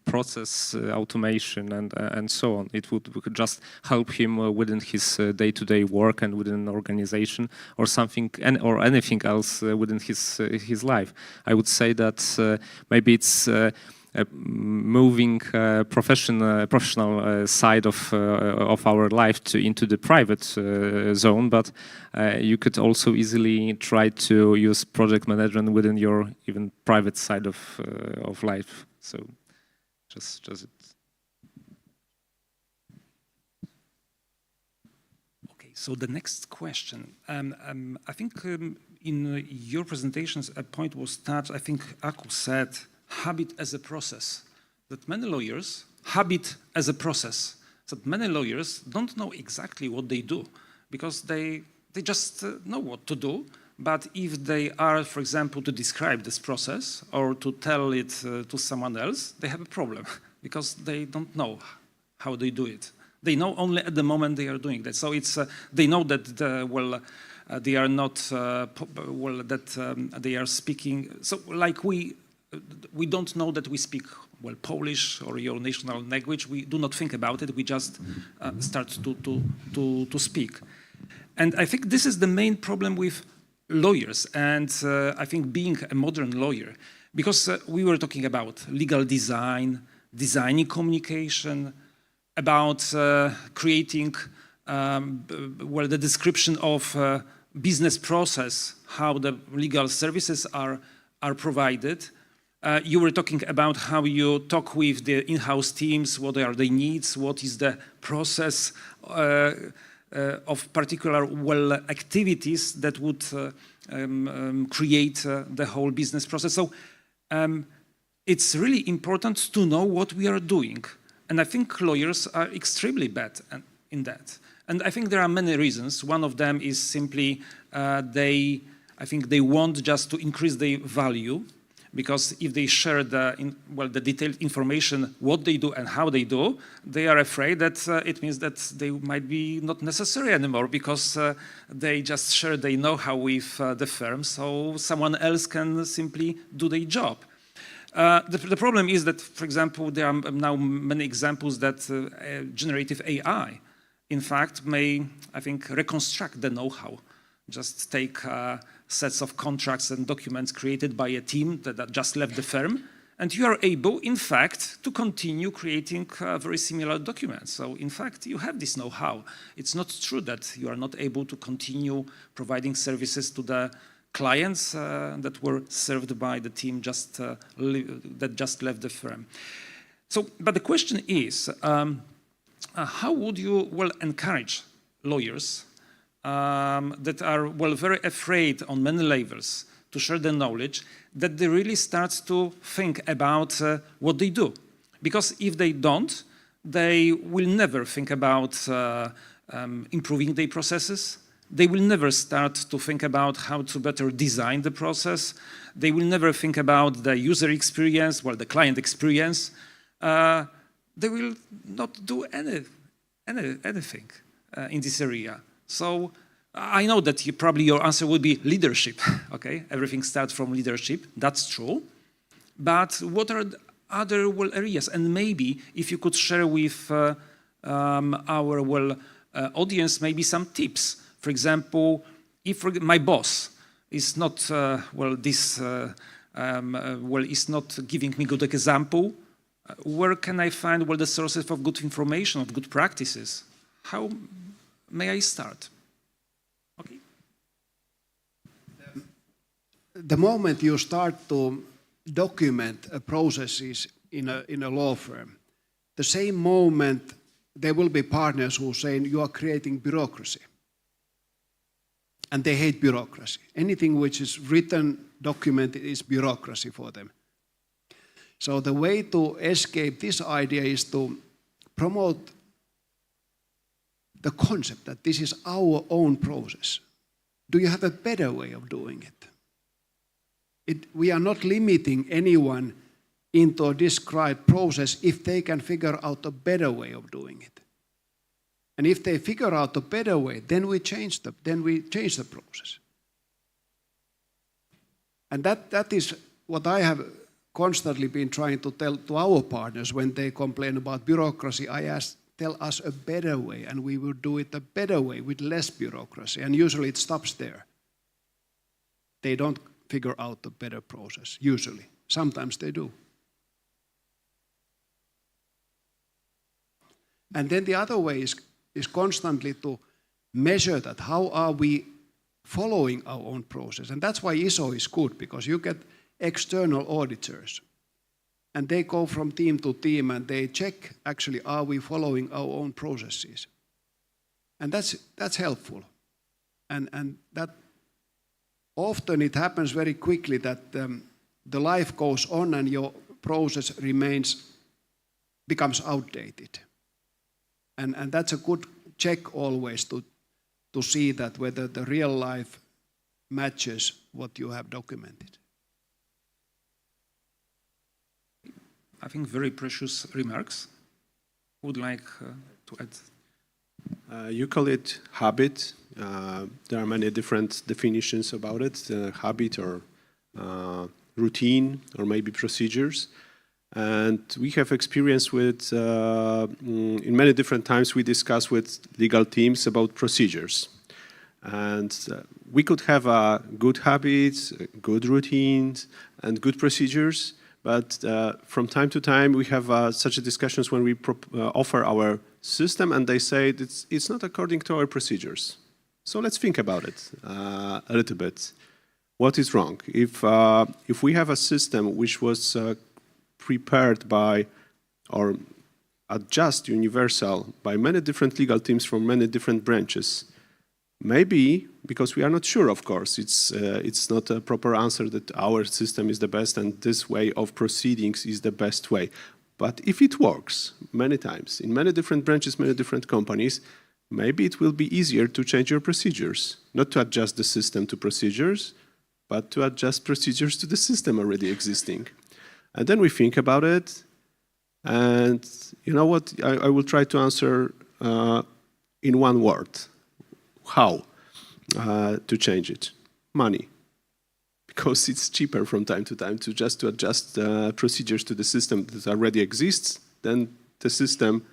process automation, and so on. It would just help him within his day-to-day work and within an organization or something, or anything else within his life. I would say that maybe it's moving professional side of our life into the private zone, but you could also easily try to use project management within your even private side of life. So just it. Okay, so the next question. I think in your presentations, a point was touched. I think Aku said habit as a process. That many lawyers, habit as a process. That many lawyers don't know exactly what they do because they just know what to do. But if they are, for example, to describe this process or to tell it to someone else, they have a problem because they don't know how they do it. They know only at the moment they are doing that. So it's they know that they are not they are speaking. So like we don't know that we speak well Polish or your national language. We do not think about it. We just start to speak. And I think this is the main problem with lawyers. And I think being a modern lawyer, because we were talking about legal design, designing communication, about creating the description of business process, how the legal services are provided. You were talking about how you talk with the in-house teams, what are their needs, what is the process of particular activities that would create the whole business process. So it's really important to know what we are doing. And I think lawyers are extremely bad in that. And I think there are many reasons. One of them is simply I think they want just to increase their value, because if they share the detailed information, what they do and how they do, they are afraid that it means that they might be not necessary anymore because they just share their know-how with the firm, so someone else can simply do their job. The problem is that, for example, there are now many examples that generative AI, in fact, may, I think, reconstruct the know-how. Just take sets of contracts and documents created by a team that just left the firm, and you are able, in fact, to continue creating very similar documents. So, in fact, you have this know-how. It's not true that you are not able to continue providing services to the clients that were served by the team that just left the firm. So, but the question is, how would you encourage lawyers that are very afraid on many levels to share their knowledge, that they really start to think about what they do? Because if they don't, they will never think about improving their processes. They will never start to think about how to better design the process. They will never think about the user experience, the client experience. They will not do anything in this area. So I know that probably your answer would be leadership. Okay, everything starts from leadership. That's true. But what are the other areas? And maybe if you could share with our audience maybe some tips. For example, if my boss is not is not giving me good example, where can I find the sources of good information, of good practices? How may I start? Okay. The moment you start to document processes in a law firm, the same moment there will be partners who say you are creating bureaucracy. And they hate bureaucracy. Anything which is written, documented is bureaucracy for them. So the way to escape this idea is to promote the concept that this is our own process. Do you have a better way of doing it? We are not limiting anyone into a described process if they can figure out a better way of doing it. And if they figure out a better way, then we change the process. And that is what I have constantly been trying to tell to our partners when they complain about bureaucracy. I ask, tell us a better way, and we will do it a better way with less bureaucracy. And usually it stops there. They don't figure out a better process, usually. Sometimes they do. And then the other way is constantly to measure that. How are we following our own process? And that's why ISO is good, because you get external auditors. And they go from team to team and they check, actually, are we following our own processes? And that's helpful. And that often it happens very quickly that the life goes on and your process becomes outdated. And that's a good check always to see that whether the real life matches what you have documented. I think very precious remarks. Would like to add? You call it habit. There are many different definitions about it, habit or routine or maybe procedures. And we have experience with, in many different times we discuss with legal teams about procedures. And we could have good habits, good routines, and good procedures. But from time to time, we have such discussions when we offer our system, and they say it's not according to our procedures. So let's think about it a little bit. What is wrong? If we have a system which was prepared by or adjust universal by many different legal teams from many different branches, maybe, because we are not sure, of course, it's not a proper answer that our system is the best and this way of proceedings is the best way. But if it works many times, in many different branches, many different companies, maybe it will be easier to change your procedures. Not to adjust the system to procedures, but to adjust procedures to the system already existing. And then we think about it, and you know what? I will try to answer in one word. How to change it? Money. Because it's cheaper from time to time to adjust procedures to the system that already exists than the system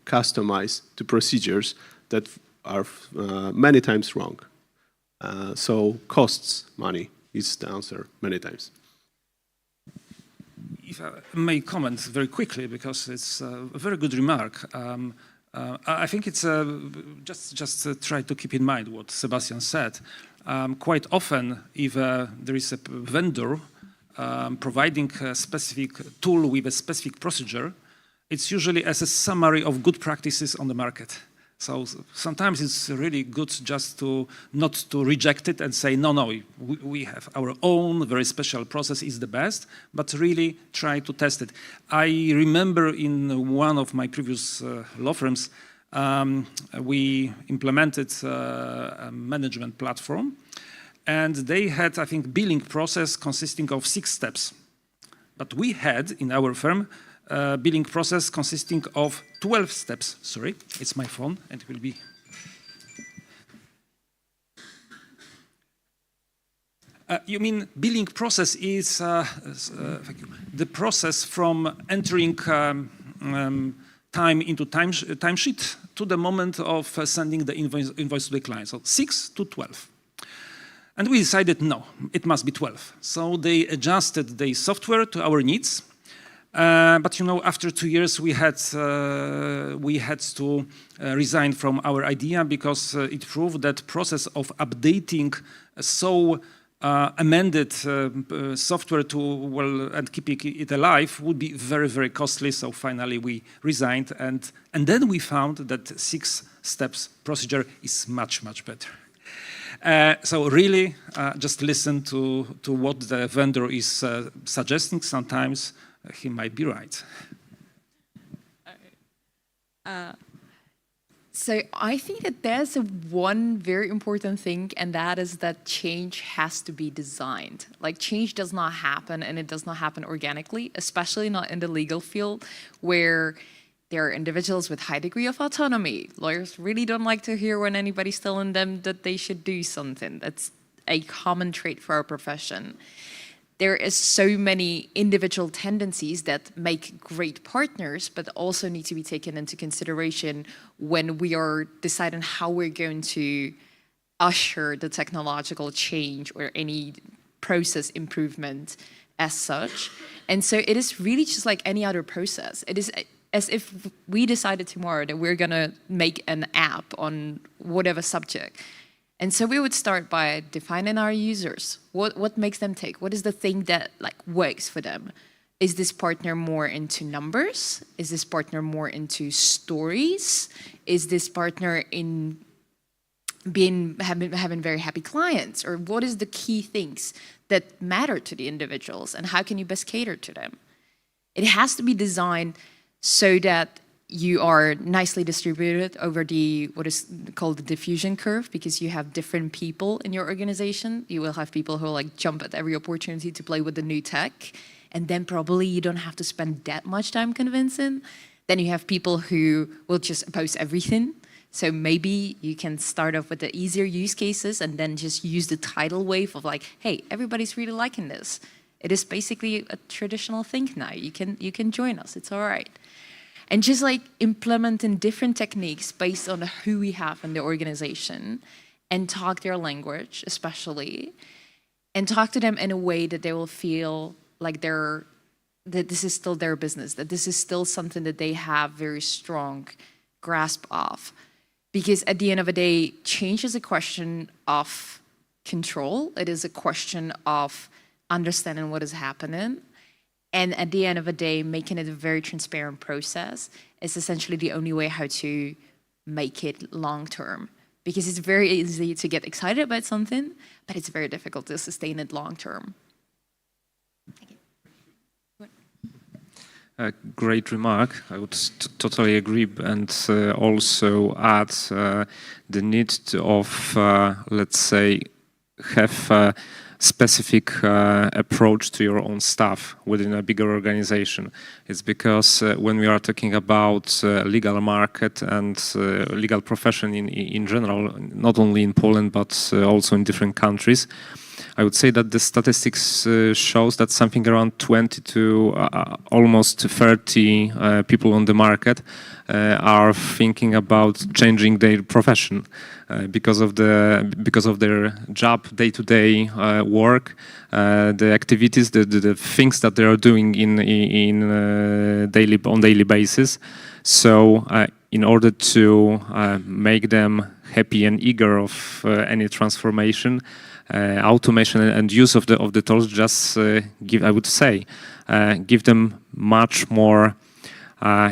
customized to procedures that are many times wrong. So costs money is the answer many times. If I may comment very quickly, because it's a very good remark. I think it's just try to keep in mind what Sebastian said. Quite often, if there is a vendor providing a specific tool with a specific procedure, it's usually as a summary of good practices on the market. So sometimes it's really good just not to reject it and say, no, we have our own very special process is the best, but really try to test it. I remember in one of my previous law firms, we implemented a management platform, and they had, I think, billing process consisting of 6 steps. But we had in our firm billing process consisting of 12 steps. Sorry, it's my phone, and it will be. You mean billing process is the process from entering time into timesheet to the moment of sending the invoice to the client. So 6 to 12. And we decided, no, it must be 12. So they adjusted the software to our needs. But you know, after 2 years, we had to resign from our idea because it proved that process of updating so amended software to, well, and keeping it alive would be very, very costly. So finally we resigned, and then we found that 6 steps procedure is much, much better. So really, just listen to what the vendor is suggesting. Sometimes he might be right. So I think that there's one very important thing, and that is that change has to be designed. Like, change does not happen, and it does not happen organically, especially not in the legal field, where there are individuals with high degree of autonomy. Lawyers really don't like to hear when anybody's telling them that they should do something. That's a common trait for our profession. There is so many individual tendencies that make great partners, but also need to be taken into consideration when we are deciding how we're going to usher the technological change or any process improvement as such. And so it is really just like any other process. It is as if we decided tomorrow that we're gonna make an app on whatever subject. And so we would start by defining our users. What makes them tick? What is the thing that like works for them? Is this partner more into numbers? Is this partner more into stories? Is this partner in having very happy clients? Or what is the key things that matter to the individuals, and how can you best cater to them? It has to be designed so that you are nicely distributed over the what is called the diffusion curve, because you have different people in your organization. You will have people who like jump at every opportunity to play with the new tech, and then probably you don't have to spend that much time convincing. Then you have people who will just oppose everything. So maybe you can start off with the easier use cases and then just use the tidal wave of like, hey, everybody's really liking this. It is basically a traditional thing now. You can join us, it's all right. And just like implementing different techniques based on who we have in the organization and talk their language, especially, and talk to them in a way that they will feel like that this is still their business, that this is still something that they have very strong grasp of. Because at the end of the day, change is a question of control. It is a question of understanding what is happening. And at the end of the day, making it a very transparent process is essentially the only way how to make it long-term. Because it's very easy to get excited about something, but it's very difficult to sustain it long-term. A great remark. I would totally agree, and also add the need of, let's say, have a specific approach to your own staff within a bigger organization. It's because when we are talking about legal market and legal profession in general, not only in Poland but also in different countries, I would say that the statistics shows that something around 20 to almost 30 people on the market are thinking about changing their profession because of their job, day-to-day work, the activities, the things that they are doing on daily basis. So in order to make them happy and eager of any transformation, automation and use of the tools just give them much more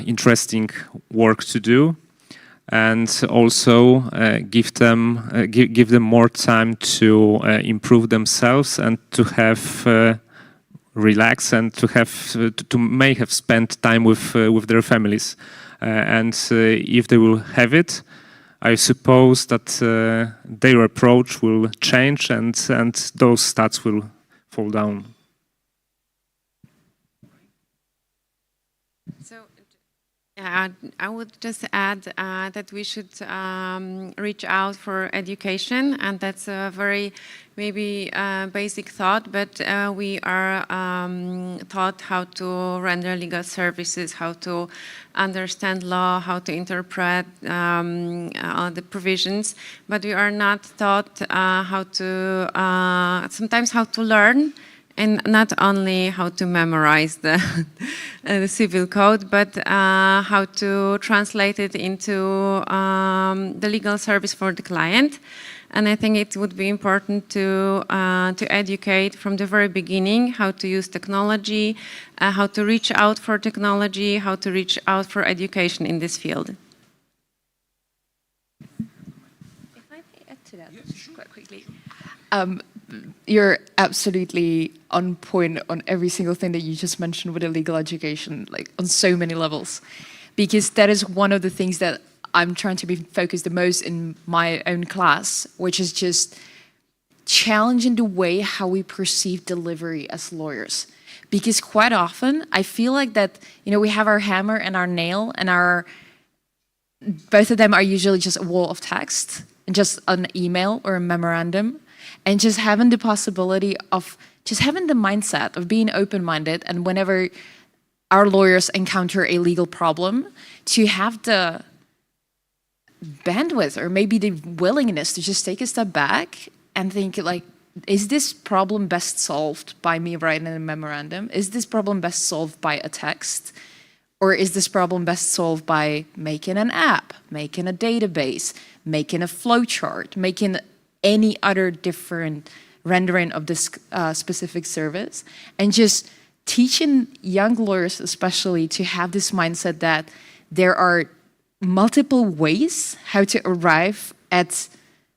interesting work to do, and also give them more time to improve themselves and to have relax and to may have spent time with their families, and if they will have it, I suppose that their approach will change and those stats will fall down. So I would just add that we should reach out for education, and that's a very maybe basic thought, but we are taught how to render legal services, how to understand law, how to interpret the provisions, but we are not taught sometimes how to learn And not only how to memorize the civil code, but how to translate it into the legal service for the client. And I think it would be important to educate from the very beginning how to use technology, how to reach out for technology, how to reach out for education in this field. If I may add to that, quite quickly. You're absolutely on point on every single thing that you just mentioned with the legal education, like on so many levels, because that is one of the things that I'm trying to be focused the most in my own class, which is just challenging the way how we perceive delivery as lawyers. Because quite often I feel like that, we have our hammer and our nail, and both of them are usually just a wall of text and just an email or a memorandum. And just having the possibility of just having the mindset of being open-minded, and whenever our lawyers encounter a legal problem, to have the bandwidth or maybe the willingness to just take a step back and think, like, is this problem best solved by me writing a memorandum? Is this problem best solved by a text? Or is this problem best solved by making an app, making a database, making a flowchart, making any other different rendering of this specific service, and just teaching young lawyers especially to have this mindset that there are multiple ways how to arrive at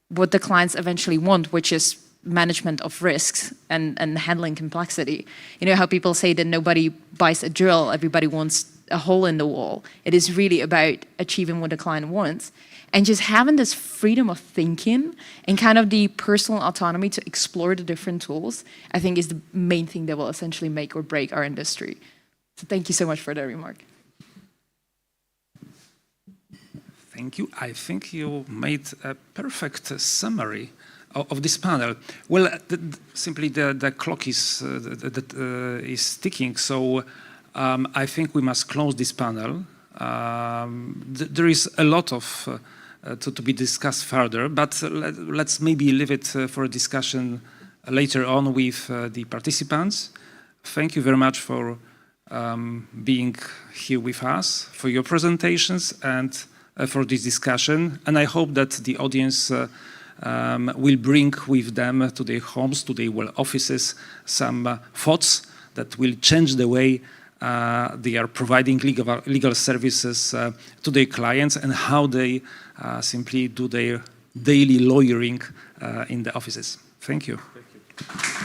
what the clients eventually want, which is management of risks and handling complexity. You know how people say that nobody buys a drill, everybody wants a hole in the wall. It is really about achieving what the client wants. And just having this freedom of thinking and kind of the personal autonomy to explore the different tools, I think is the main thing that will essentially make or break our industry. So thank you so much for that remark. Thank you. I think you made a perfect summary of this panel. Well, simply the clock is ticking, so I think we must close this panel. There is a lot of to be discussed further, but let's maybe leave it for a discussion later on with the participants. Thank you very much for being here with us, for your presentations, and for this discussion. And I hope that the audience will bring with them to their homes, to their offices, some thoughts that will change the way they are providing legal services to their clients, and how they simply do their daily lawyering in the offices. Thank you. Thank you.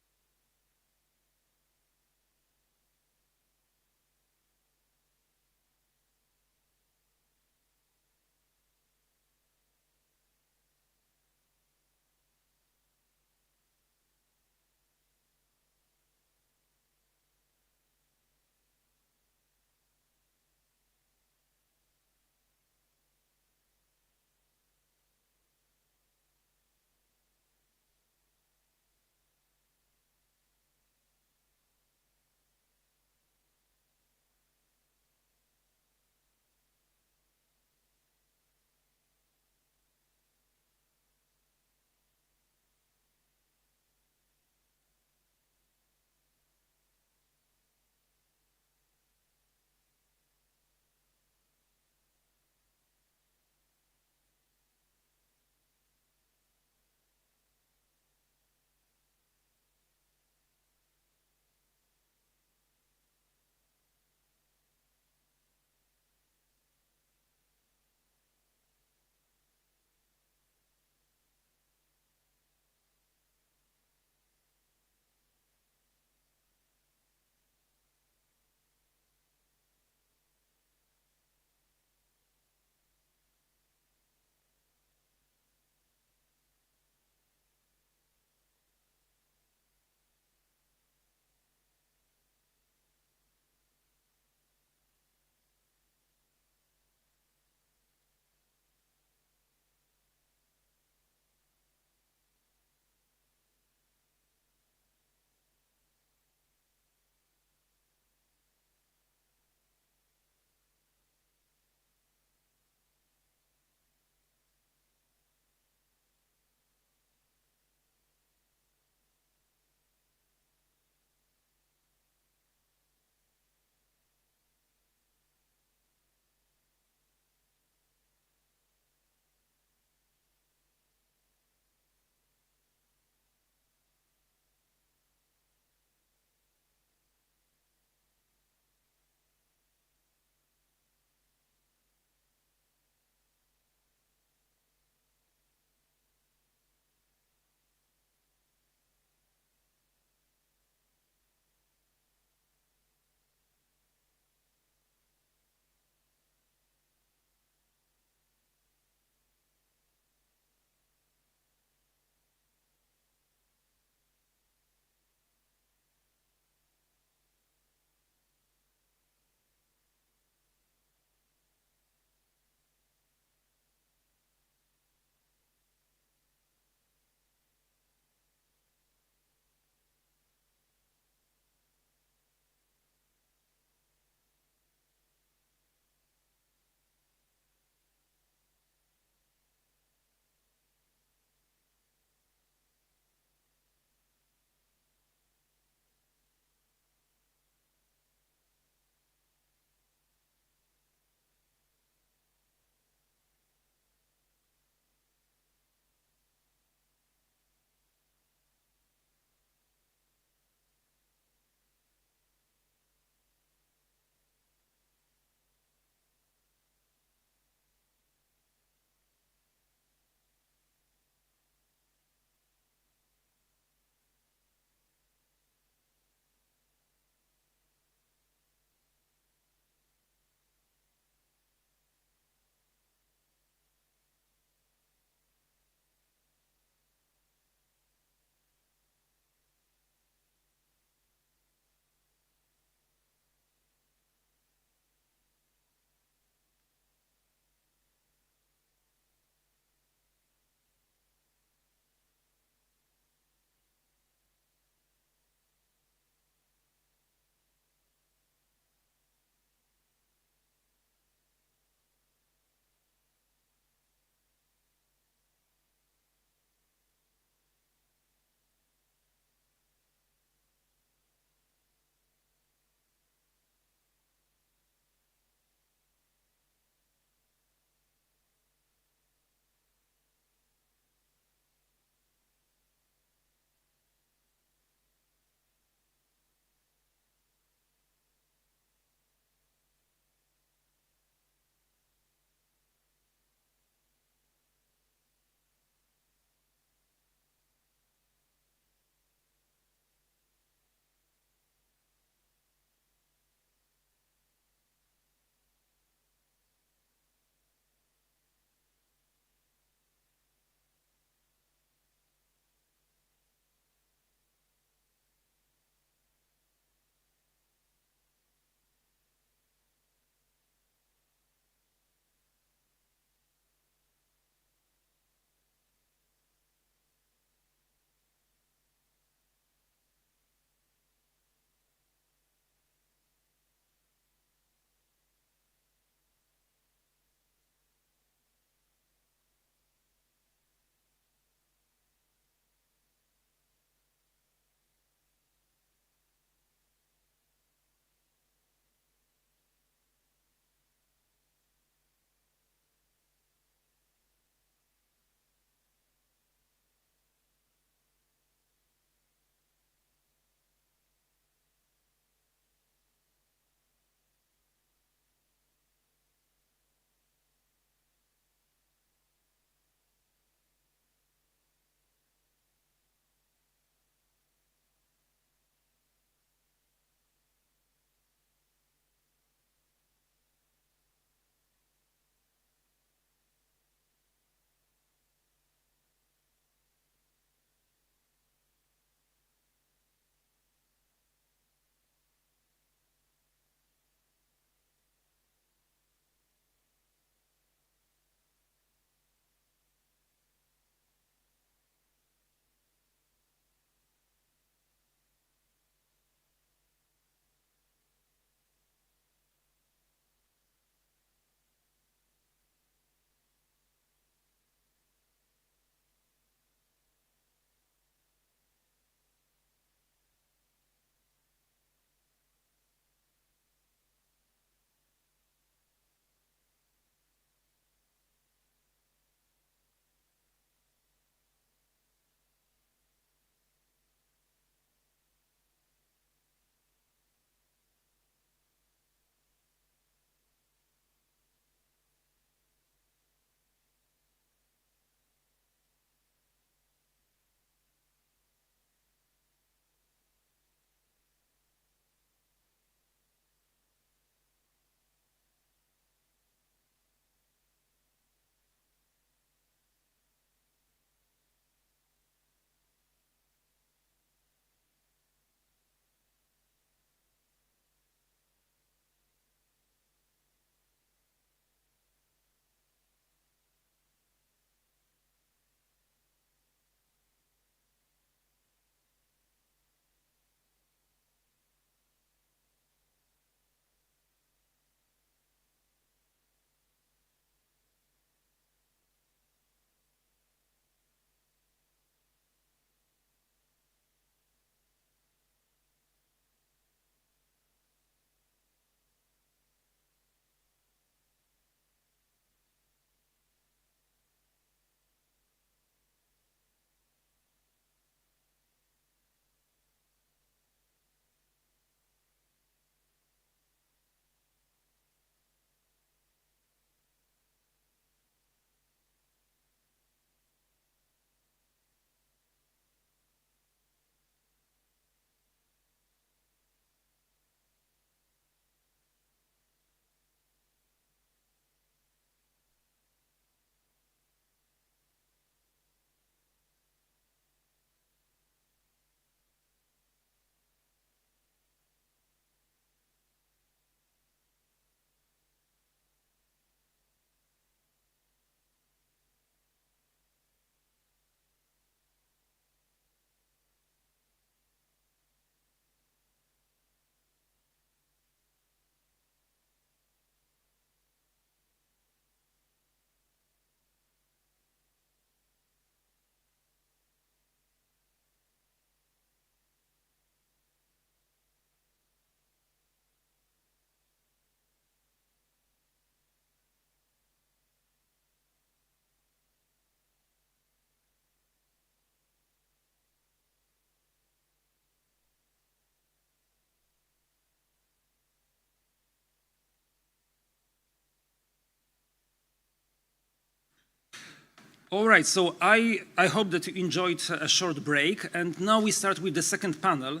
All right, so I hope that you enjoyed a short break, and now we start with the second panel,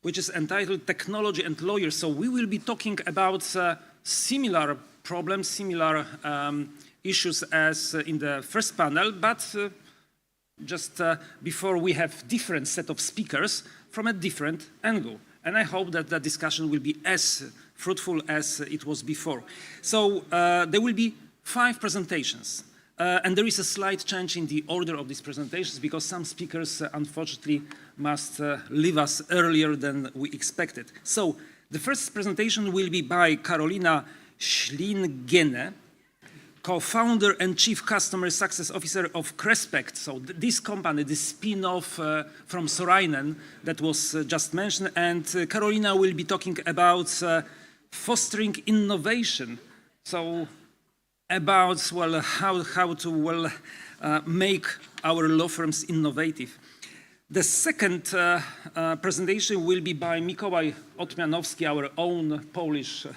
which is entitled Technology and Lawyers. So we will be talking about similar problems, similar issues as in the first panel, but just before we have different set of speakers from a different angle. And I hope that the discussion will be as fruitful as it was before. So there will be 5 presentations. And there is a slight change in the order of these presentations because some speakers, unfortunately, must leave us earlier than we expected. So the first presentation will be by Karolina Schlingene, co-founder and chief customer success officer of Crespect. So this company, this spin-off from Sorainen that was just mentioned. And Karolina will be talking about fostering innovation. So about, well, how to make our law firms innovative. The second presentation will be by Mikołaj Otmianowski, our own Polish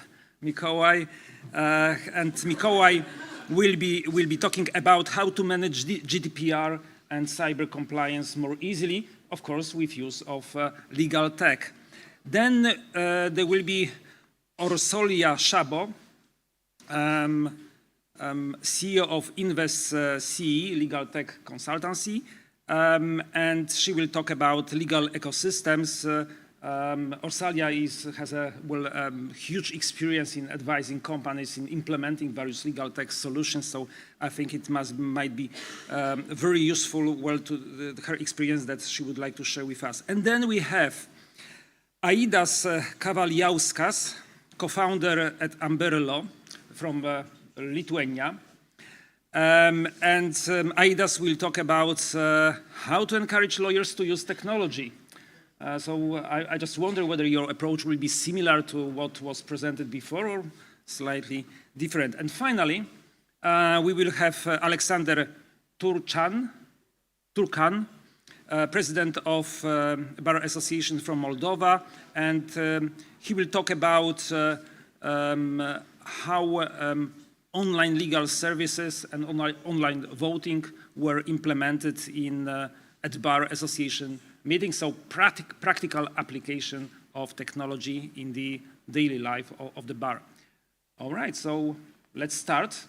Mikołaj. And Mikołaj will be talking about how to manage GDPR and cyber compliance more easily, of course, with use of legal tech. Then there will be Orsolia Szabo, CEO of Invest CE, Legal Tech Consultancy, and she will talk about legal ecosystems. Orsolia has a huge experience in advising companies in implementing various legal tech solutions, so I think it might be very useful to her experience that she would like to share with us. And then we have Aidas Kavaliauskas, co-founder at Amberlo from Lithuania. Aidas will talk about how to encourage lawyers to use technology. So I just wonder whether your approach will be similar to what was presented before or slightly different. And finally, we will have Alexander Turkan, president of Bar Association from Moldova, and he will talk about how online legal services and online voting were implemented at Bar Association meetings, so practical application of technology in the daily life of the bar. All right, so let's start.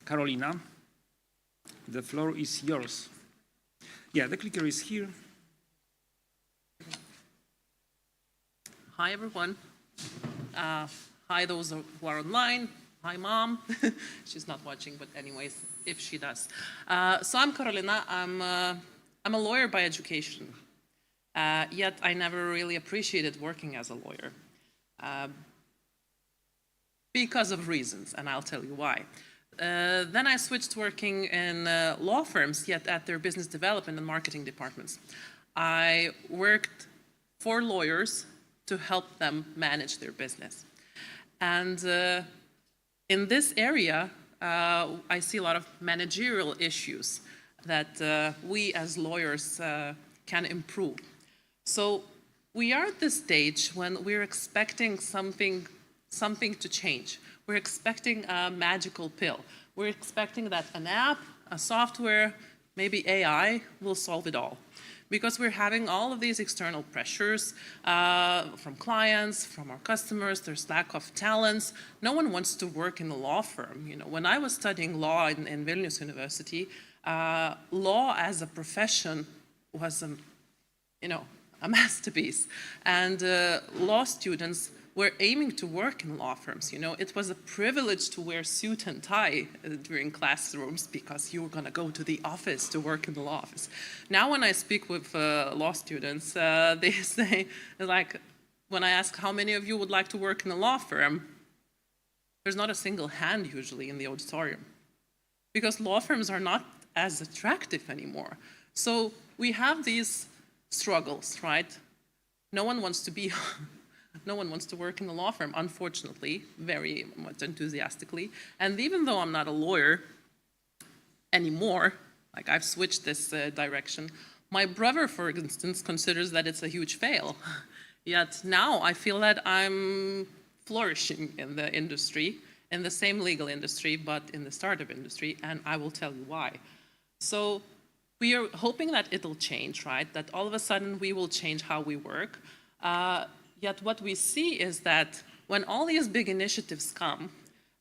Karolina, the floor is yours. Yeah, the clicker is here. Hi, everyone. Hi, those who are online. Hi, Mom. She's not watching, but anyways, if she does. So I'm Karolina. I'm a lawyer by education, yet I never really appreciated working as a lawyer because of reasons, and I'll tell you why. Then I switched working in law firms, yet at their business development and marketing departments. I worked for lawyers to help them manage their business. And in this area, I see a lot of managerial issues that we as lawyers can improve. So we are at this stage when we're expecting something to change. We're expecting a magical pill. We're expecting that an app, a software, maybe AI will solve it all. Because we're having all of these external pressures from clients, from our customers, there's lack of talents. No one wants to work in a law firm. You know, when I was studying law in Vilnius University, law as a profession was a masterpiece. And law students were aiming to work in law firms. You know, it was a privilege to wear suit and tie during classrooms because you were going to go to the office to work in the law office. Now when I speak with law students, they say, like, when I ask how many of you would like to work in a law firm, there's not a single hand usually in the auditorium because law firms are not as attractive anymore. So we have these struggles, right? No one wants to work in a law firm, unfortunately, very much enthusiastically. And even though I'm not a lawyer anymore, like I've switched this direction, my brother, for instance, considers that it's a huge fail. Yet now I feel that I'm flourishing in the industry, in the same legal industry, but in the startup industry, and I will tell you why. So we are hoping that it'll change, right? That all of a sudden we will change how we work. Yet what we see is that when all these big initiatives come,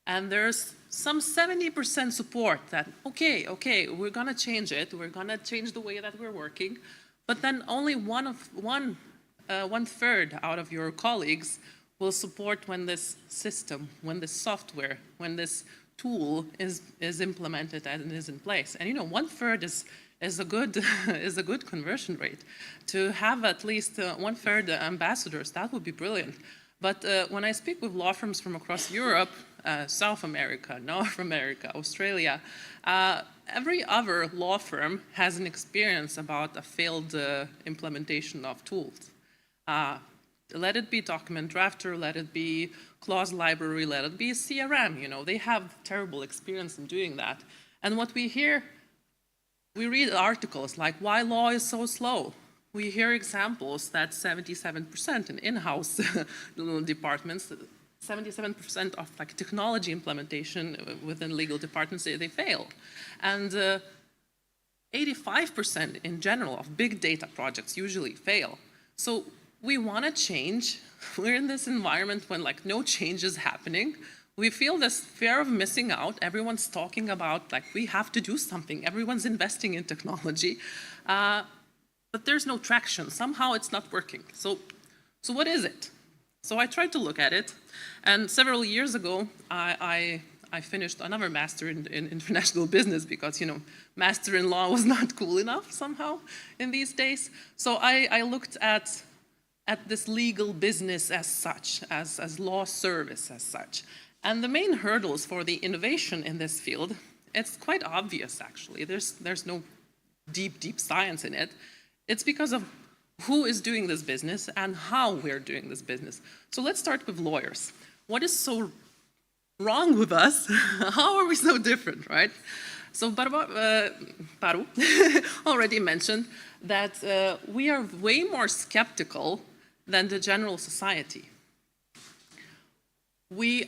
and there's some 70% support that, okay, we're gonna change it, we're gonna change the way that we're working, but then only one third out of your colleagues will support when this system, when this software, when this tool is implemented and is in place. And 1/3 is a good conversion rate. To have at least 1/3 ambassadors, that would be brilliant. But when I speak with law firms from across Europe, South America, North America, Australia, every other law firm has an experience about a failed implementation of tools. Let it be document drafter, let it be clause library, let it be CRM, they have terrible experience in doing that. And what we hear, we read articles like why law is so slow. We hear examples that 77% in-house departments, 77% of technology implementation within legal departments, they fail. And 85% in general of big data projects usually fail. So we want to change. We're in this environment when no change is happening. We feel this fear of missing out. Everyone's talking about we have to do something. Everyone's investing in technology. But there's no traction. Somehow it's not working. So what is it? So I tried to look at it. And several years ago, I finished another master in international business because, master in law was not cool enough somehow in these days. So I looked at this legal business as such, as law service as such. And the main hurdles for the innovation in this field, it's quite obvious actually. There's no deep science in it. It's because of who is doing this business and how we're doing this business. So let's start with lawyers. What is so wrong with us? How are we so different, right? So Paru already mentioned that we are way more skeptical than the general society. We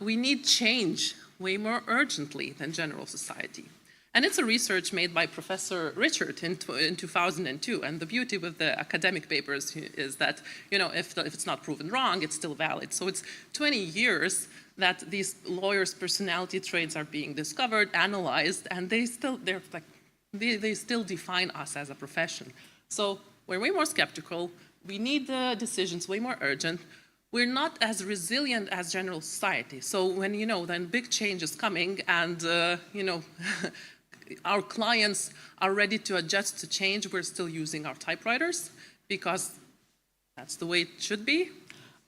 need change way more urgently than general society. And it's a research made by Professor Richard in 2002. And the beauty with the academic papers is that, if it's not proven wrong, it's still valid. So it's 20 years that these lawyers' personality traits are being discovered, analyzed, and they still define us as a profession. So we're way more skeptical. We need the decisions way more urgent. We're not as resilient as general society. So when, then big change is coming and, our clients are ready to adjust to change, we're still using our typewriters because that's the way it should be.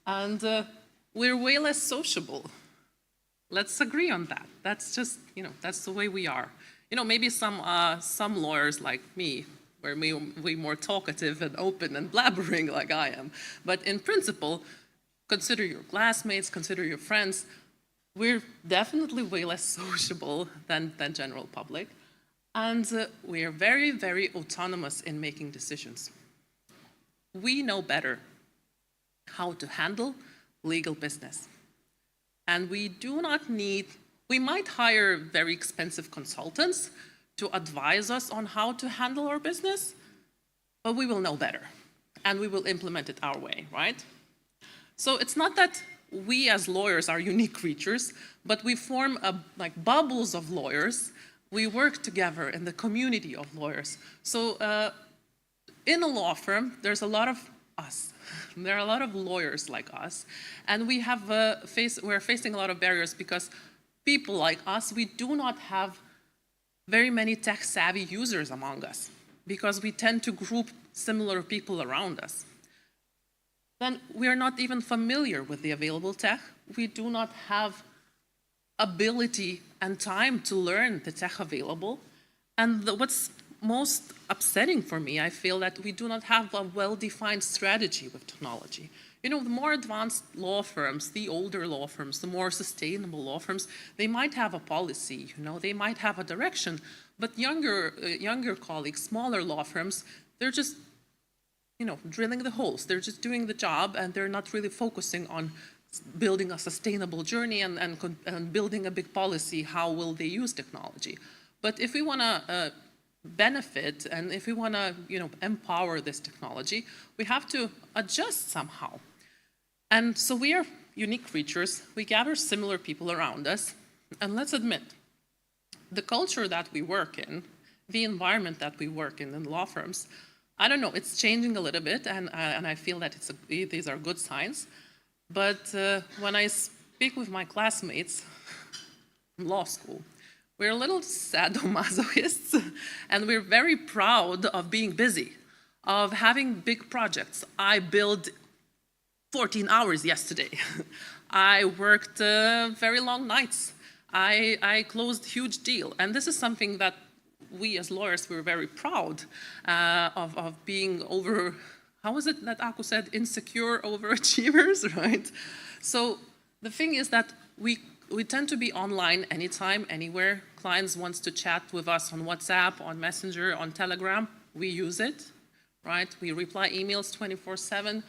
And we're way less sociable. Let's agree on that. That's just, that's the way we are. Maybe some lawyers like me were way more talkative and open and blabbering like I am. But in principle, consider your classmates, consider your friends. We're definitely way less sociable than general public. And we are very, very autonomous in making decisions. We know better how to handle legal business. And we do not need, we might hire very expensive consultants to advise us on how to handle our business, but we will know better. And we will implement it our way, right? So it's not that we as lawyers are unique creatures, but we form bubbles of lawyers. We work together in the community of lawyers. So in a law firm, there's a lot of us. There are a lot of lawyers like us. And we're facing a lot of barriers because people like us, we do not have very many tech-savvy users among us because we tend to group similar people around us. Then we are not even familiar with the available tech. We do not have ability and time to learn the tech available. And what's most upsetting for me, I feel that we do not have a well-defined strategy with technology. The more advanced law firms, the older law firms, the more sustainable law firms, they might have a policy, they might have a direction, but younger colleagues, smaller law firms, they're just, drilling the holes. They're just doing the job and they're not really focusing on building a sustainable journey and building a big policy, how will they use technology. But if we want to benefit and if we want to, empower this technology, we have to adjust somehow. And so we are unique creatures. We gather similar people around us. And let's admit, the culture that we work in, the environment that we work in law firms, I don't know, it's changing a little bit, and I feel that these are good signs. But when I speak with my classmates from law school, we're a little sadomasochists, and we're very proud of being busy, of having big projects. I built 14 hours yesterday. I worked very long nights. I closed huge deal. And this is something that we as lawyers, we're very proud of being how was it that Aku said, insecure overachievers, right? So the thing is that we tend to be online anytime, anywhere. Clients want to chat with us on WhatsApp, on Messenger, on Telegram. We use it, right? We reply emails 24/7.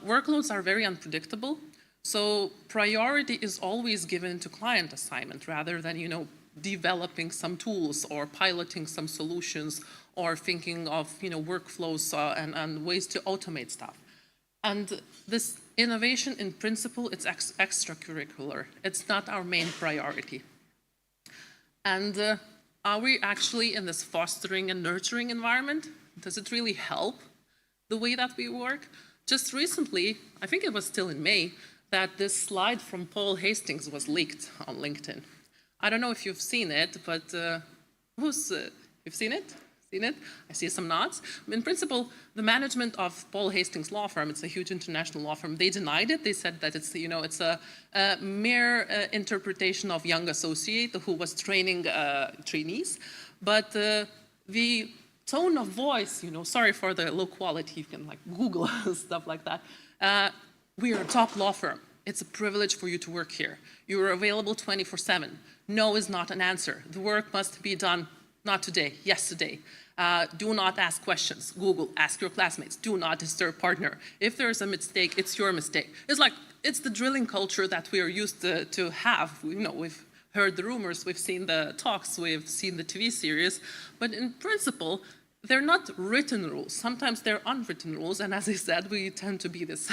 Workloads are very unpredictable. So priority is always given to client assignment rather than, developing some tools or piloting some solutions or thinking of, workflows and ways to automate stuff. And this innovation in principle, it's extracurricular. It's not our main priority. And are we actually in this fostering and nurturing environment? Does it really help the way that we work? Just recently, I think it was still in May, that this slide from Paul Hastings was leaked on LinkedIn. I don't know if you've seen it, but you've seen it? Seen it? I see some nods. In principle, the management of Paul Hastings law firm, it's a huge international law firm, they denied it. They said that it's, it's a mere interpretation of young associate who was training trainees. But the tone of voice, sorry for the low quality, you can Google stuff like that. We are a top law firm. It's a privilege for you to work here. You are available 24/7. No is not an answer. The work must be done not today, yesterday. Do not ask questions. Google, ask your classmates. Do not disturb partner. If there's a mistake, it's your mistake. It's the drilling culture that we are used to have. We've heard the rumors, we've seen the talks, we've seen the TV series. But in principle, they're not written rules. Sometimes they're unwritten rules. And as I said, we tend to be this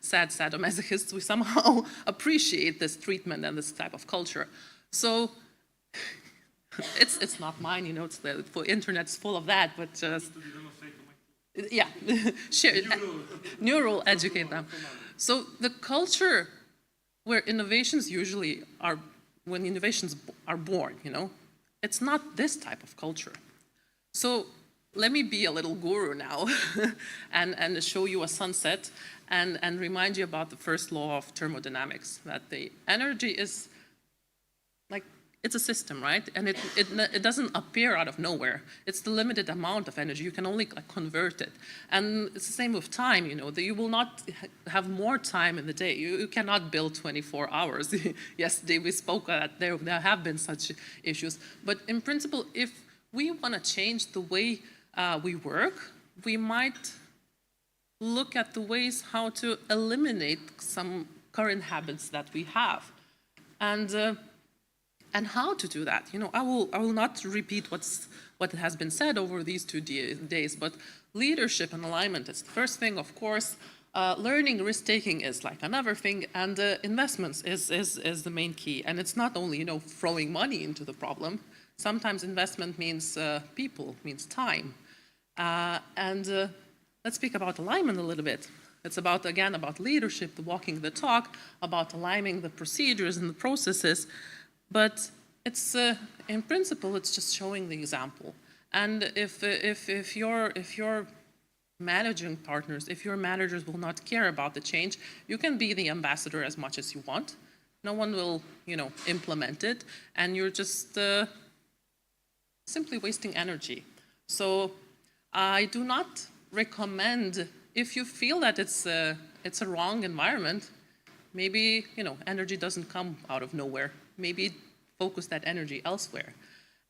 sad sadomasochists. We somehow appreciate this treatment and this type of culture. So it's not mine, it's the internet's full of that, but just, yeah, share, neural, educate them. So the culture where innovations usually are, when innovations are born, it's not this type of culture. So let me be a little guru now and show you a sunset and remind you about the first law of thermodynamics, that the energy is it's a system, right? And it doesn't appear out of nowhere. It's the limited amount of energy. You can only convert it. And it's the same with time, that you will not have more time in the day. You cannot build 24 hours. Yesterday we spoke that there have been such issues. But in principle, if we want to change the way we work, we might look at the ways how to eliminate some current habits that we have. And how to do that? I will not repeat what has been said over these 2 days, but leadership and alignment is the first thing, of course. Learning, risk-taking is another thing, and investments is the main key. And it's not only, throwing money into the problem. Sometimes investment means people, means time. Let's speak about alignment a little bit. It's again, about leadership, the walking the talk, about aligning the procedures and the processes. But it's, in principle, it's just showing the example. And if your managing partners, if your managers will not care about the change, you can be the ambassador as much as you want. No one will, implement it, and you're just simply wasting energy. So I do not recommend, if you feel that it's a wrong environment, maybe, energy doesn't come out of nowhere. Maybe focus that energy elsewhere.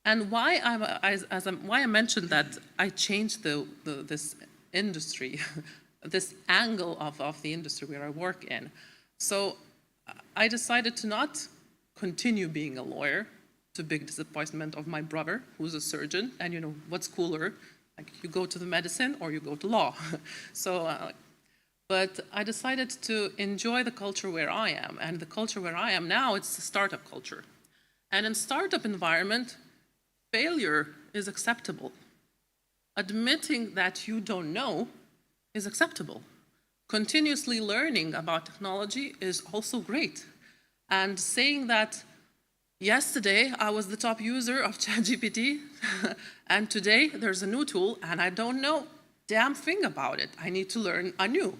And why I mentioned that I changed this industry, this angle of the industry where I work in. So I decided to not continue being a lawyer, to big disappointment of my brother, who's a surgeon, and you know, what's cooler? Like, you go to the medicine or you go to law. So, but I decided to enjoy the culture where I am, and the culture where I am now, it's the startup culture. And in startup environment, failure is acceptable. Admitting that you don't know is acceptable. Continuously learning about technology is also great. And saying that yesterday I was the top user of ChatGPT, and today there's a new tool and I don't know damn thing about it. I need to learn anew.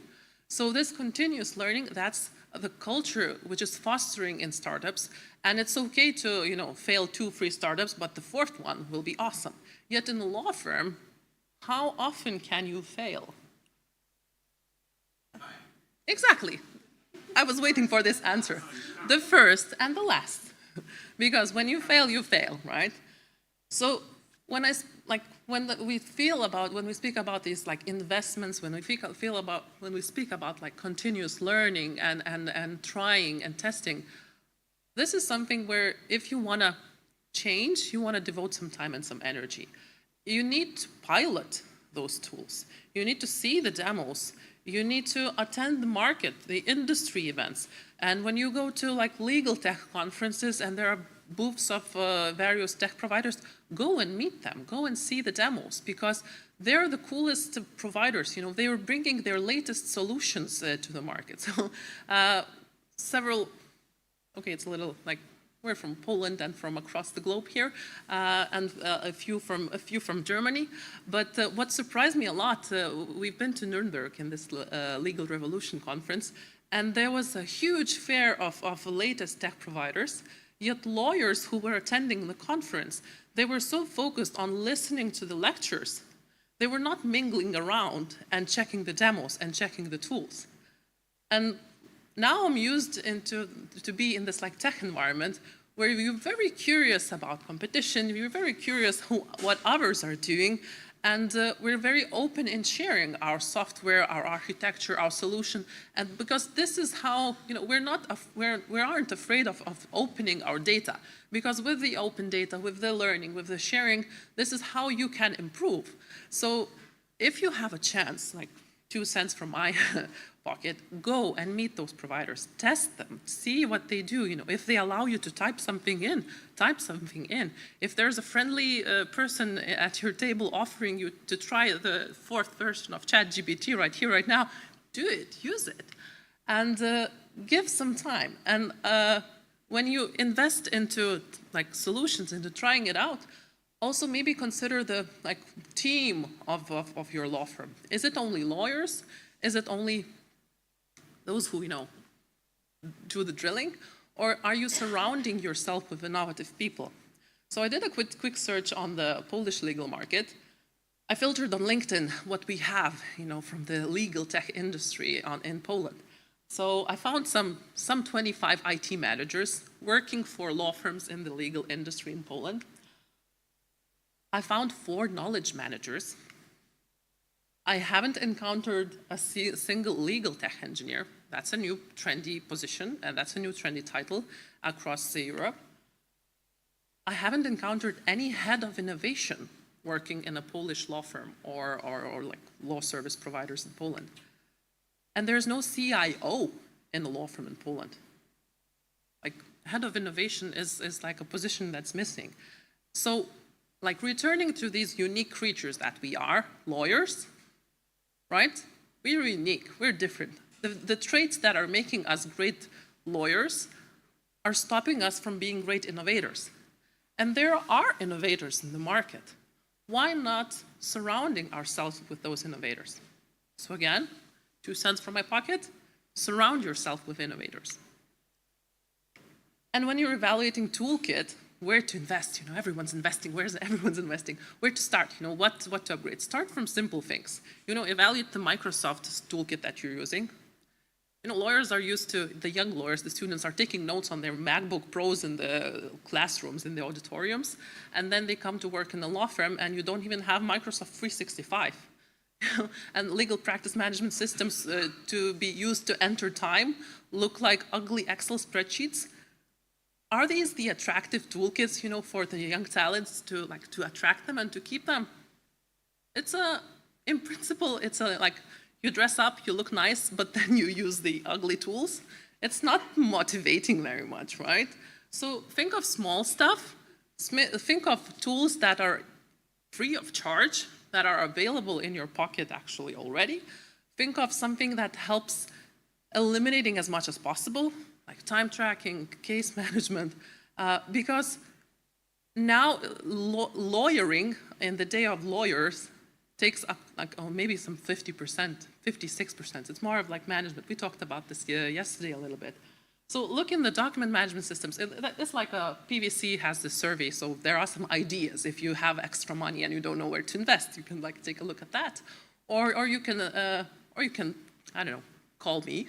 So this continuous learning, that's the culture which is fostering in startups. And it's okay to, you know, fail 2, 3 startups, but the 4th one will be awesome. Yet in a law firm, how often can you fail? Exactly. I was waiting for this answer. The first and the last. Because when you fail, right? So when we speak about these like investments, when we speak about like continuous learning and trying and testing, this is something where if you want to change, you want to devote some time and some energy. You need to pilot those tools. You need to see the demos. You need to attend the market, the industry events. And when you go to like Legaltech conferences and there are booths of various tech providers, go and meet them, go and see the demos, because they're the coolest providers. You know, they are bringing their latest solutions to the market. So it's a little like, we're from Poland and from across the globe here, and a few from Germany. But what surprised me a lot, we've been to Nuremberg in this Legal Revolution conference, and there was a huge fair of the latest tech providers, yet lawyers who were attending the conference, they were so focused on listening to the lectures, they were not mingling around and checking the demos and checking the tools. And now I'm used to be in this like tech environment where you're very curious about competition, you're very curious what others are doing, and we're very open in sharing our software, our architecture, our solution, and because this is how, you know, we aren't afraid of opening our data, because with the open data, with the learning, with the sharing, this is how you can improve. So if you have a chance, like 2 cents from my pocket, go and meet those providers, test them, see what they do. You know, if they allow you to type something in, type something in. If there's a friendly person at your table offering you to try the 4th version of ChatGPT right here, right now, do it, use it, and give some time. And when you invest into like solutions, into trying it out, also maybe consider the like team of your law firm. Is it only lawyers? Is it only those who, you know, do the drilling? Or are you surrounding yourself with innovative people? So I did a quick search on the Polish legal market. I filtered on LinkedIn what we have, you know, from the legal tech industry in Poland. So I found some 25 IT managers working for law firms in the legal industry in Poland. I found 4 knowledge managers. I haven't encountered a single legal tech engineer. That's a new trendy position, and that's a new trendy title across Europe. I haven't encountered any head of innovation working in a Polish law firm or like law service providers in Poland. And there's no CIO in a law firm in Poland. Like, head of innovation is like a position that's missing. So, like, returning to these unique creatures that we are, lawyers, right? We're unique, we're different. The traits that are making us great lawyers are stopping us from being great innovators. And there are innovators in the market. Why not surrounding ourselves with those innovators? So again, 2 cents from my pocket, surround yourself with innovators. And when you're evaluating toolkit, where to invest, you know, everyone's investing, everyone's investing, where to start, you know, what to upgrade. Start from simple things. You know, evaluate the Microsoft toolkit that you're using. You know, lawyers are used to, the young lawyers, the students are taking notes on their MacBook Pros in the classrooms, in the auditoriums, and then they come to work in the law firm and you don't even have Microsoft 365. And legal practice management systems to be used to enter time look like ugly Excel spreadsheets. are these the attractive toolkits, for the young talents to attract them and to keep them? In principle, you dress up, you look nice, but then you use the ugly tools. It's not motivating very much, right? So think of small stuff. Think of tools that are free of charge, that are available in your pocket actually already. Think of something that helps eliminating as much as possible, like time tracking, case management, because now lawyering in the day of lawyers takes up maybe some 50%, 56%. It's more of like management. We talked about this yesterday a little bit. So look in the document management systems. It's like PwC has this survey, so there are some ideas. If you have extra money and you don't know where to invest, you can take a look at that. Or you can, I don't know, call me.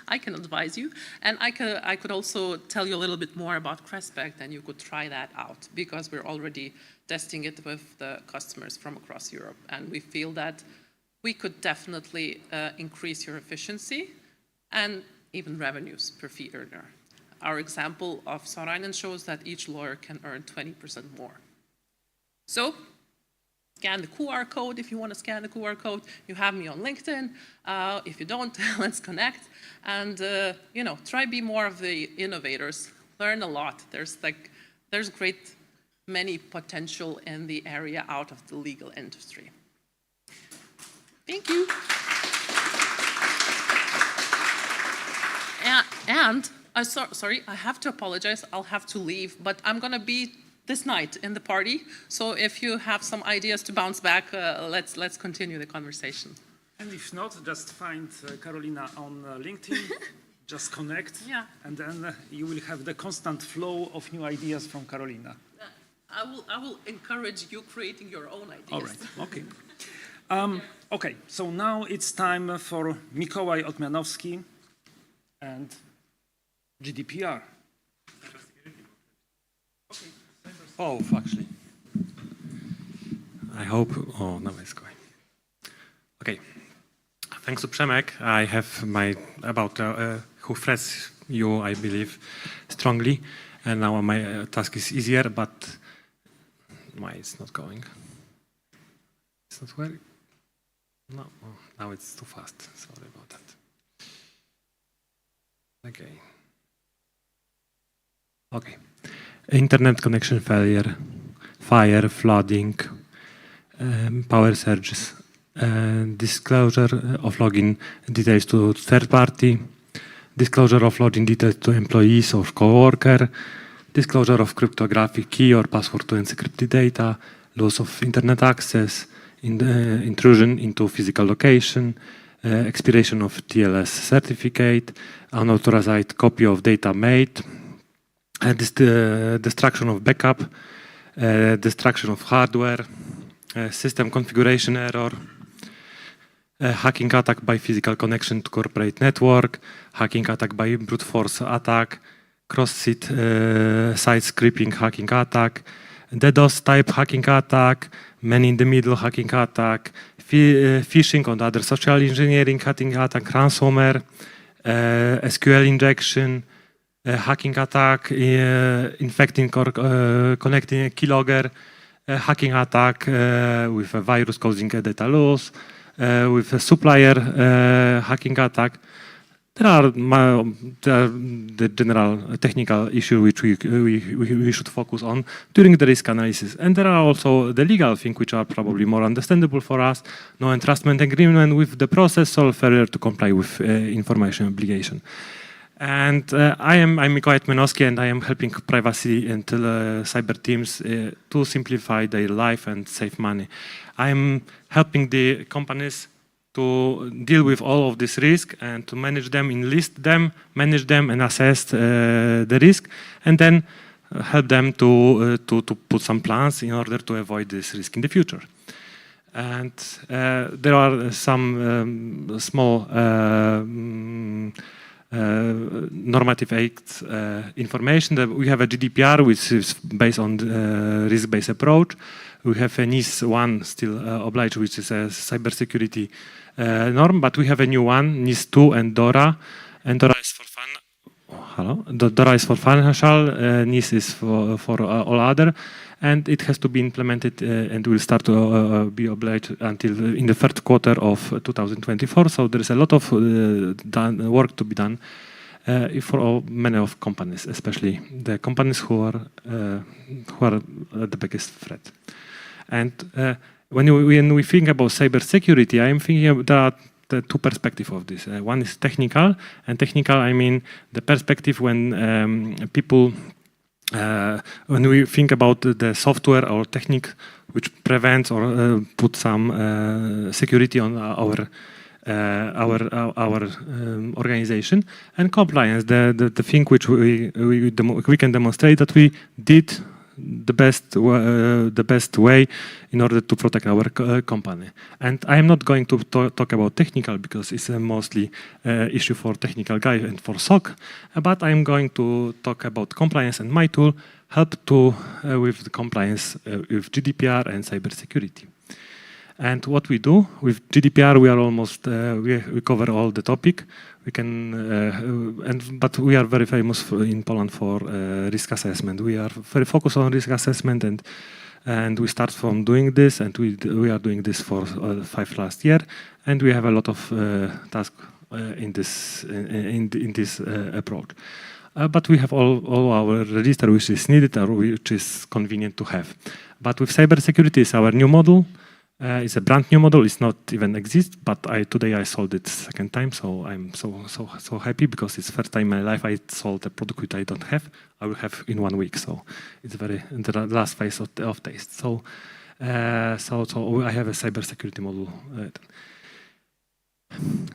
I can advise you. And I could also tell you a little bit more about Crespect, and you could try that out, because we're already testing it with the customers from across Europe. And we feel that we could definitely increase your efficiency and even revenues per fee earner. Our example of Sorainen shows that each lawyer can earn 20% more. So scan the QR code if you want to scan the QR code. You have me on LinkedIn. If you don't, let's connect. And try be more of the innovators. Learn a lot. There's great many potential in the area out of the legal industry. Thank you. And sorry, I have to apologize. I'll have to leave, but I'm going to be this night in the party. So if you have some ideas to bounce back, let's continue the conversation. And if not, just find Karolina on LinkedIn, just connect, and then you will have the constant flow of new ideas from Karolina. I will encourage you creating your own ideas. All right, okay. Okay, so now it's time for Mikołaj Otmianowski and GDPR. Oh, actually. I hope, now it's going. Okay. Thanks to Przemek, I have who threats you, I believe, strongly. And now my task is easier, but why it's not going? It's not working? No, now it's too fast. Sorry about that. Okay. Internet connection failure, fire, flooding, power surges, disclosure of login details to third party, disclosure of login details to employees or coworker, disclosure of cryptographic key or password to encrypted data, loss of internet access, intrusion into physical location, expiration of TLS certificate, unauthorized copy of data made, destruction of backup, destruction of hardware, system configuration error, hacking attack by physical connection to corporate network, hacking attack by brute force attack, cross-site scripting hacking attack, DDoS type hacking attack, man-in-the-middle hacking attack, phishing or other social engineering hacking attack, ransomware, SQL injection, hacking attack, infecting or connecting a keylogger, hacking attack with a virus causing a data loss, with a supplier hacking attack. There are the general technical issue which we should focus on during the risk analysis. And there are also the legal things which are probably more understandable for us. No entrustment agreement with the process or failure to comply with information obligation. And I'm Mikołaj Otmianowski, and I am helping privacy and cyber teams to simplify their life and save money. I'm helping the companies to deal with all of this risk and to manage them, enlist them, manage them, and assess the risk, and then help them to put some plans in order to avoid this risk in the future. And there are some small normative act information. That we have a GDPR, which is based on the risk-based approach. We have a NIS 1 still obliged, which is a cybersecurity norm, but we have a new one, NIS 2 and DORA. And DORA is for fun. Oh, hello. DORA is for financial, NIS is for all other, and it has to be implemented and will start to be obliged until in the third quarter of 2024. So there is a lot of work to be done for many of companies, especially the companies who are the biggest threat. And when we think about cybersecurity, I'm thinking there are the two perspectives of this. One is technical, and technical I mean the perspective when people, when we think about the software or technique which prevents or put some security on our organization, and compliance, the thing which we can demonstrate that we did the best way in order to protect our company. And I am not going to talk about technical because it's a mostly issue for technical guy and for SOC, but I am going to talk about compliance, and my tool help to with the compliance with GDPR and cybersecurity. And what we do with GDPR, we are almost we cover all the topic. We can, but we are very famous in Poland for risk assessment. We are very focused on risk assessment, and we start from doing this, and we are doing this for 5 last year, and we have a lot of tasks in this approach. But we have all our register which is needed or which is convenient to have. But with cybersecurity is our new model. It's a brand new model. It's not even exist, but today I sold it second time, so I'm so happy because it's first time in my life I sold a product which I don't have. I will have in 1 week, so it's very the last phase of taste. So I have a cybersecurity model.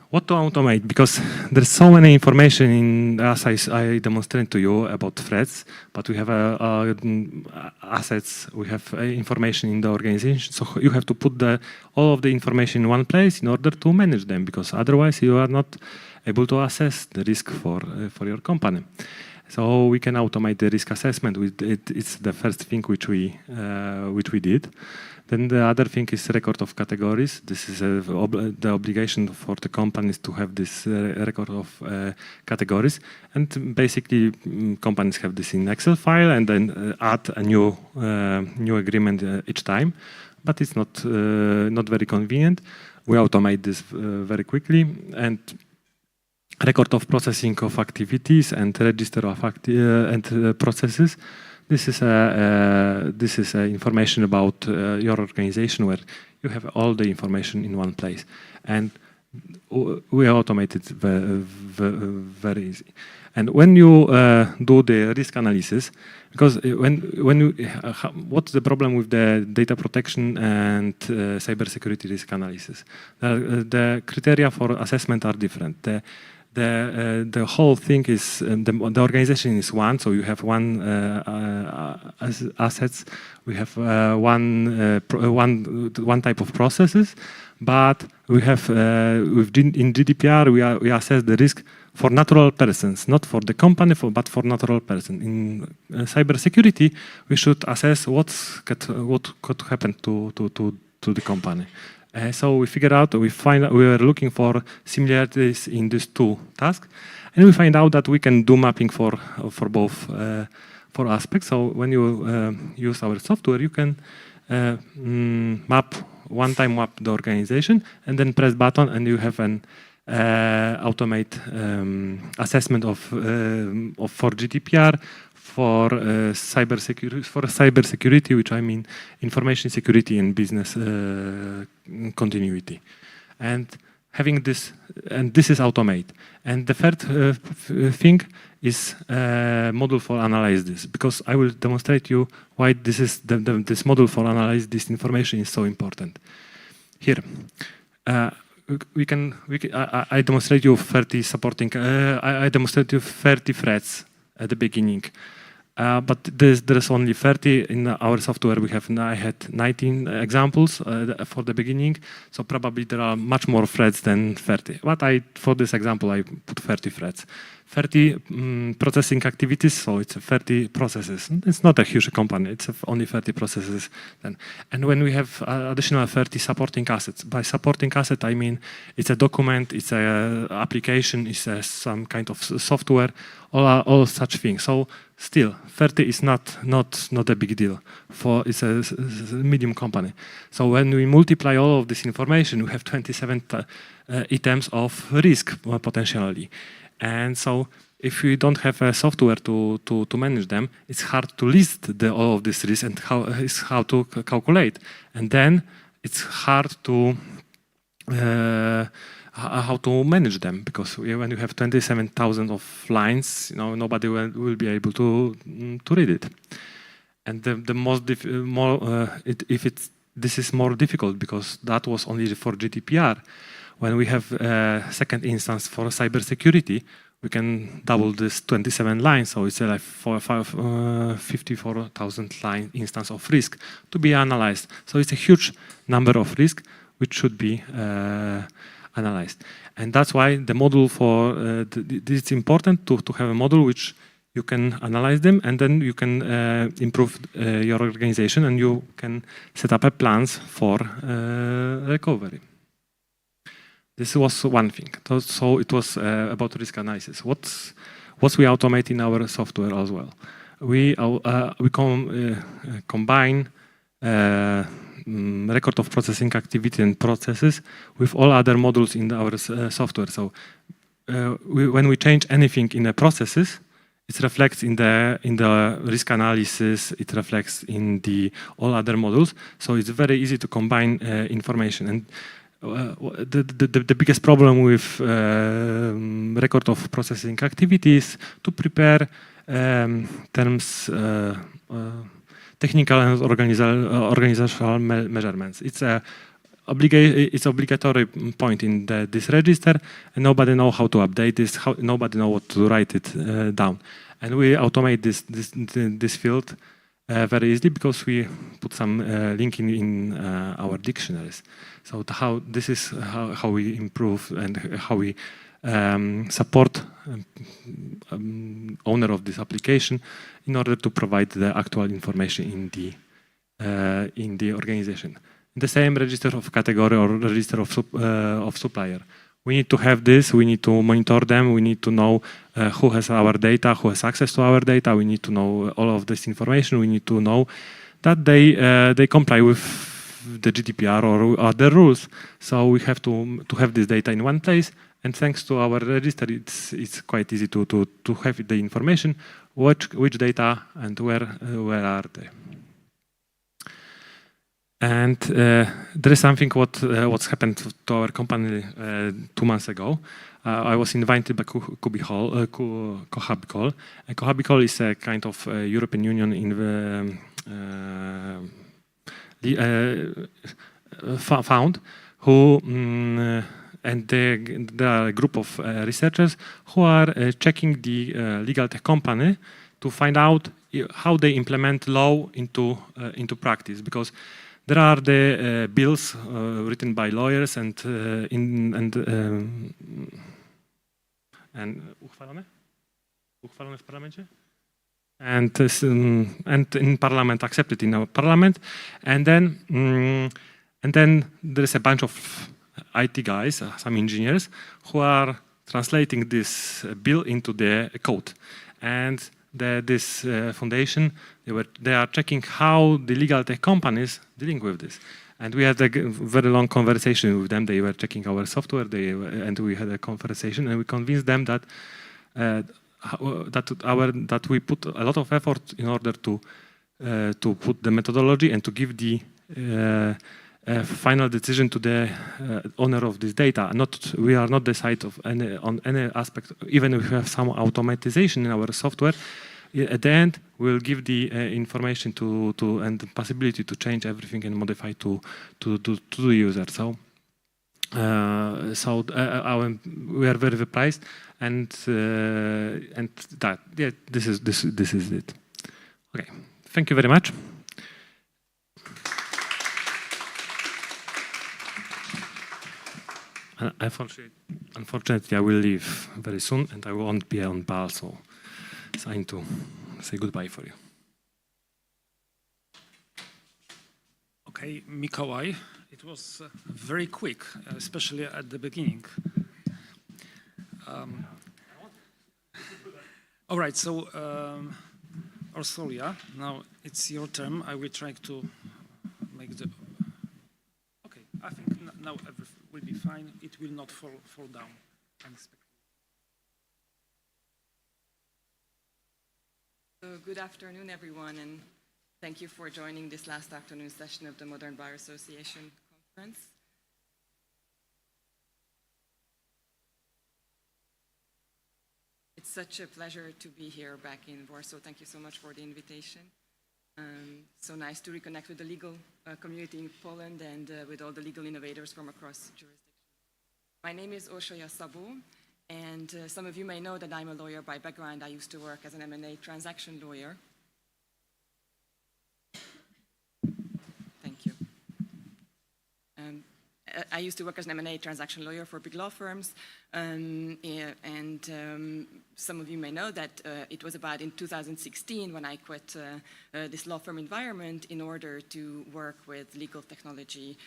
What to automate? Because there's so many information in, as I demonstrated to you about threats, but we have assets, we have information in the organization. So you have to put all of the information in one place in order to manage them, because otherwise you are not able to assess the risk for your company. So we can automate the risk assessment. It's the first thing which we did. Then the other thing is record of categories. This is the obligation for the companies to have this record of categories. And basically, companies have this in Excel file and then add a new agreement each time. But it's not very convenient. We automate this very quickly. And record of processing of activities and register of processes. This is information about your organization where you have all the information in one place, and we automate it very easy. And when you do the risk analysis, because what's the problem with the data protection and cybersecurity risk analysis? The criteria for assessment are different. The whole thing is the organization is one, so you have one assets. We have one type of processes, but we have in GDPR we assess the risk for natural persons, not for the company, but for natural person. In cybersecurity, we should assess what could happen to the company. So we figure out, we were looking for similarities in these two tasks, and we find out that we can do mapping for both for aspects. So when you use our software, you can one-time map the organization, and then press button, and you have an automate assessment of for GDPR, for cybersecurity, which I mean information security and business continuity, and having this, and this is automate. And the third thing is model for analyze this, because I will demonstrate you why this is this model for analyze this information is so important. Here, I demonstrate you 30 supporting. I demonstrate you 30 threads at the beginning. But there's only 30 in our software. I had 19 examples for the beginning, so probably there are much more threads than 30. But for this example, I put 30 threads. 30 processing activities, so it's 30 processes. It's not a huge company, it's only 30 processes then. And when we have additional 30 supporting assets, by supporting asset I mean it's a document, it's an application, it's some kind of software, all such things. So still, 30 is not a big deal. It's a medium company. So when we multiply all of this information, we have 27 items of risk potentially. And so if we don't have a software to manage them, it's hard to list all of this risk and how to calculate. And then it's hard to how to manage them, because when you have 27,000 of lines, nobody will be able to read it. And this is more difficult because that was only for GDPR. When we have a second instance for cybersecurity, we can double this 27 lines, so it's like 54,000 line instance of risk to be analyzed. So it's a huge number of risk which should be analyzed. And that's why the model it's important to have a model which you can analyze them, and then you can improve your organization, and you can set up plans for recovery. This was one thing. So it was about risk analysis. What we automate in our software as well. We combine record of processing activity and processes with all other modules in our software. So when we change anything in the processes, it reflects in the risk analysis. It reflects in all other modules. So it's very easy to combine information. And the biggest problem with record of processing activities to prepare terms technical and organizational measurements. It's obligatory point in this register, and nobody know how to update this. Nobody know what to write it down. And we automate this field very easily because we put some linking in our dictionaries. So this is how we improve and how we support owner of this application in order to provide the actual information in the organization. The same register of category or register of supplier. We need to have this. We need to monitor them. We need to know who has our data, who has access to our data. We need to know all of this information. We need to know that they comply with the GDPR or other rules. So we have to have this data in one place. And thanks to our register, it's quite easy to have the information, which data and where are they. And there is something what's happened to our company 2 months ago. I was invited by Cohabicol. And Cohabicol is a kind of European Union found who and there are a group of researchers who are checking the Legaltech company to find out how they implement law into practice, because there are the bills written by lawyers and uchwalone w parlamencie, and in parliament, accepted in our parliament, and then there is a bunch of IT guys, some engineers, who are translating this bill into the code. And this foundation, they are checking how the Legaltech companies dealing with this. And we had a very long conversation with them. They were checking our software, and we had a conversation, and we convinced them that we put a lot of effort in order to put the methodology and to give the final decision to the owner of this data. We are not the side of on any aspect. Even if we have some automatization in our software, at the end we'll give the information and the possibility to change everything and modify to the user. So we are very surprised, and this is it. Okay, thank you very much. Unfortunately, I will leave very soon and I won't be on BAL, so it's time to say goodbye for you. Okay, Mikołaj, it was very quick, especially at the beginning. All right, so Orsolia, now it's your turn. I will try to make the... Okay, I think now everything will be fine. It will not fall down unexpectedly. So good afternoon, everyone, and thank you for joining this last afternoon session of the Modern Bar Association conference. It's such a pleasure to be here back in Warsaw. Thank you so much for the invitation. So nice to reconnect with the legal community in Poland and with all the legal innovators from across jurisdictions. My name is Orsolya Szabó, and some of you may know that I'm a lawyer by background. I used to work as an M&A transaction lawyer. Thank you. I used to work as an M&A transaction lawyer for big law firms, and some of you may know that it was about in 2016 when I quit this law firm environment in order to work with legal technology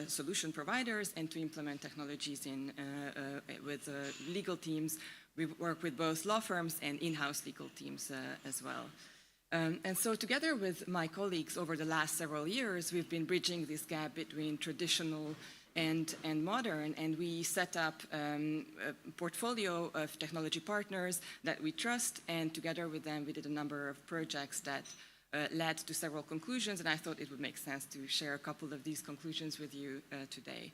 solution providers and to implement technologies with legal teams. We work with both law firms and in-house legal teams as well. And so together with my colleagues over the last several years, we've been bridging this gap between traditional and modern, and we set up a portfolio of technology partners that we trust, and together with them we did a number of projects that led to several conclusions, and I thought it would make sense to share a couple of these conclusions with you today.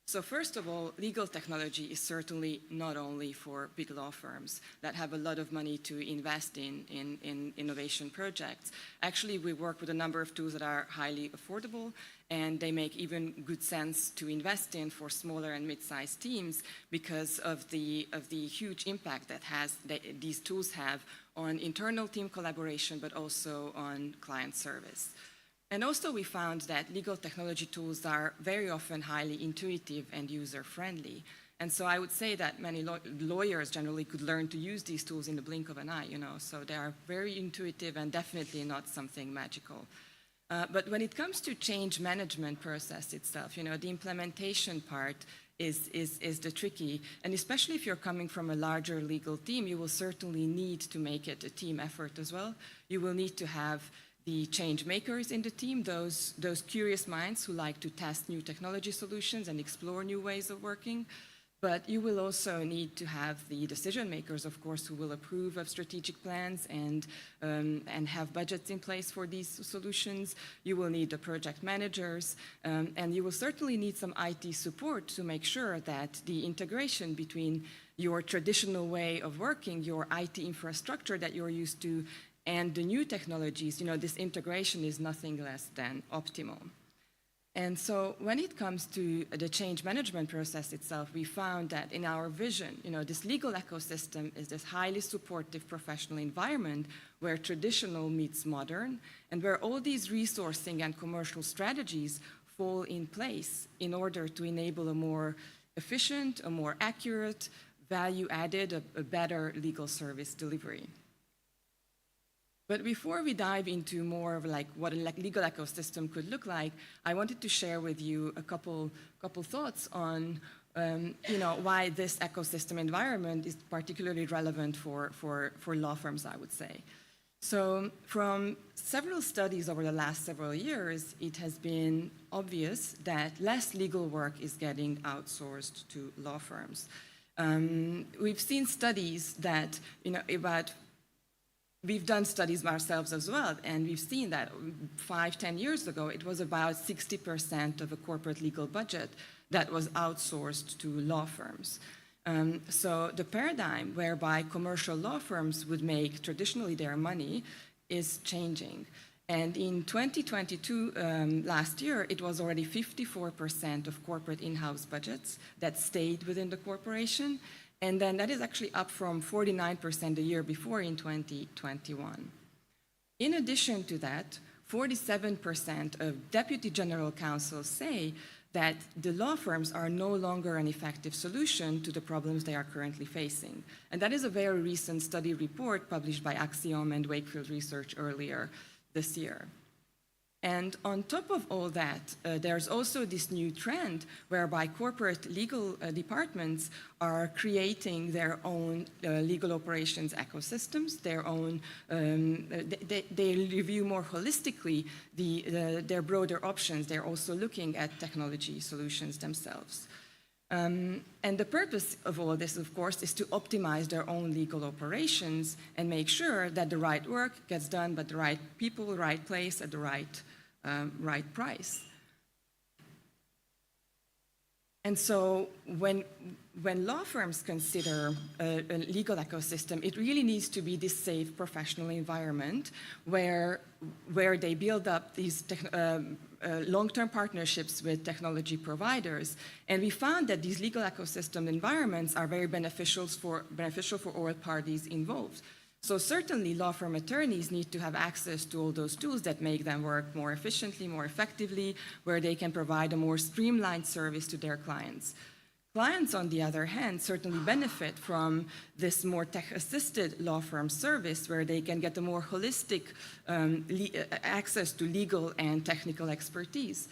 So first of all, legal technology is certainly not only for big law firms that have a lot of money to invest in innovation projects. Actually, we work with a number of tools that are highly affordable, and they make even good sense to invest in for smaller and mid-sized teams because of the huge impact that these tools have on internal team collaboration, but also on client service. And also we found that legal technology tools are very often highly intuitive and user-friendly. And so I would say that many lawyers generally could learn to use these tools in the blink of an eye, so they are very intuitive and definitely not something magical. But when it comes to change management process itself, the implementation part is the tricky, and especially if you're coming from a larger legal team, you will certainly need to make it a team effort as well. You will need to have the change makers in the team, those curious minds who like to test new technology solutions and explore new ways of working. But you will also need to have the decision makers, of course, who will approve of strategic plans and have budgets in place for these solutions. You will need the project managers, and you will certainly need some IT support to make sure that the integration between your traditional way of working, your IT infrastructure that you're used to, and the new technologies, this integration is nothing less than optimal. And so when it comes to the change management process itself, we found that in our vision, this legal ecosystem is this highly supportive professional environment where traditional meets modern and where all these resourcing and commercial strategies fall in place in order to enable a more efficient, a more accurate, value-added, a better legal service delivery. But before we dive into more of what a legal ecosystem could look like, I wanted to share with you a couple thoughts on why this ecosystem environment is particularly relevant for law firms, I would say. So from several studies over the last several years, it has been obvious that less legal work is getting outsourced to law firms. We've seen studies that, we've done studies ourselves as well, and we've seen that 5-10 years ago, it was about 60% of a corporate legal budget that was outsourced to law firms. So the paradigm whereby commercial law firms would make traditionally their money is changing. And in 2022, last year, it was already 54% of corporate in-house budgets that stayed within the corporation. And then that is actually up from 49% the year before in 2021. In addition to that, 47% of deputy general counsels say that the law firms are no longer an effective solution to the problems they are currently facing. And that is a very recent study report published by Axiom and Wakefield Research earlier this year. And on top of all that, there's also this new trend whereby corporate legal departments are creating their own legal operations ecosystems, their own, they review more holistically their broader options. They're also looking at technology solutions themselves. And the purpose of all this, of course, is to optimize their own legal operations and make sure that the right work gets done by the right people, right place, at the right price. And so when law firms consider a legal ecosystem, it really needs to be this safe professional environment where they build up these long-term partnerships with technology providers. And we found that these legal ecosystem environments are very beneficial for all parties involved. So certainly law firm attorneys need to have access to all those tools that make them work more efficiently, more effectively, where they can provide a more streamlined service to their clients. Clients, on the other hand, certainly benefit from this more tech-assisted law firm service where they can get a more holistic access to legal and technical expertise.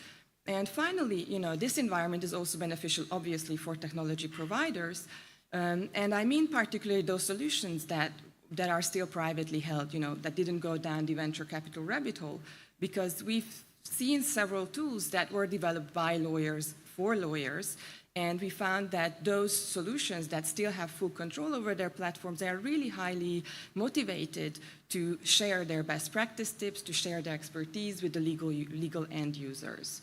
And finally, this environment is also beneficial, obviously, for technology providers. And I mean particularly those solutions that are still privately held, that didn't go down the venture capital rabbit hole, because we've seen several tools that were developed by lawyers for lawyers, and we found that those solutions that still have full control over their platforms, they are really highly motivated to share their best practice tips, to share their expertise with the legal end users.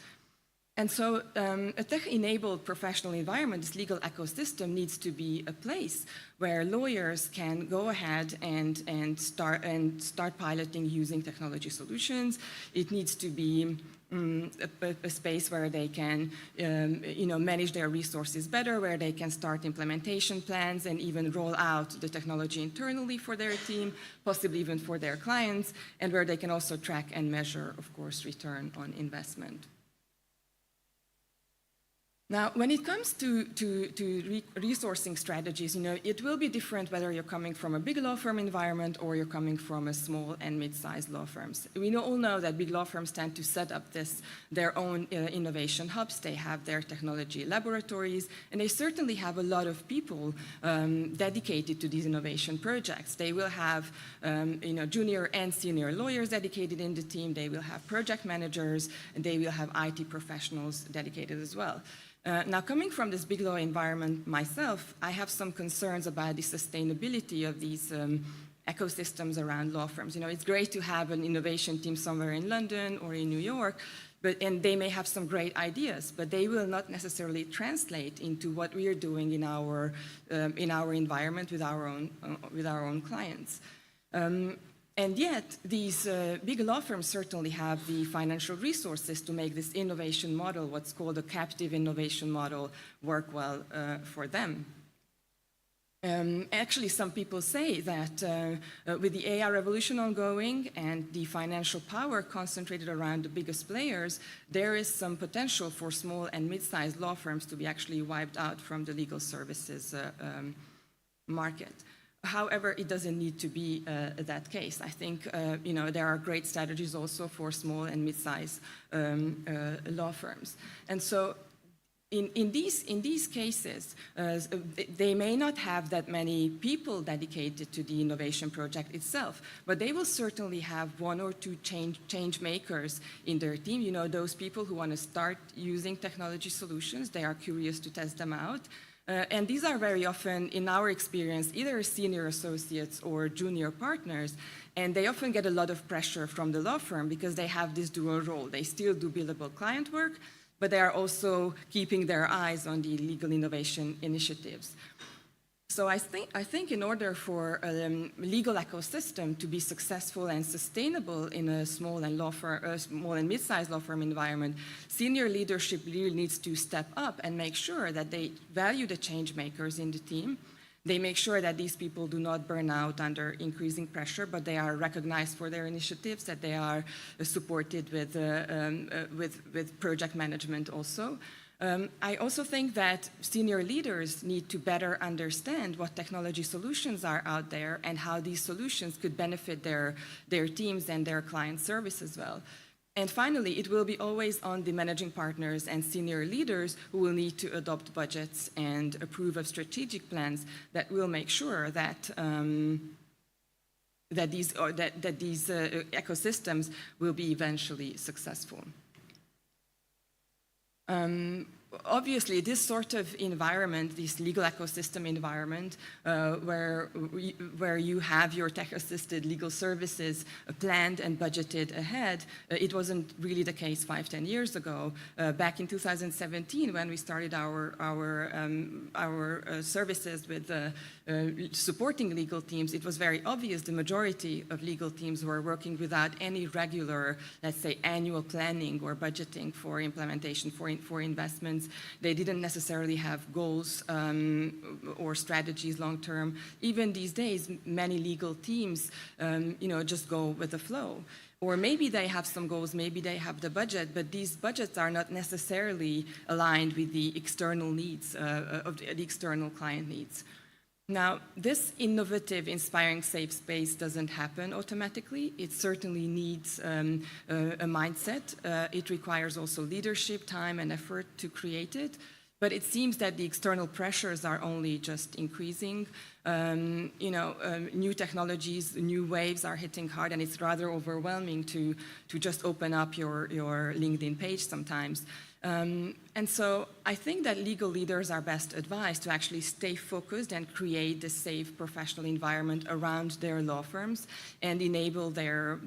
And so a tech-enabled professional environment, this legal ecosystem, needs to be a place where lawyers can go ahead and start piloting using technology solutions. It needs to be a space where they can manage their resources better, where they can start implementation plans and even roll out the technology internally for their team, possibly even for their clients, and where they can also track and measure, of course, return on investment. Now, when it comes to resourcing strategies, it will be different whether you're coming from a big law firm environment or you're coming from a small and mid-sized law firms. We all know that big law firms tend to set up their own innovation hubs. They have their technology laboratories, and they certainly have a lot of people dedicated to these innovation projects. They will have junior and senior lawyers dedicated in the team. They will have project managers, and they will have IT professionals dedicated as well. Now, coming from this big law environment myself, I have some concerns about the sustainability of these ecosystems around law firms. It's great to have an innovation team somewhere in London or in New York, and they may have some great ideas, but they will not necessarily translate into what we are doing in our environment with our own clients. And yet, these big law firms certainly have the financial resources to make this innovation model, what's called a captive innovation model, work well for them. Actually, some people say that with the AI revolution ongoing and the financial power concentrated around the biggest players, there is some potential for small and mid-sized law firms to be actually wiped out from the legal services market. However, it doesn't need to be that case. I think there are great strategies also for small and mid-sized law firms. And so in these cases, they may not have that many people dedicated to the innovation project itself, but they will certainly have one or two change makers in their team. Those people who want to start using technology solutions, they are curious to test them out. And these are very often, in our experience, either senior associates or junior partners, and they often get a lot of pressure from the law firm because they have this dual role. They still do billable client work, but they are also keeping their eyes on the legal innovation initiatives. So I think in order for a legal ecosystem to be successful and sustainable in a small and mid-sized law firm environment, senior leadership really needs to step up and make sure that they value the change makers in the team, They make sure that these people do not burn out under increasing pressure, but they are recognized for their initiatives, that they are supported with project management also. I also think that senior leaders need to better understand what technology solutions are out there and how these solutions could benefit their teams and their client service as well. And finally, it will be always on the managing partners and senior leaders who will need to adopt budgets and approve of strategic plans that will make sure that these ecosystems will be eventually successful. Obviously, this sort of environment, this legal ecosystem environment, where you have your tech-assisted legal services planned and budgeted ahead, it wasn't really the case 5-10 years ago. Back in 2017, when we started our services with supporting legal teams, it was very obvious the majority of legal teams were working without any regular, let's say, annual planning or budgeting for implementation, for investments. They didn't necessarily have goals or strategies long-term. Even these days, many legal teams, just go with the flow. Or maybe they have some goals, maybe they have the budget, but these budgets are not necessarily aligned with the external needs of the external client needs. Now, this innovative, inspiring safe space doesn't happen automatically. It certainly needs a mindset. It requires also leadership, time, and effort to create it. But it seems that the external pressures are only just increasing. New technologies, new waves are hitting hard, and it's rather overwhelming to just open up your LinkedIn page sometimes. And so I think that legal leaders are best advised to actually stay focused and create a safe professional environment around their law firms and enable their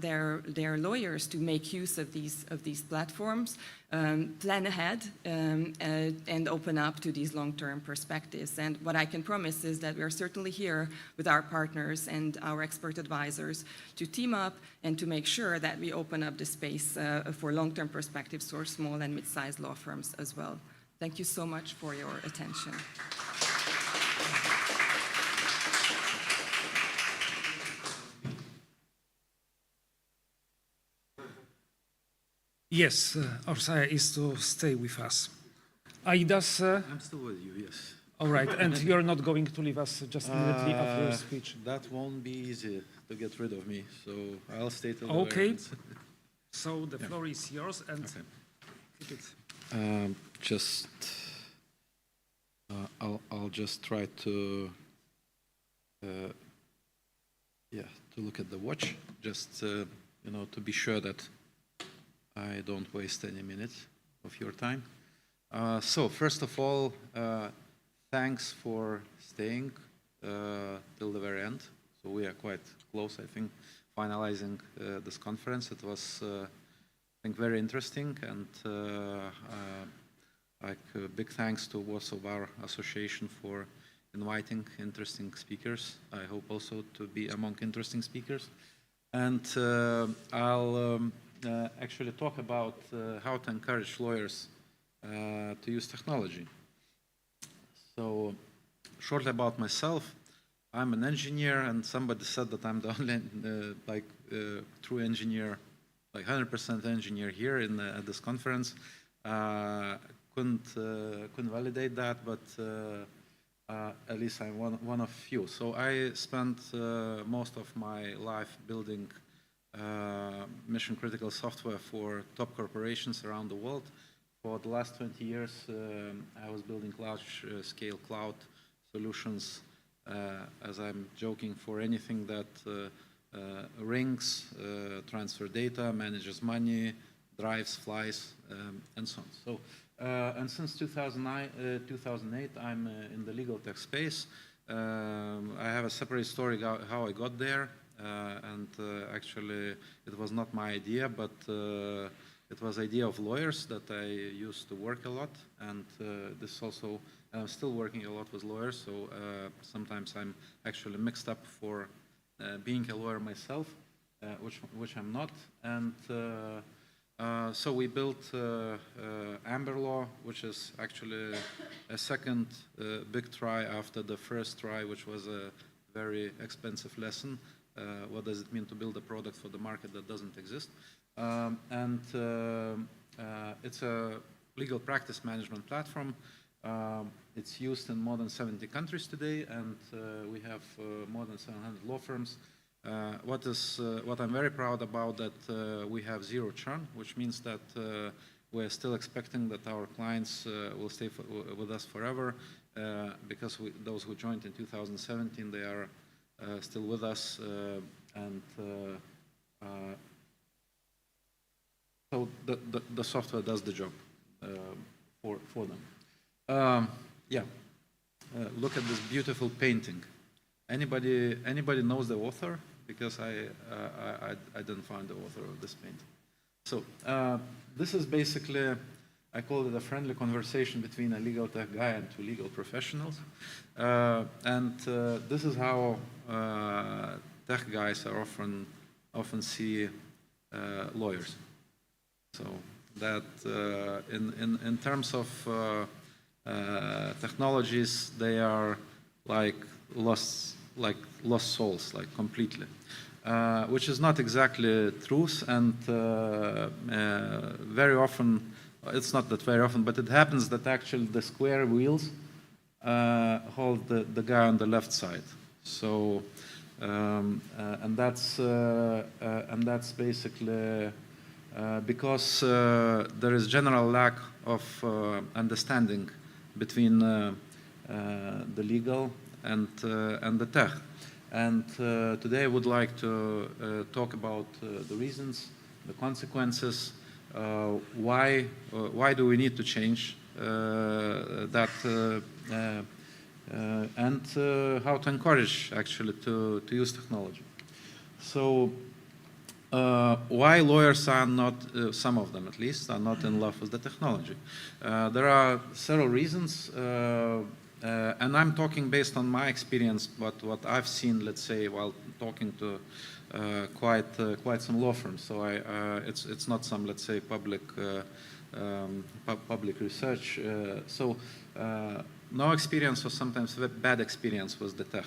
lawyers to make use of these platforms, plan ahead, and open up to these long-term perspectives. And what I can promise is that we are certainly here with our partners and our expert advisors to team up and to make sure that we open up the space for long-term perspectives for small and mid-sized law firms as well. Thank you so much for your attention. Yes, Orsaya is to stay with us. Aidas? I'm still with you, yes. All right, and you're not going to leave us just immediately after your speech? That won't be easy to get rid of me, so I'll stay till the Okay. very end. So the floor is yours, and Okay. keep it. I'll just try to look at the watch, just to be sure that I don't waste any minutes of your time. So first of all, thanks for staying till the very end. So we are quite close, I think, finalizing this conference. It was, I think, very interesting, and big thanks to Warsaw Bar Association for inviting interesting speakers. I hope also to be among interesting speakers. And I'll actually talk about how to encourage lawyers to use technology. So shortly about myself, I'm an engineer, and somebody said that I'm the only true engineer, like 100% engineer here at this conference. Couldn't validate that, but at least I'm one of few. So I spent most of my life building mission-critical software for top corporations around the world. For the last 20 years, I was building large-scale cloud solutions, as I'm joking, for anything that rings, transfer data, manages money, drives, flies, and so on. So, and since 2008, I'm in the legal tech space. I have a separate story how I got there, and actually it was not my idea, but it was idea of lawyers that I used to work a lot, and this also, I'm still working a lot with lawyers, so sometimes I'm actually mixed up for being a lawyer myself, which I'm not. And So we built Amber Law, which is actually a second big try after the first try, which was a very expensive lesson. What does it mean to build a product for the market that doesn't exist? It's a legal practice management platform. It's used in more than 70 countries today, and we have more than 700 law firms. What I'm very proud about that we have zero churn, which means that we're still expecting that our clients will stay with us forever, because those who joined in 2017, they are still with us, so the software does the job for them. Look at this beautiful painting. Anybody knows the author? Because I didn't find the author of this painting. So this is basically, I call it a friendly conversation between a legal tech guy and two legal professionals. This is how tech guys are often see lawyers. So that in terms of technologies, they are like lost souls, like completely, which is not exactly truth. And very often, it's not that very often, but it happens that actually the square wheels hold the guy on the left side. So and that's basically because there is general lack of understanding between the legal and the tech. And today I would like to talk about the reasons, the consequences, why do we need to change that, and how to encourage actually to use technology. So why lawyers are not, some of them at least, are not in love with the technology. There are several reasons, and I'm talking based on my experience, but what I've seen, let's say, while talking to quite some law firms. So it's not some, let's say, public research. No experience, or sometimes bad experience, was the tech.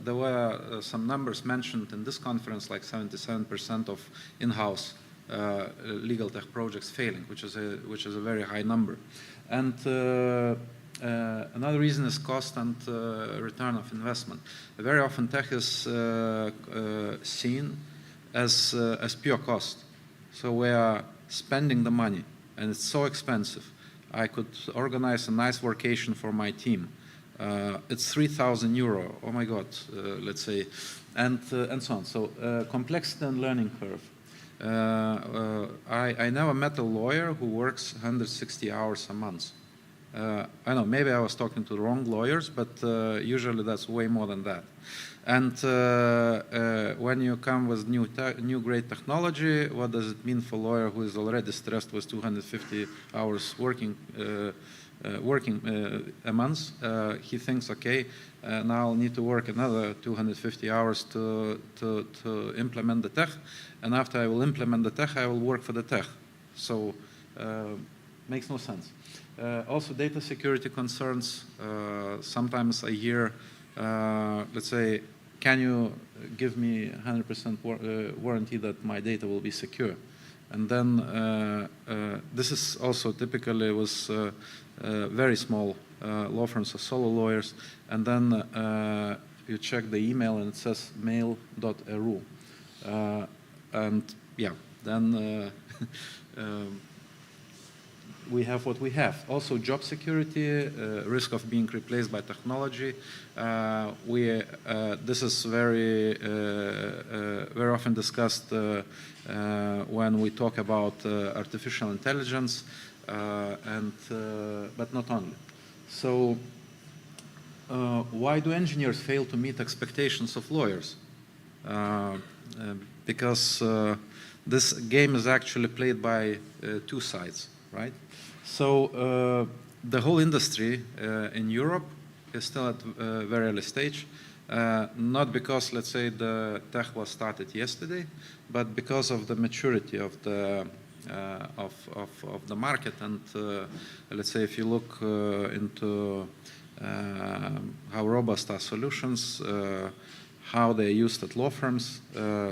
There were some numbers mentioned in this conference, like 77% of in-house legal tech projects failing, which is a very high number. And another reason is cost and return of investment. Very often tech is seen as pure cost. So we are spending the money, and it's so expensive. I could organize a nice vacation for my team. It's 3,000 euro. Oh my God, let's say, and so on. So complexity and learning curve. I never met a lawyer who works 160 hours a month. I know, maybe I was talking to the wrong lawyers, but usually that's way more than that. And when you come with new great technology, what does it mean for a lawyer who is already stressed with 250 hours working a month? He thinks, okay, now I'll need to work another 250 hours to implement the tech, and after I will implement the tech, I will work for the tech. So makes no sense. Also, data security concerns. Sometimes I hear, let's say, can you give me 100% warranty that my data will be secure? And then this is also typically with very small law firms or solo lawyers. And then you check the email and it says mail.ru. And yeah, then we have what we have. Also, job security, risk of being replaced by technology. This is very often discussed when we talk about artificial intelligence, but not only. So, why do engineers fail to meet expectations of lawyers? Because this game is actually played by two sides, right? So the whole industry in Europe is still at a very early stage, not because, let's say, the tech was started yesterday, but because of the maturity of the of the market. And let's say if you look into how robust are solutions, how they're used at law firms.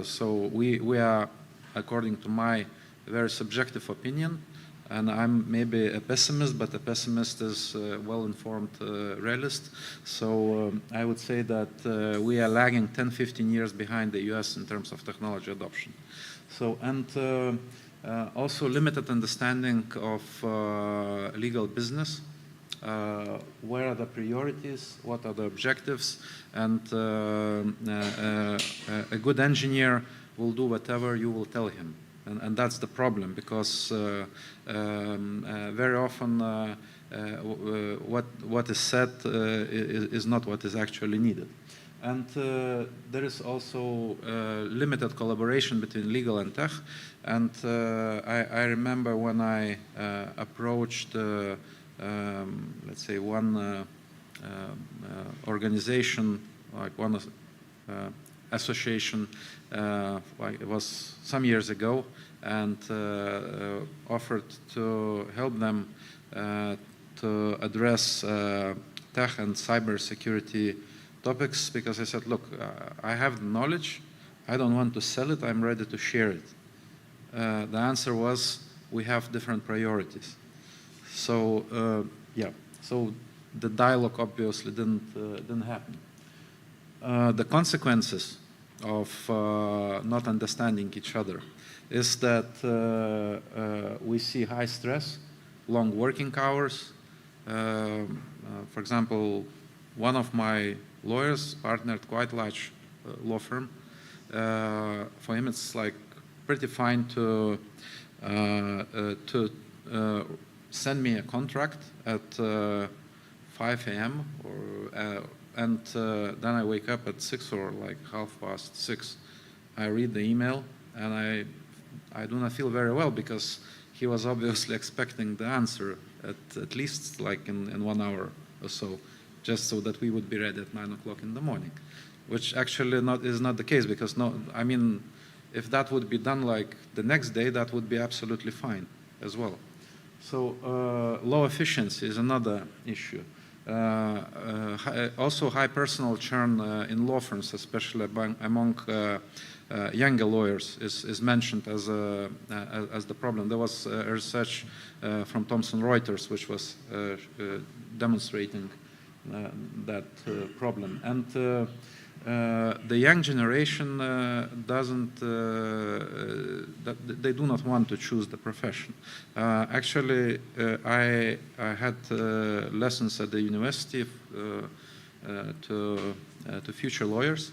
So we are, according to my very subjective opinion, and I'm maybe a pessimist, but a pessimist is a well-informed realist. So I would say that we are lagging 10, 15 years behind the US in terms of technology adoption. So, and also limited understanding of legal business. Where are the priorities, what are the objectives, and a good engineer will do whatever you will tell him. And that's the problem, because very often what is said is not what is actually needed. And there is also limited collaboration between legal and tech. And I remember when I approached, let's say, one organization, like one association, like it was some years ago, and offered to help them to address tech and cybersecurity topics, because I said, look, I have the knowledge, I don't want to sell it, I'm ready to share it. The answer was, we have different priorities. So yeah, so the dialogue obviously didn't happen. The consequences of not understanding each other is that we see high stress, long working hours. For example, one of my lawyers partnered quite large law firm. For him, it's like pretty fine to send me a contract at 5 a.m. and then I wake up at 6 or like 6:30. I read the email and I do not feel very well, because he was obviously expecting the answer at least like in 1 hour or so, just so that we would be ready at 9 o'clock in the morning, which actually is not the case, because I mean, if that would be done like the next day, that would be absolutely fine as well. So low efficiency is another issue. Also high personal churn in law firms, especially among younger lawyers, is mentioned as the problem. There was a research from Thomson Reuters which was demonstrating that problem. And the young generation they do not want to choose the profession. Actually, I had lessons at the university to future lawyers.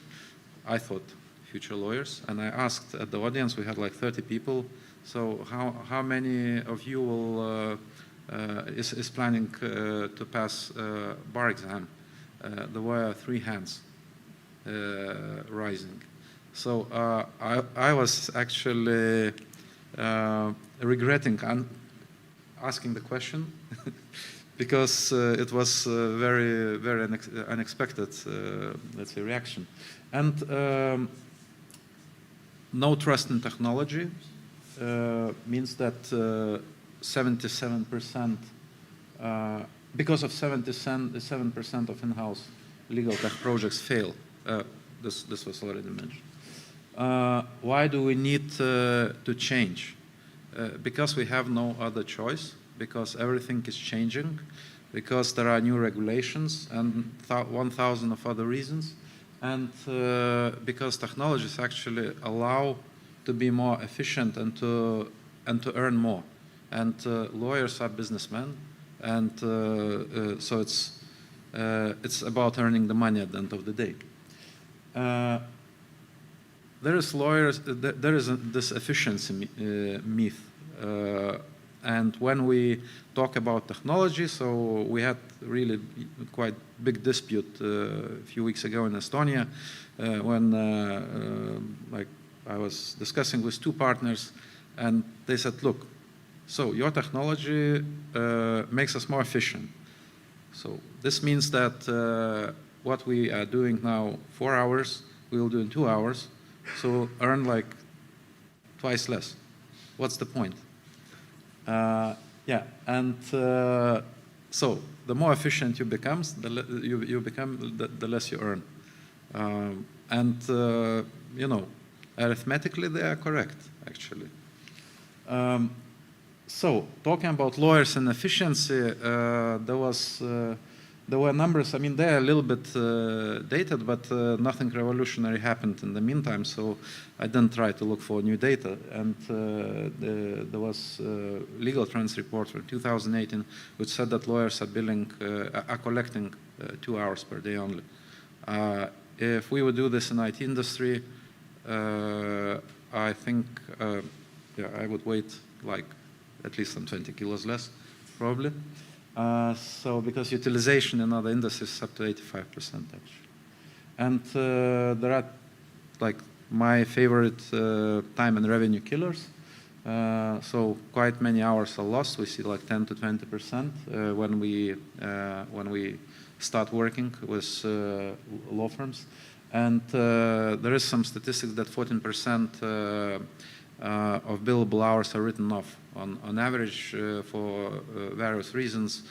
I thought future lawyers, and I asked at the audience, we had like 30 people, so how many of you will is planning to pass bar exam? There were 3 hands rising. So I was actually regretting asking the question because it was very, very unexpected, let's say, reaction. And no trust in technology means that 77%, because of 77% of in-house legal tech projects fail. This was already mentioned. Why do we need to change? Because we have no other choice, because everything is changing, because there are new regulations and 1,000 of other reasons, and because technologies actually allow to be more efficient and to earn more. And lawyers are businessmen, and so it's about earning the money at the end of the day. There is this efficiency myth, and when we talk about technology, so we had really quite big dispute a few weeks ago in Estonia when like I was discussing with 2 partners, and they said, look, so your technology makes us more efficient. So this means that what we are doing now 4 hours, we will do in 2 hours, so earn like twice less. What's the point? Yeah, and so the more efficient you become, the less you earn. And you know, arithmetically they are correct, actually. So talking about lawyers and efficiency, there were numbers. I mean, they're a little bit dated, but nothing revolutionary happened in the meantime. So I didn't try to look for new data. And there was a Legal Trends report from 2018, which said that lawyers are collecting 2 hours per day only. If we would do this in IT industry, I think yeah, I would wait like at least some 20 kilos less, probably. So because utilization in other industries is up to 85% actually. And there are like my favorite time and revenue killers. So quite many hours are lost. We see like 10 to 20% when we start working with law firms. And there is some statistics that 14% of billable hours are written off on average for various reasons,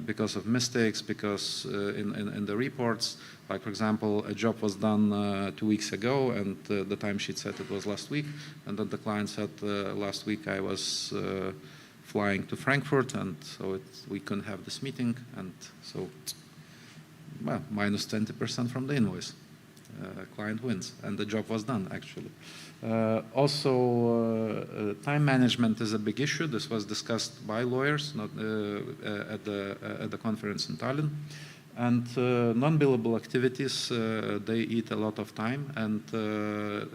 because of mistakes, because in the reports, like for example, a job was done 2 weeks ago and the timesheet said it was last week, and then the client said last week I was flying to Frankfurt, and so we couldn't have this meeting, and so well, minus 20% from the invoice. Client wins, and the job was done actually. Also, time management is a big issue. This was discussed by lawyers not, at the conference in Tallinn. And non-billable activities, they eat a lot of time, and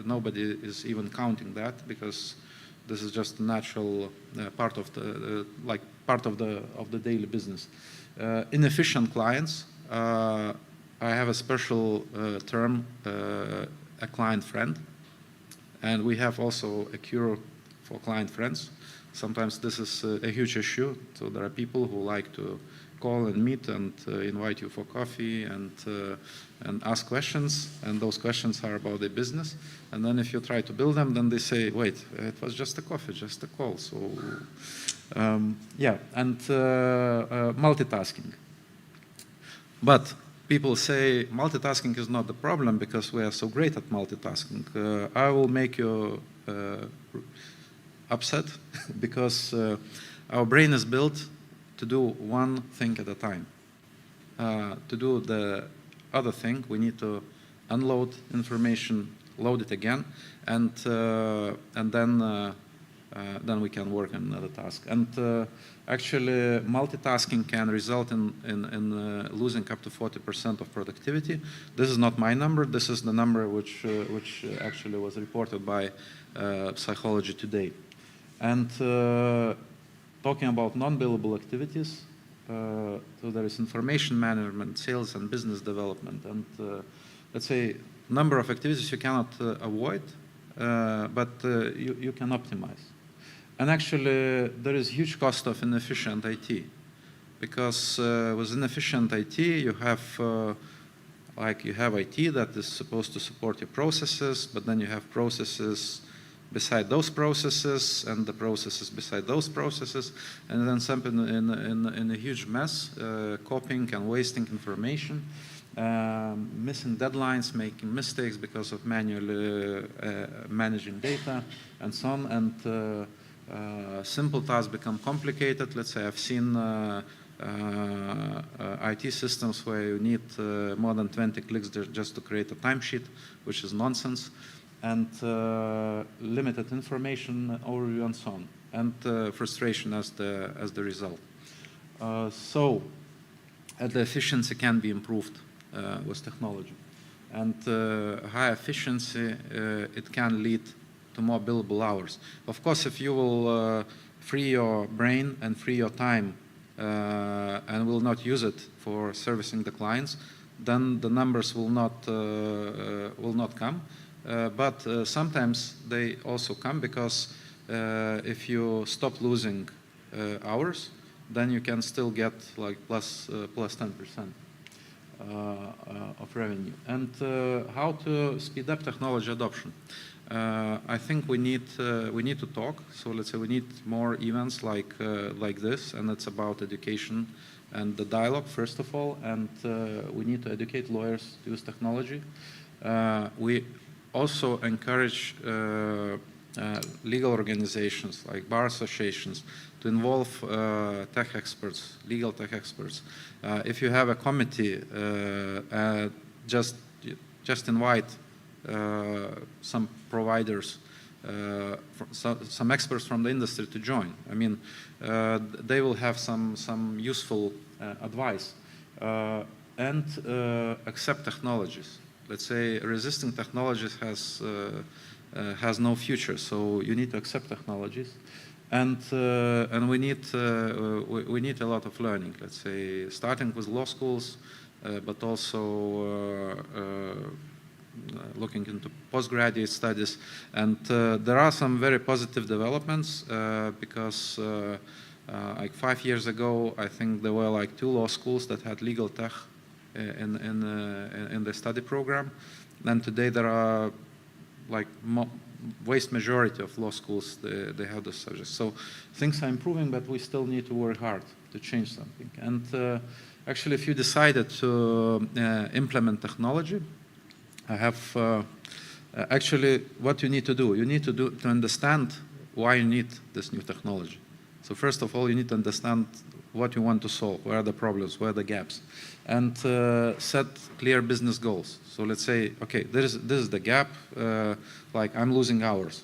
nobody is even counting that because this is just a natural part of the daily business. Inefficient clients. I have a special term, a client friend. And we have also a cure for client friends. Sometimes this is a huge issue. So there are people who like to call and meet and invite you for coffee and ask questions. And those questions are about their business. And then if you try to build them, then they say, wait, it was just a coffee, just a call. So yeah, and multitasking. But people say multitasking is not the problem because we are so great at multitasking. I will make you upset because our brain is built to do one thing at a time. To do the other thing, we need to unload information, load it again, and then we can work on another task. And actually, multitasking can result in losing up to 40% of productivity. This is not my number. This is the number which actually was reported by Psychology Today. And talking about non-billable activities, so there is information management, sales, and business development. And let's say number of activities you cannot avoid, but you can optimize. And actually, there is huge cost of inefficient IT, because with inefficient IT, you have IT that is supposed to support your processes, but then you have processes beside those processes, and the processes beside those processes, and then something in a huge mess, copying and wasting information, missing deadlines, making mistakes because of manually managing data, and so on. And simple tasks become complicated. Let's say I've seen IT systems where you need more than 20 clicks just to create a timesheet, which is nonsense, and limited information overview and so on, and frustration as the result. So the efficiency can be improved with technology, and high efficiency it can lead to more billable hours. Of course, if you will free your brain and free your time and will not use it for servicing the clients, then the numbers will not come. But sometimes they also come because if you stop losing hours, then you can still get like plus 10% of revenue. And how to speed up technology adoption? I think we need to talk. So let's say we need more events like this, and it's about education and the dialogue first of all. And we need to educate lawyers to use technology. We also encourage legal organizations like bar associations to involve tech experts, legal tech experts. If you have a committee, just invite some providers, some experts from the industry to join. I mean, they will have some useful advice and accept technologies. Let's say resisting technologies has no future, so you need to accept technologies, and we need a lot of learning. Let's say starting with law schools, but also looking into postgraduate studies. And there are some very positive developments because like 5 years ago, I think there were like 2 law schools that had Legaltech in the study program. And today there are like vast majority of law schools, they have the subject. So things are improving, but we still need to work hard to change something. And actually, if you decided to implement technology, I have actually what you need to do. You need to understand why you need this new technology. So first of all, you need to understand what you want to solve, where are the problems, where are the gaps, and set clear business goals. So let's say, okay, this is the gap, like I'm losing hours.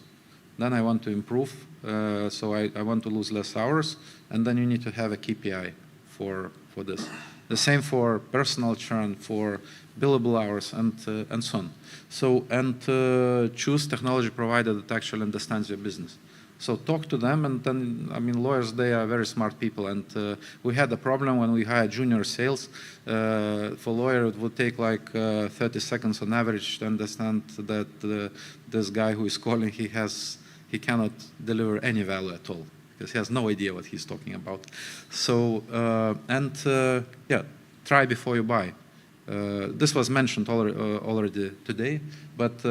Then I want to improve, so I want to lose less hours, and then you need to have a KPI for this. The same for personal churn, for billable hours, and so on. So, and choose technology provider that actually understands your business. So talk to them, and then, I mean, lawyers, they are very smart people, and we had a problem when we hired junior sales. For lawyer, it would take like 30 seconds on average to understand that this guy who is calling, he cannot deliver any value at all, because he has no idea what he's talking about. So, yeah, try before you buy. This was mentioned already today, but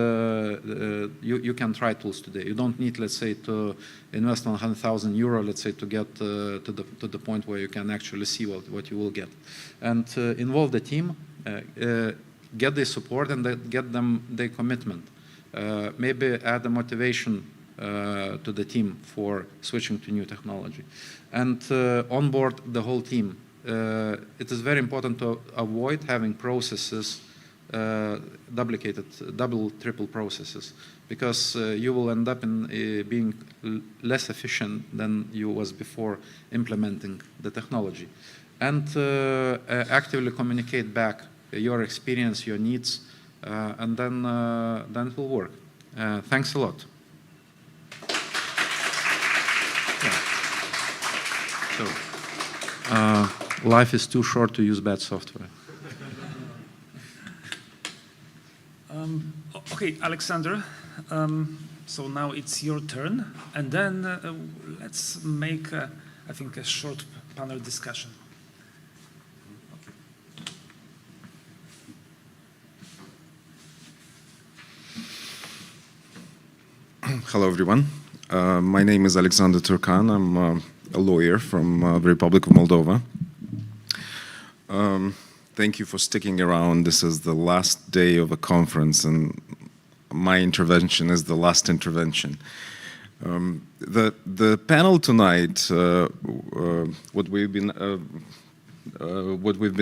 you can try tools today. You don't need, let's say, to invest 100,000 euro, let's say, to get to the point where you can actually see what you will get. And involve the team, get their support, and get them their commitment. Maybe add the motivation to the team for switching to new technology. And onboard the whole team. It is very important to avoid having processes, double, triple processes, because you will end up in being less efficient than you was before implementing the technology. And actively communicate back your experience, your needs, and then it will work. Thanks a lot. So, life is too short to use bad software. Okay, Alexander, so now it's your turn, and then let's make, I think, a short panel discussion. Hello, everyone. My name is Alexander Turkan. I'm a lawyer from the Republic of Moldova. Thank you for sticking around. This is the last day of a conference, and my intervention is the last intervention. The panel tonight, what we've been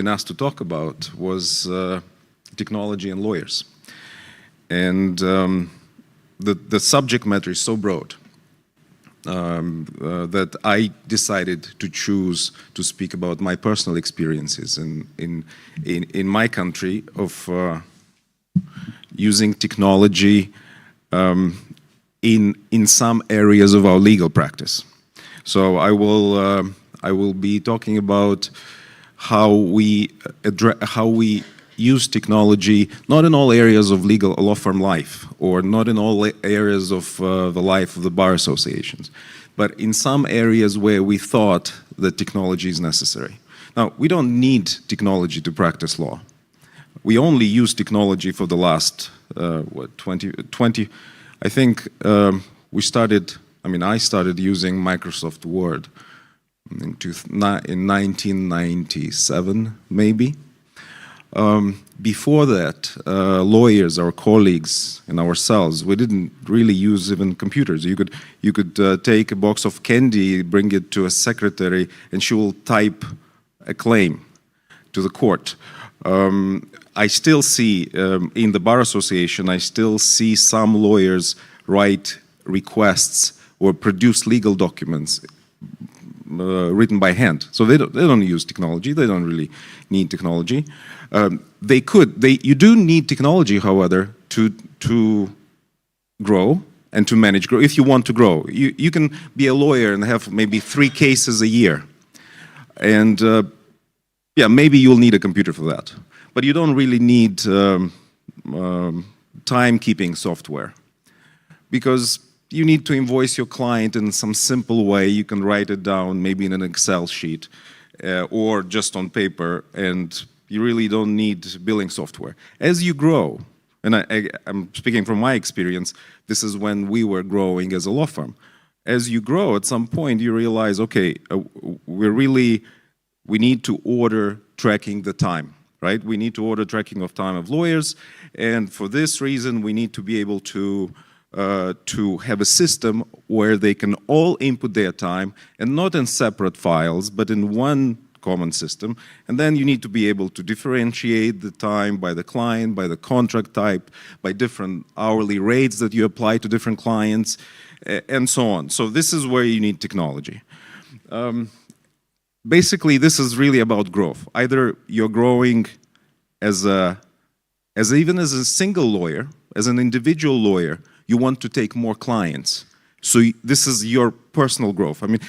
asked to talk about was technology and lawyers, and the subject matter is so broad that I decided to choose to speak about my personal experiences in my country of using technology in some areas of our legal practice. So I will be talking about how we use technology not in all areas of legal law firm life, or not in all areas of the life of the bar associations, but in some areas where we thought that technology is necessary. Now, we don't need technology to practice law. We only use technology for the last, I think I started using Microsoft Word in 1997, maybe. Before that, lawyers, our colleagues, and ourselves, we didn't really use even computers. You could take a box of candy, bring it to a secretary, and she will type a claim to the court. I still see, in the Bar Association, I still see some lawyers write requests or produce legal documents written by hand. So they don't use technology. They don't really need technology. You do need technology, however, to grow and to manage growth. If you want to grow, you can be a lawyer and have maybe 3 cases a year. And yeah, maybe you'll need a computer for that. But you don't really need timekeeping software, because you need to invoice your client in some simple way. You can write it down maybe in an Excel sheet or just on paper, and you really don't need billing software. As you grow, and I'm speaking from my experience, this is when we were growing as a law firm. As you grow, at some point you realize, okay, we need to order tracking the time, right? We need to order tracking of time of lawyers, and for this reason we need to be able to have a system where they can all input their time, and not in separate files, but in one common system. And then you need to be able to differentiate the time by the client, by the contract type, by different hourly rates that you apply to different clients, and so on. So this is where you need technology. Basically, this is really about growth. Either you're growing even as a single lawyer, as an individual lawyer, you want to take more clients. So this is your personal growth. I mean,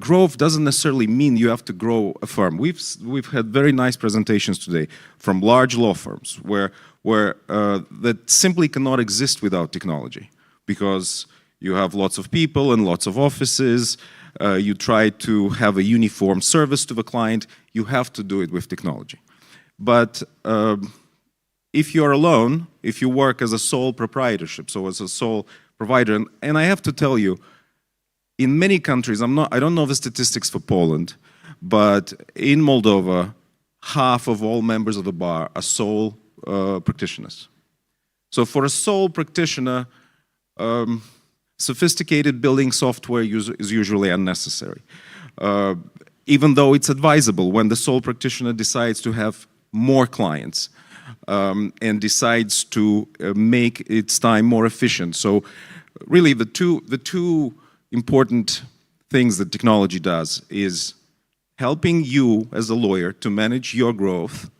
growth doesn't necessarily mean you have to grow a firm. We've had very nice presentations today from large law firms where that simply cannot exist without technology, because you have lots of people and lots of offices. You try to have a uniform service to the client. You have to do it with technology. But if you're alone, if you work as a sole proprietorship, so as a sole provider, and I have to tell you, in many countries, I don't know the statistics for Poland, but in Moldova, half of all members of the bar are sole practitioners. So for a sole practitioner, sophisticated billing software is usually unnecessary, even though it's advisable when the sole practitioner decides to have more clients and decides to make its time more efficient. So really the two important things that technology does is helping you as a lawyer to manage your growth,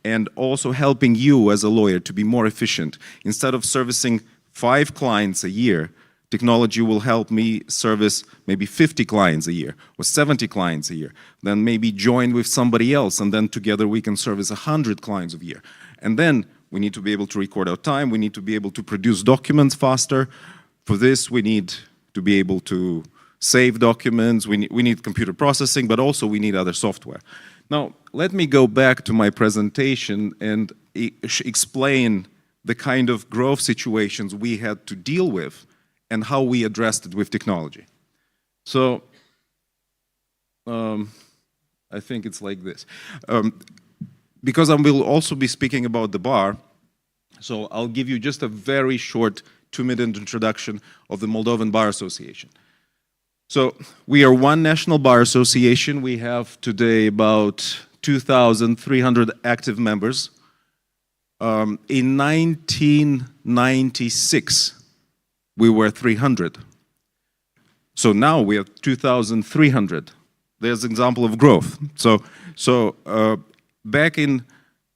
and also helping you as a lawyer to be more efficient. Instead of servicing 5 clients a year, technology will help me service maybe 50 clients a year or 70 clients a year. Then maybe join with somebody else, and then together we can service 100 clients a year. And then we need to be able to record our time. We need to be able to produce documents faster. For this, we need to be able to save documents. We need computer processing, but also we need other software. Now, let me go back to my presentation and explain the kind of growth situations we had to deal with and how we addressed it with technology. So, I think it's like this. Because I will also be speaking about the bar, so I'll give you just a very short 2-minute introduction of the Moldovan Bar Association. So we are one national bar association. We have today about 2,300 active members. In 1996, we were 300. So now we have 2,300. There's an example of growth. So back in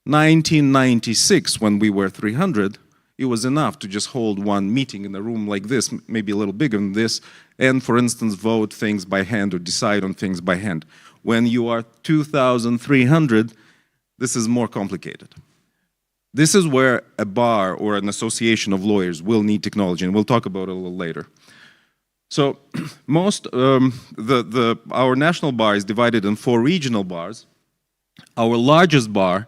1996, when we were 300, it was enough to just hold one meeting in a room like this, maybe a little bigger than this, and, for instance, vote things by hand or decide on things by hand. When you are 2,300, this is more complicated. This is where a bar or an association of lawyers will need technology, and we'll talk about it a little later. So our national bar is divided in 4 regional bars. Our largest bar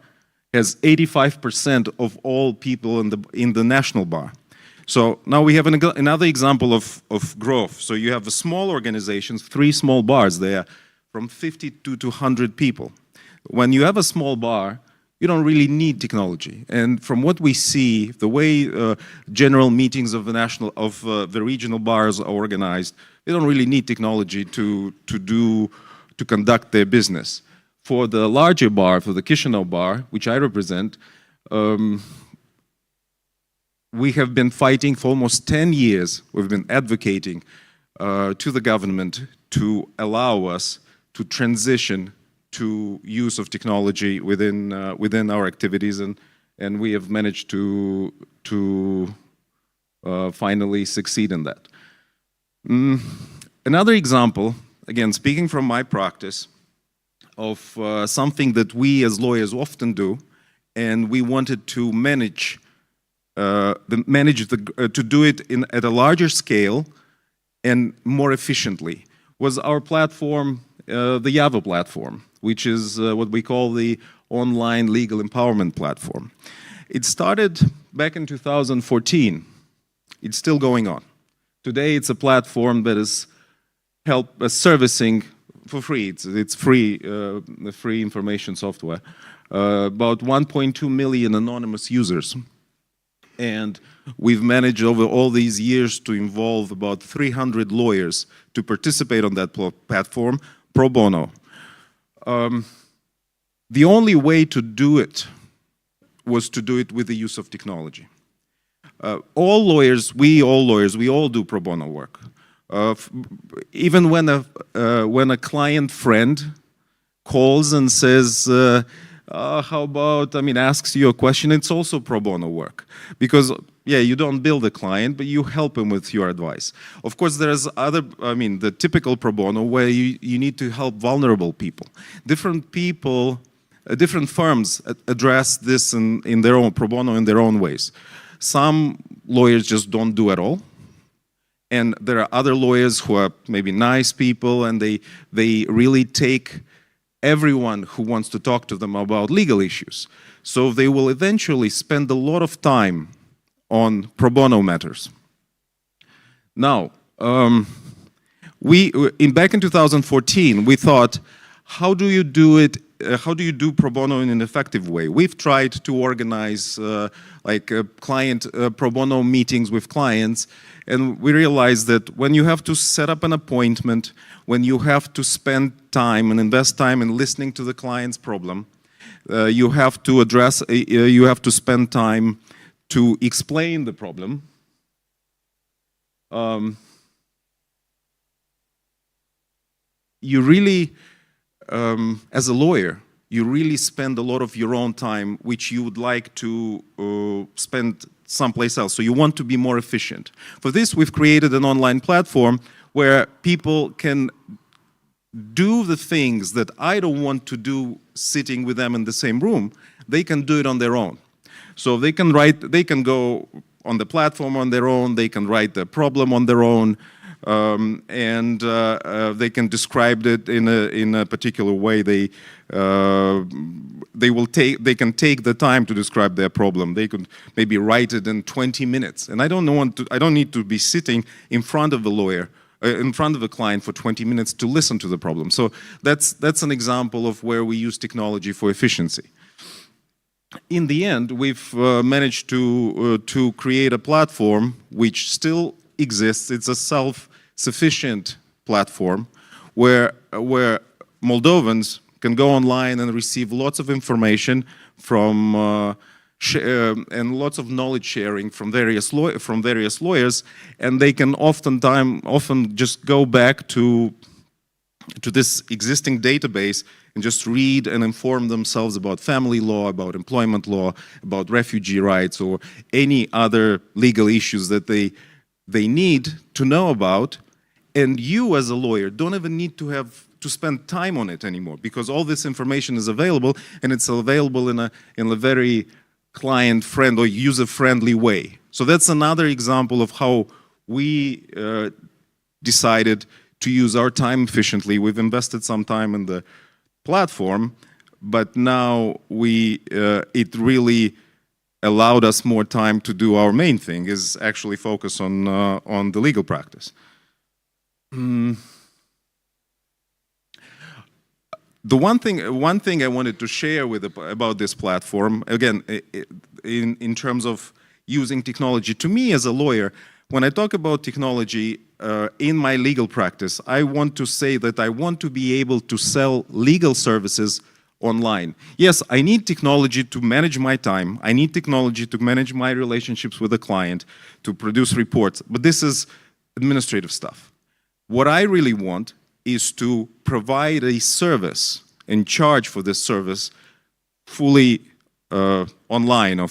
has 85% of all people in the national bar. So now we have another example of growth. So you have small organizations, 3 small bars there, from 50 to 200 people. When you have a small bar, you don't really need technology. And from what we see, the way general meetings of the regional bars are organized, they don't really need technology to conduct their business. For the larger bar, for the Chisinau bar, which I represent, we have been fighting for almost 10 years. We've been advocating to the government to allow us to transition to use of technology within our activities, and we have managed to finally succeed in that. Another example, again, speaking from my practice, of something that we as lawyers often do, and we wanted to to do it at a larger scale and more efficiently, was our platform, the Java platform, which is what we call the online legal empowerment platform. It started back in 2014. It's still going on. Today, it's a platform that is servicing for free. It's free, free information software. About 1.2 million anonymous users. And we've managed over all these years to involve about 300 lawyers to participate on that platform pro bono. The only way to do it was to do it with the use of technology. All lawyers, we all do pro bono work. Even when a client friend calls and says, how about, asks you a question, it's also pro bono work. Because, yeah, you don't bill the client, but you help him with your advice. Of course, there's the typical pro bono where you need to help vulnerable people. Different people, different firms address this in their own pro bono in their own ways. Some lawyers just don't do at all. And there are other lawyers who are maybe nice people, and they really take everyone who wants to talk to them about legal issues. So they will eventually spend a lot of time on pro bono matters. Now, back in 2014, we thought, how do you do it? How do you do pro bono in an effective way? We've tried to organize client pro bono meetings with clients, and we realized that when you have to set up an appointment, when you have to spend time and invest time in listening to the client's problem, you have to spend time to explain the problem. You really, as a lawyer, you really spend a lot of your own time which you would like to spend someplace else. So you want to be more efficient. For this, we've created an online platform where people can do the things that I don't want to do sitting with them in the same room. They can do it on their own. So they can go on the platform on their own, they can write the problem on their own, and they can describe it in a particular way. They can take the time to describe their problem. They could maybe write it in 20 minutes. And I don't need to be sitting in front of the lawyer, in front of the client for 20 minutes to listen to the problem. So that's an example of where we use technology for efficiency. In the end, we've managed to create a platform which still exists. It's a self-sufficient platform where Moldovans can go online and receive lots of information from and lots of knowledge sharing from various lawyers, and they can often just go back to this existing database and just read and inform themselves about family law, about employment law, about refugee rights, or any other legal issues that they need to know about. And you as a lawyer don't even need to spend time on it anymore, because all this information is available, and it's available in a very client-friendly or user-friendly way. So that's another example of how we decided to use our time efficiently. We've invested some time in the platform, but now it really allowed us more time to do our main thing, is actually focus on the legal practice. The one thing I wanted to share about this platform, again, in terms of using technology, to me as a lawyer, when I talk about technology in my legal practice, I want to say that I want to be able to sell legal services online. Yes, I need technology to manage my time. I need technology to manage my relationships with the client, to produce reports, but this is administrative stuff. What I really want is to provide a service and charge for this service fully online or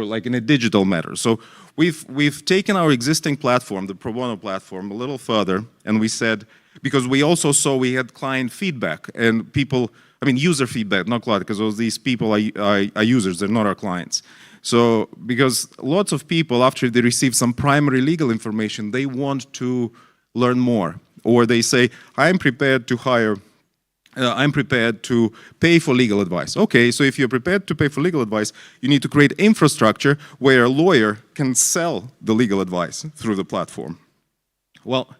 like in a digital matter. So we've taken our existing platform, the Pro Bono platform, a little further, and we said, because we also saw we had client feedback and people, I mean user feedback, not client, because these people are users, they're not our clients. So because lots of people, after they receive some primary legal information, they want to learn more, or they say, I'm prepared to pay for legal advice. Okay, so if you're prepared to pay for legal advice, you need to create infrastructure where a lawyer can sell the legal advice through the platform. Well,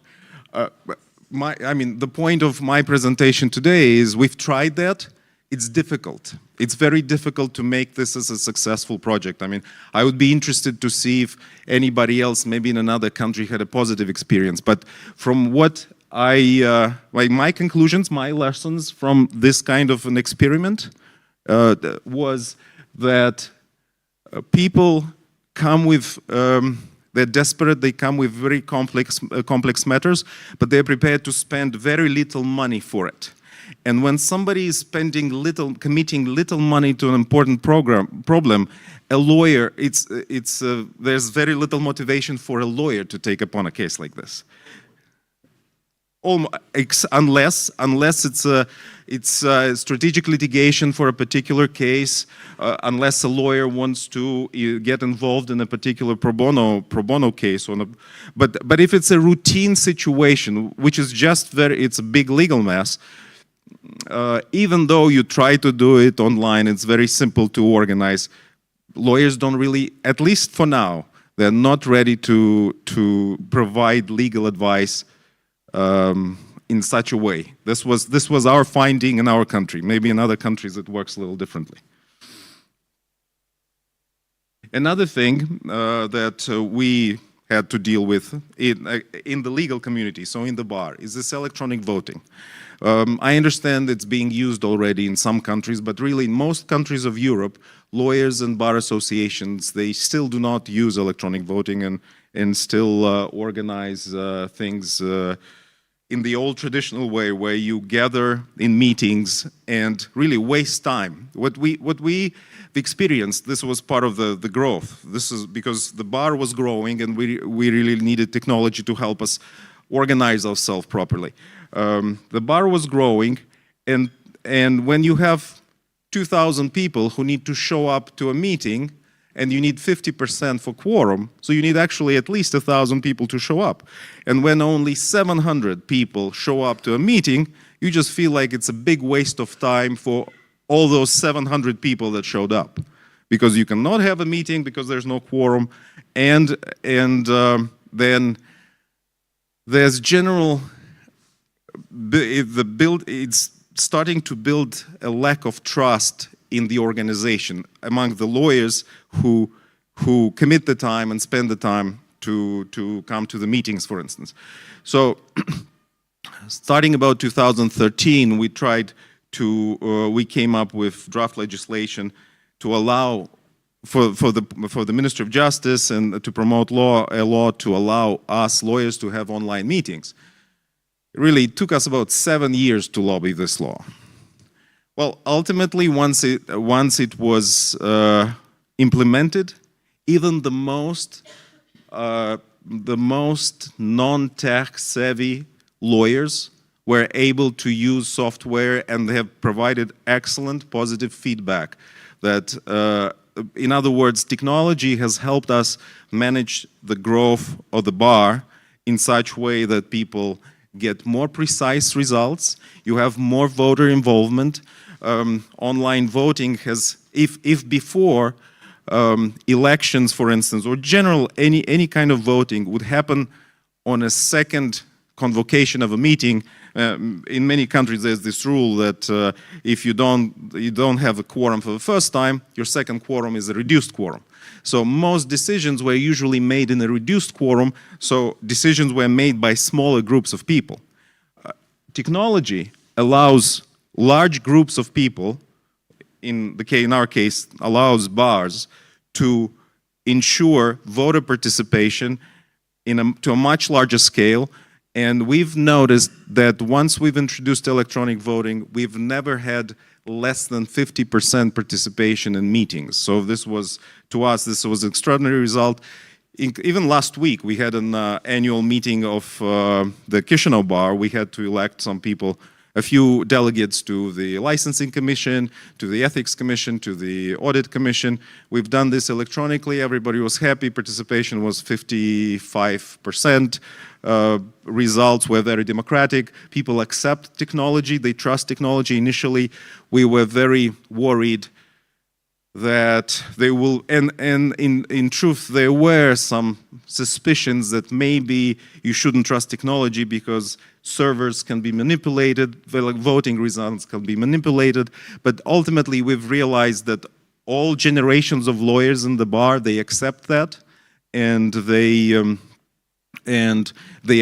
the point of my presentation today is we've tried that. It's difficult. It's very difficult to make this as a successful project. I mean, I would be interested to see if anybody else, maybe in another country, had a positive experience. But from what my conclusions, my lessons from this kind of an experiment was that people come with, they're desperate, they come with very complex matters, but they're prepared to spend very little money for it. And when somebody is committing little money to an important problem, a lawyer, there's very little motivation for a lawyer to take upon a case like this. Unless it's a strategic litigation for a particular case, unless a lawyer wants to get involved in a particular pro bono case. But if it's a routine situation, which is it's a big legal mess, even though you try to do it online, it's very simple to organize. Lawyers don't really, at least for now, they're not ready to provide legal advice in such a way. This was our finding in our country. Maybe in other countries it works a little differently. Another thing that we had to deal with in the legal community, so in the bar, is this electronic voting. I understand it's being used already in some countries, but really in most countries of Europe, lawyers and bar associations, they still do not use electronic voting and still organize things in the old traditional way, where you gather in meetings and really waste time. What we've experienced, this was part of the growth. This is because the bar was growing and we really needed technology to help us organize ourselves properly. The bar was growing, and when you have 2,000 people who need to show up to a meeting, and you need 50% for quorum, so you need actually at least 1,000 people to show up. And when only 700 people show up to a meeting, you just feel like it's a big waste of time for all those 700 people that showed up. Because you cannot have a meeting because there's no quorum, and then there's general, it's starting to build a lack of trust in the organization among the lawyers who commit the time and spend the time to come to the meetings, for instance. So starting about 2013, we came up with draft legislation to allow for the Ministry of Justice and to promote a law to allow us lawyers to have online meetings. Really, it took us about 7 years to lobby this law. Well, ultimately, once it was implemented, even the most non-tech savvy lawyers were able to use software, and they have provided excellent positive feedback. That, in other words, technology has helped us manage the growth of the bar in such a way that people get more precise results. You have more voter involvement. Online voting has, if before elections, for instance, or general any kind of voting would happen on a second convocation of a meeting. In many countries, there's this rule that if you don't have a quorum for the first time, your second quorum is a reduced quorum. So most decisions were usually made in a reduced quorum, so decisions were made by smaller groups of people. Technology allows large groups of people, in our case, allows bars to ensure voter participation to a much larger scale. And we've noticed that once we've introduced electronic voting, we've never had less than 50% participation in meetings. So this was, to us, this was an extraordinary result. Even last week, we had an annual meeting of the Chisinau Bar. We had to elect some people, a few delegates to the Licensing Commission, to the Ethics Commission, to the Audit Commission. We've done this electronically. Everybody was happy. Participation was 55%. Results were very democratic. People accept technology. They trust technology. Initially, we were very worried that they will, and in truth, there were some suspicions that maybe you shouldn't trust technology because servers can be manipulated, voting results can be manipulated, but ultimately we've realized that all generations of lawyers in the bar, they accept that, and they are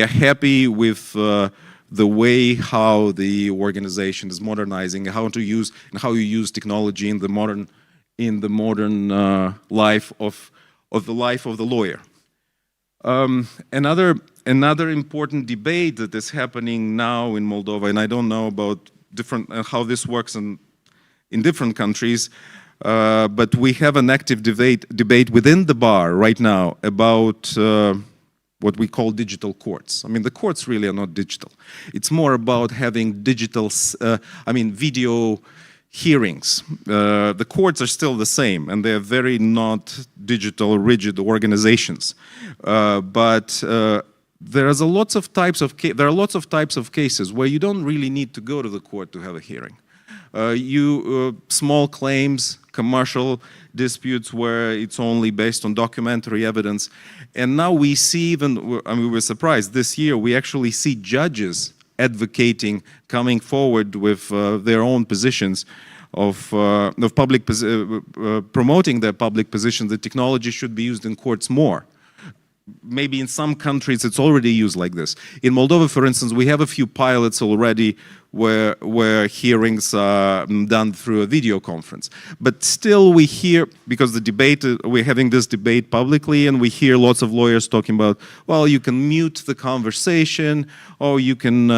happy with the way how the organization is modernizing, how you use technology in the modern life of the lawyer. Another important debate that is happening now in Moldova, and I don't know about how this works in different countries, but we have an active debate within the bar right now about what we call digital courts. I mean, the courts really are not digital. It's more about having digital, video hearings. The courts are still the same, and they're very not digital, rigid organizations. But there are lots of types of cases where you don't really need to go to the court to have a hearing. Small claims, commercial disputes where it's only based on documentary evidence. And now we see we were surprised. This year, we actually see judges advocating, coming forward with their own positions of promoting their public positions that technology should be used in courts more. Maybe in some countries it's already used like this. In Moldova, for instance, we have a few pilots already where hearings are done through a video conference. But still we hear, because we're having this debate publicly, and we hear lots of lawyers talking about, well, you can mute the conversation, or you can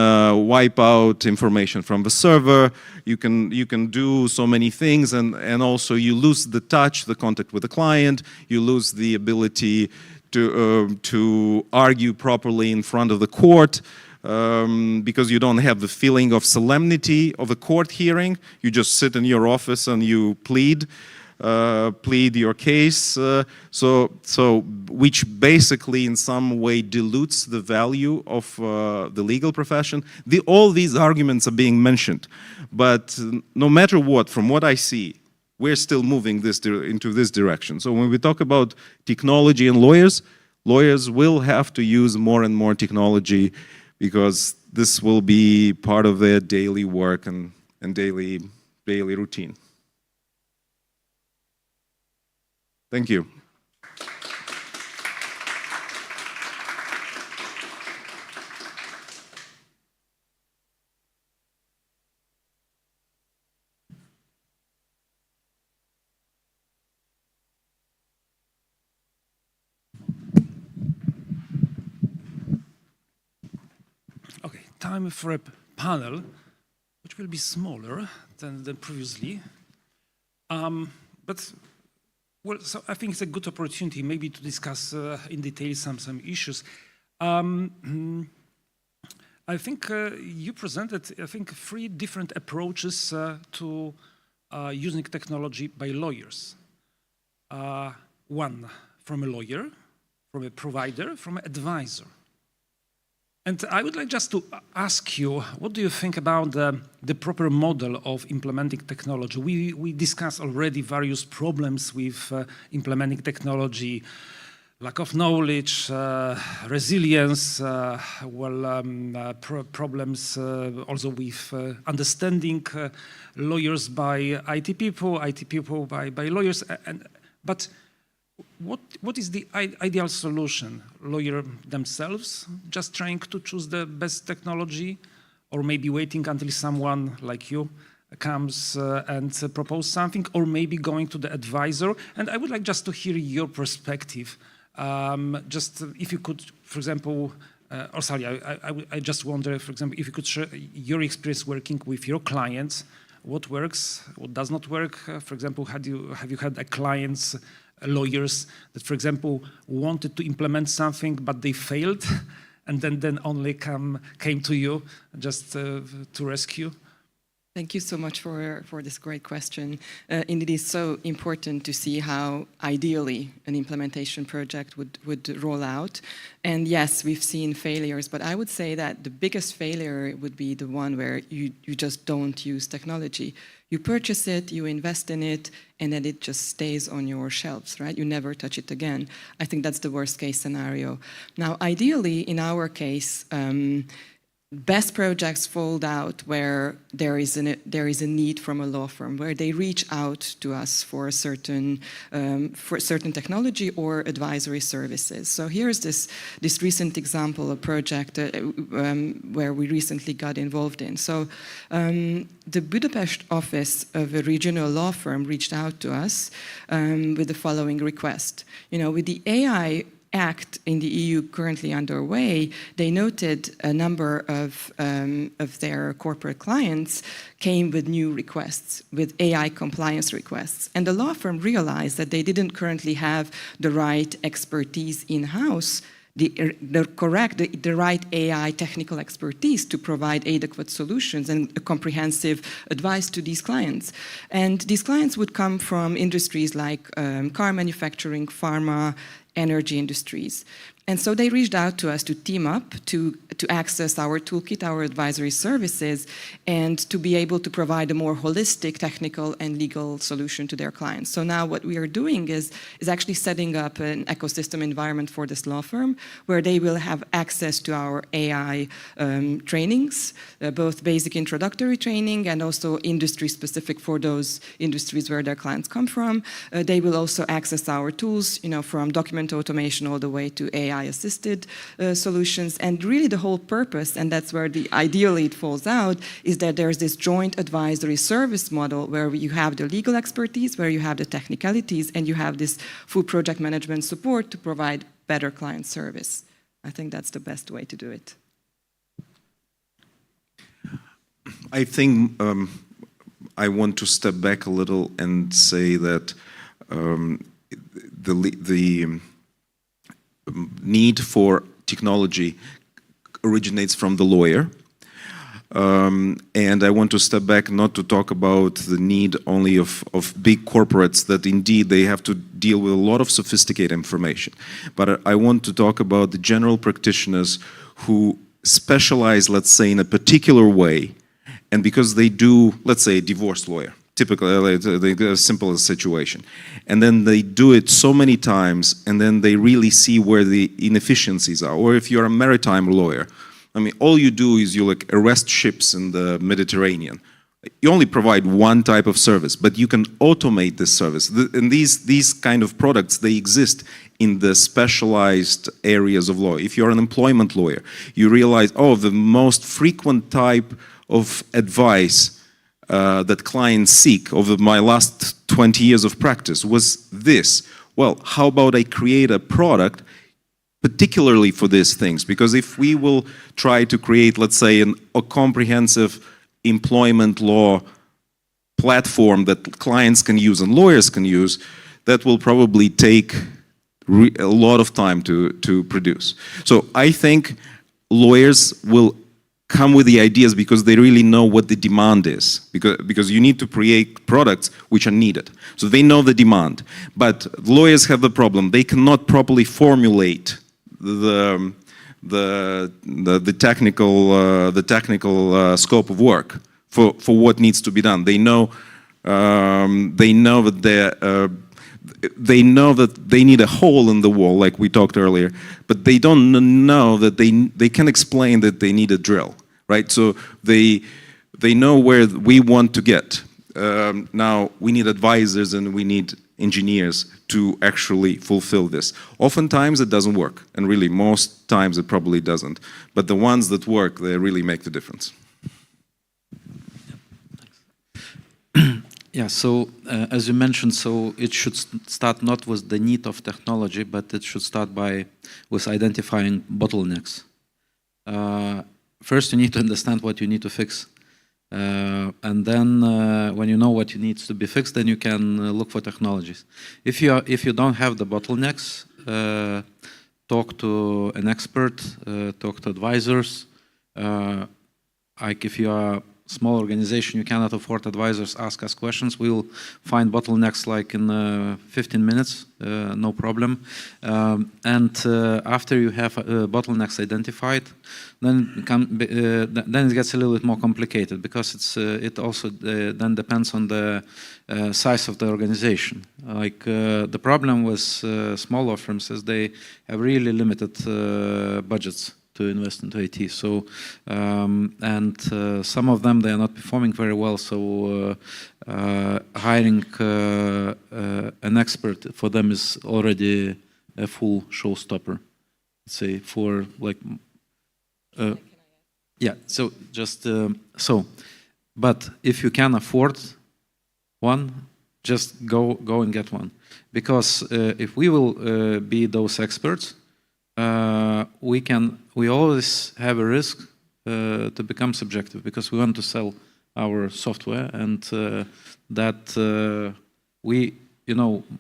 wipe out information from the server, you can do so many things, and also you lose the touch, the contact with the client, you lose the ability to argue properly in front of the court, because you don't have the feeling of solemnity of a court hearing. You just sit in your office and you plead your case, which basically in some way dilutes the value of the legal profession. All these arguments are being mentioned, but no matter what, from what I see, we're still moving into this direction. So when we talk about technology and lawyers will have to use more and more technology, because this will be part of their daily work and daily routine. Thank you. Okay, time for a panel, which will be smaller than previously. So I think it's a good opportunity maybe to discuss in detail some issues. I think you presented, three different approaches to using technology by lawyers. One from a lawyer, from a provider, from an advisor. And I would like just to ask you, what do you think about the proper model of implementing technology? We discussed already various problems with implementing technology, lack of knowledge, resilience, problems also with understanding lawyers by IT people by lawyers. But what is the ideal solution? Lawyer themselves just trying to choose the best technology, or maybe waiting until someone like you comes and propose something, or maybe going to the advisor? And I would like just to hear your perspective. Just if you could, for example, or sorry, I just wonder, for example, if you could share your experience working with your clients, what works, what does not work. For example, have you had a clients, lawyers that, for example, wanted to implement something but they failed, and then only came to you just to rescue? Thank you so much for this great question. Indeed, it's so important to see how ideally an implementation project would roll out. And yes, we've seen failures, but I would say that the biggest failure would be the one where you just don't use technology. You purchase it, you invest in it, and then it just stays on your shelves, right? You never touch it again. I think that's the worst case scenario. Now, ideally, in our case, best projects fold out where there is a need from a law firm, where they reach out to us for certain technology or advisory services. So here's this recent example, a project where we recently got involved in. So the Budapest office of a regional law firm reached out to us with the following request. With the AI Act in the EU currently underway, they noted a number of their corporate clients came with new requests, with AI compliance requests. And the law firm realized that they didn't currently have the right expertise in-house, the right AI technical expertise to provide adequate solutions and a comprehensive advice to these clients. And these clients would come from industries like car manufacturing, pharma, energy industries. And so they reached out to us to team up, to access our toolkit, our advisory services, and to be able to provide a more holistic technical and legal solution to their clients. So now what we are doing is actually setting up an ecosystem environment for this law firm where they will have access to our AI trainings, both basic introductory training and also industry specific for those industries where their clients come from. They will also access our tools, from document automation all the way to AI-assisted solutions. And really the whole purpose, and that's where ideally it falls out, is that there's this joint advisory service model where you have the legal expertise, where you have the technicalities, and you have this full project management support to provide better client service. I think that's the best way to do it. I think I want to step back a little and say that the need for technology originates from the lawyer. And I want to step back not to talk about the need only of big corporates that indeed they have to deal with a lot of sophisticated information. But I want to talk about the general practitioners who specialize, let's say, in a particular way. And because they do, let's say, a divorce lawyer, typically a simple situation. And then they do it so many times, and then they really see where the inefficiencies are. Or if you're a maritime lawyer, I mean, all you do is you arrest ships in the Mediterranean. You only provide one type of service, but you can automate this service. And these kind of products, they exist in the specialized areas of law. If you're an employment lawyer, you realize, oh, the most frequent type of advice that clients seek over my last 20 years of practice was this. Well, how about I create a product particularly for these things? Because if we will try to create, let's say, a comprehensive employment law platform that clients can use and lawyers can use, that will probably take a lot of time to produce. So I think lawyers will come with the ideas because they really know what the demand is, because you need to create products which are needed. So they know the demand, but lawyers have the problem. They cannot properly formulate the technical scope of work for what needs to be done. They know that they know that they need a hole in the wall, like we talked earlier, but they don't know that they can explain that they need a drill, right? So they know where we want to get. Now we need advisors and we need engineers to actually fulfill this. Oftentimes it doesn't work, and really most times it probably doesn't. But the ones that work, they really make the difference. Yeah, so as you mentioned, so it should start not with the need of technology, but it should start with identifying bottlenecks. First, you need to understand what you need to fix. And then when you know what needs to be fixed, then you can look for technologies. If you don't have the bottlenecks, talk to an expert, talk to advisors. Like if you are small organization, you cannot afford advisors, ask us questions. We'll find bottlenecks like in 15 minutes, no problem. And after you have bottlenecks identified, then it gets a little bit more complicated, because it also then depends on the size of the organization. Like the problem with small law firms is they have really limited budgets to invest into IT. So, and some of them, they are not performing very well. So hiring an expert for them is already a full showstopper. Say for like, yeah. So just but if you can afford one, just go and get one, because if we will be those experts, we always have a risk to become subjective, because we want to sell our software, and that we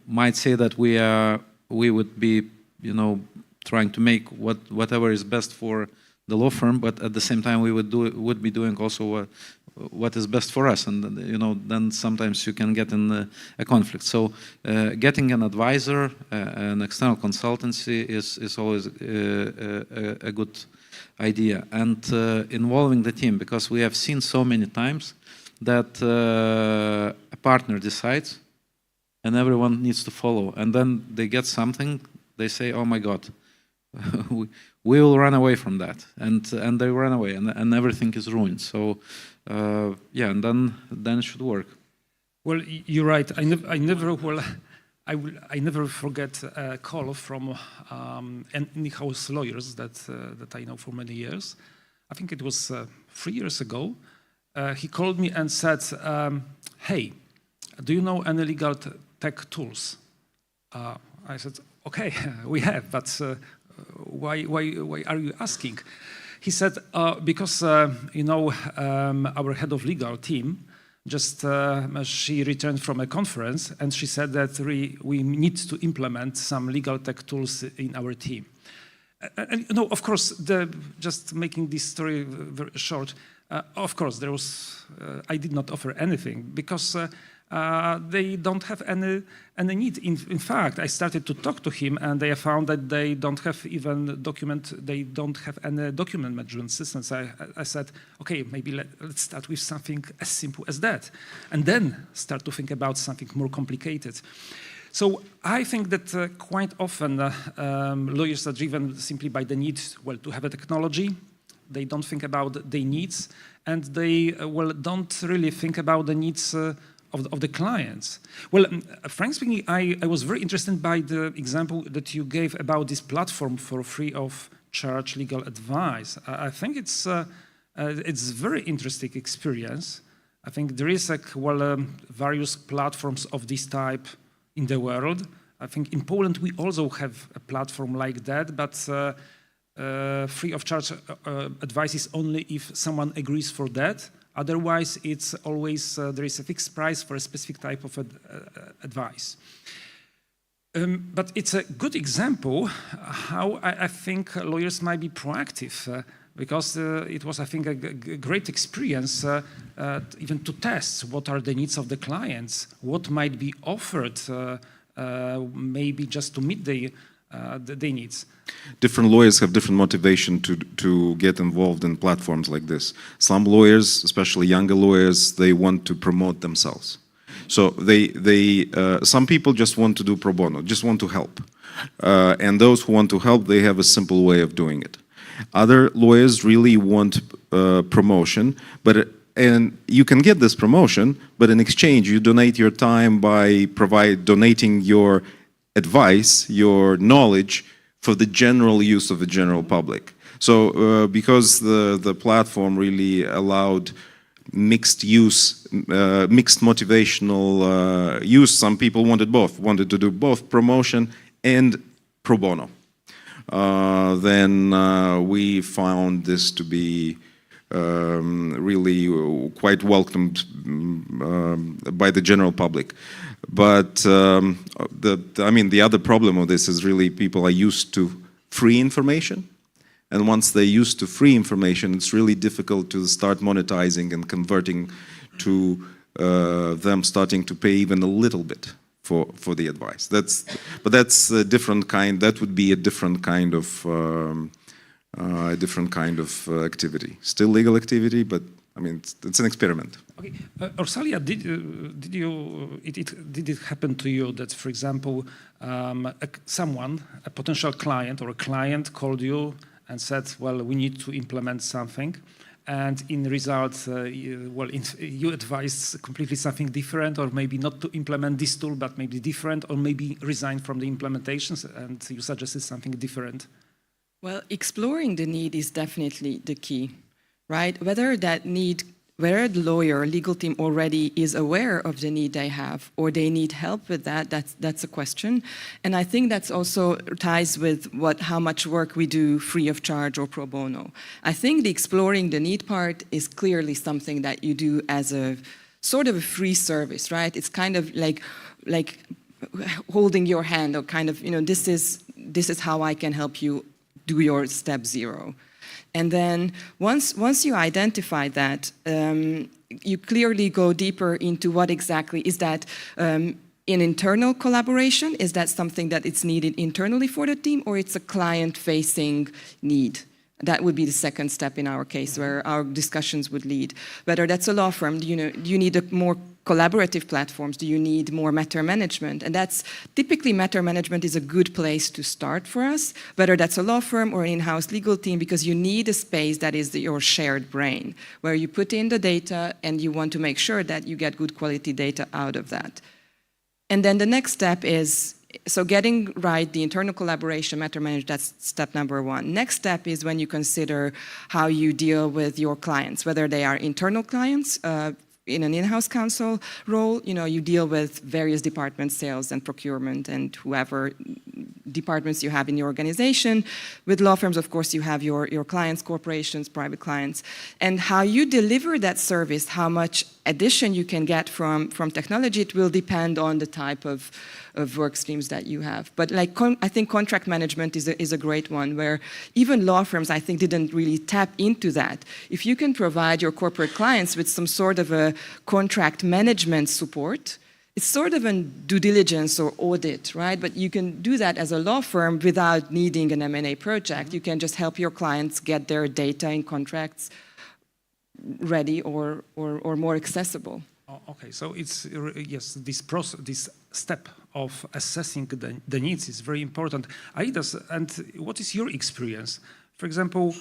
might say that we would be trying to make whatever is best for the law firm, but at the same time we would be doing also what is best for us, and then sometimes you can get in a conflict. So getting an advisor, an external consultancy is always a good idea, and involving the team, because we have seen so many times that a partner decides and everyone needs to follow, and then they get something, they say, oh my God, we will run away from that, and they run away, and everything is ruined. So yeah, and then it should work. Well, you're right. I never forget a call from in-house lawyers that I know for many years. I think it was 3 years ago. He called me and said, "Hey, do you know any legal tech tools?" I said, "Okay, we have, but why are you asking?" He said, "Because our head of legal team just she returned from a conference, and she said that we need to implement some legal tech tools in our team." And of course, just making this story very short, of course, there was I did not offer anything, because they don't have any need. In fact, I started to talk to him, and I found that they don't have even they don't have any document management systems. I said, okay, maybe let's start with something as simple as that, and then start to think about something more complicated. So I think that quite often lawyers are driven simply by the need, to have a technology. They don't think about their needs, and they don't really think about the needs of the clients. Well, frankly speaking, I was very interested by the example that you gave about this platform for free of charge legal advice. I think it's very interesting experience. I think there is various platforms of this type in the world. I think in Poland we also have a platform like that, but free of charge advice is only if someone agrees for that. Otherwise, it's always there is a fixed price for a specific type of advice. But it's a good example how I think lawyers might be proactive, because it was, I think, a great experience even to test what are the needs of the clients, what might be offered, maybe just to meet their needs. Different lawyers have different motivation to get involved in platforms like this. Some lawyers, especially younger lawyers, they want to promote themselves. So some people just want to do pro bono, just want to help. And those who want to help, they have a simple way of doing it. Other lawyers really want promotion, and you can get this promotion, but in exchange, you donate your time by donating your advice, your knowledge for the general use of the general public. So because the platform really allowed mixed use, mixed motivational use, some people wanted to do both promotion and pro bono. Then we found this to be really quite welcomed by the general public. But the other problem of this is really people are used to free information. And once they're used to free information, it's really difficult to start monetizing and converting to them starting to pay even a little bit for the advice. That's a different kind. That would be a different kind of activity. Still legal activity, but I mean it's an experiment. Okay, Orsalia, did it happen to you that, for example, a potential client or a client called you and said, well, we need to implement something, and in result, you advised completely something different, or maybe not to implement this tool, but maybe different, or maybe resign from the implementations, and you suggested something different? Well, exploring the need is definitely the key, right? Whether the lawyer or legal team already is aware of the need they have, or they need help with that's a question. And I think that's also ties with how much work we do free of charge or pro bono. I think the exploring the need part is clearly something that you do as a sort of a free service, right? It's kind of like holding your hand, or kind of, this is how I can help you do your step 0. And then once you identify that, you clearly go deeper into what exactly is that in internal collaboration. Is that something that it's needed internally for the team, or it's a client-facing need? That would be the second step in our case, where our discussions would lead. Whether that's a law firm, do you need more collaborative platforms? Do you need more matter management? And that's typically matter management is a good place to start for us, whether that's a law firm or an in-house legal team, because you need a space that is your shared brain, where you put in the data and you want to make sure that you get good quality data out of that. And then the next step is, so getting right the internal collaboration, matter management, that's step number 1. Next step is when you consider how you deal with your clients, whether they are internal clients, in an in-house counsel role, you deal with various departments, sales and procurement and whoever departments you have in your organization. With law firms, of course, you have your clients, corporations, private clients. And how you deliver that service, how much addition you can get from technology, it will depend on the type of work streams that you have. But I think contract management is a great one, where even law firms, I think, didn't really tap into that. If you can provide your corporate clients with some sort of a contract management support, it's sort of a due diligence or audit, right? But you can do that as a law firm without needing an M&A project. You can just help your clients get their data and contracts ready or more accessible. Okay, so it's, yes, this process, this step of assessing the needs is very important. Aidas, and what is your experience? For example,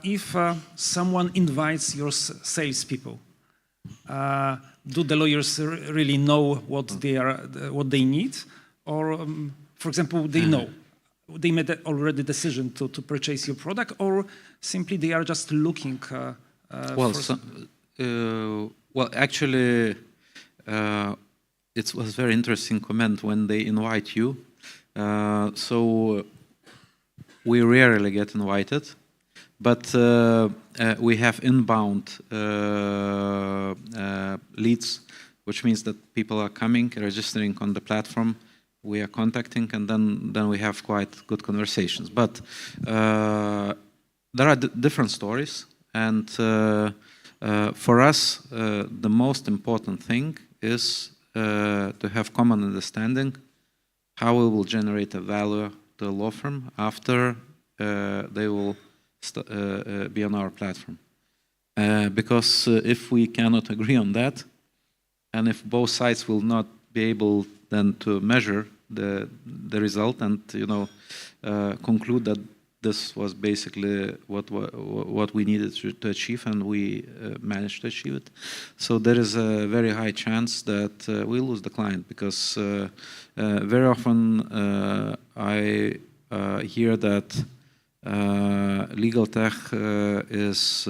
if someone invites your salespeople, do the lawyers really know what they need? Or, for example, they know, they made already decision to purchase your product, or simply they are just looking Well, actually, it was very interesting comment when they invite you. So we rarely get invited, but we have inbound leads, which means that people are coming, registering on the platform. We are contacting, and then we have quite good conversations. But there are different stories, and for us, the most important thing is to have common understanding how we will generate a value the law firm after they will be on our platform. Because if we cannot agree on that, and if both sides will not be able then to measure the result and conclude that this was basically what we needed to achieve, and we managed to achieve it. So there is a very high chance that we lose the client, because very often I hear that Legaltech is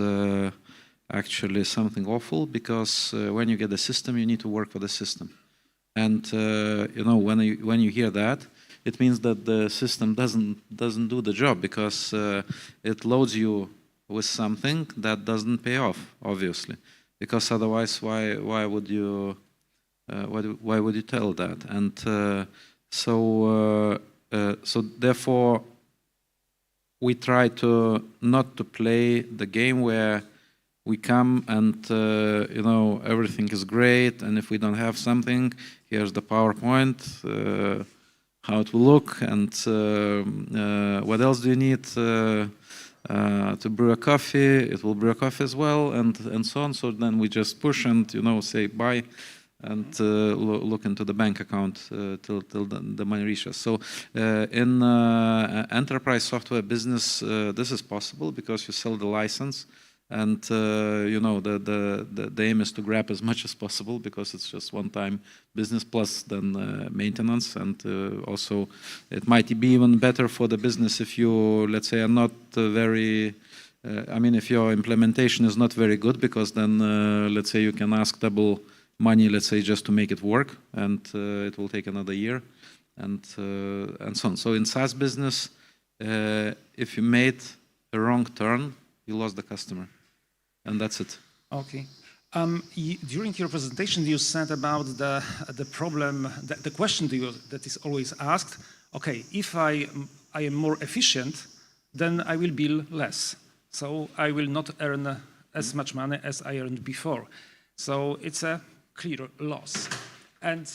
actually something awful, because when you get a system, you need to work for the system. And when you hear that, it means that the system doesn't do the job, because it loads you with something that doesn't pay off, obviously. Because otherwise, why would you tell that? And so therefore, we try to not to play the game where we come and everything is great, and if we don't have something, here's the PowerPoint, how it will look, and what else do you need to brew a coffee? It will brew a coffee as well, and so on. So then we just push and say bye, and look into the bank account till the money reaches. So in enterprise software business, this is possible, because you sell the license. And the aim is to grab as much as possible, because it's just one-time business plus then maintenance. And also, it might be even better for the business if you, let's say, are not very. If your implementation is not very good, because then let's say you can ask double money, let's say, just to make it work, and it will take another year, and so on. So in SaaS business, if you made a wrong turn, you lost the customer. And that's it. Okay. During your presentation, you said about the problem, the question that is always asked. Okay, if I am more efficient, then I will bill less. So I will not earn as much money as I earned before. So it's a clear loss. And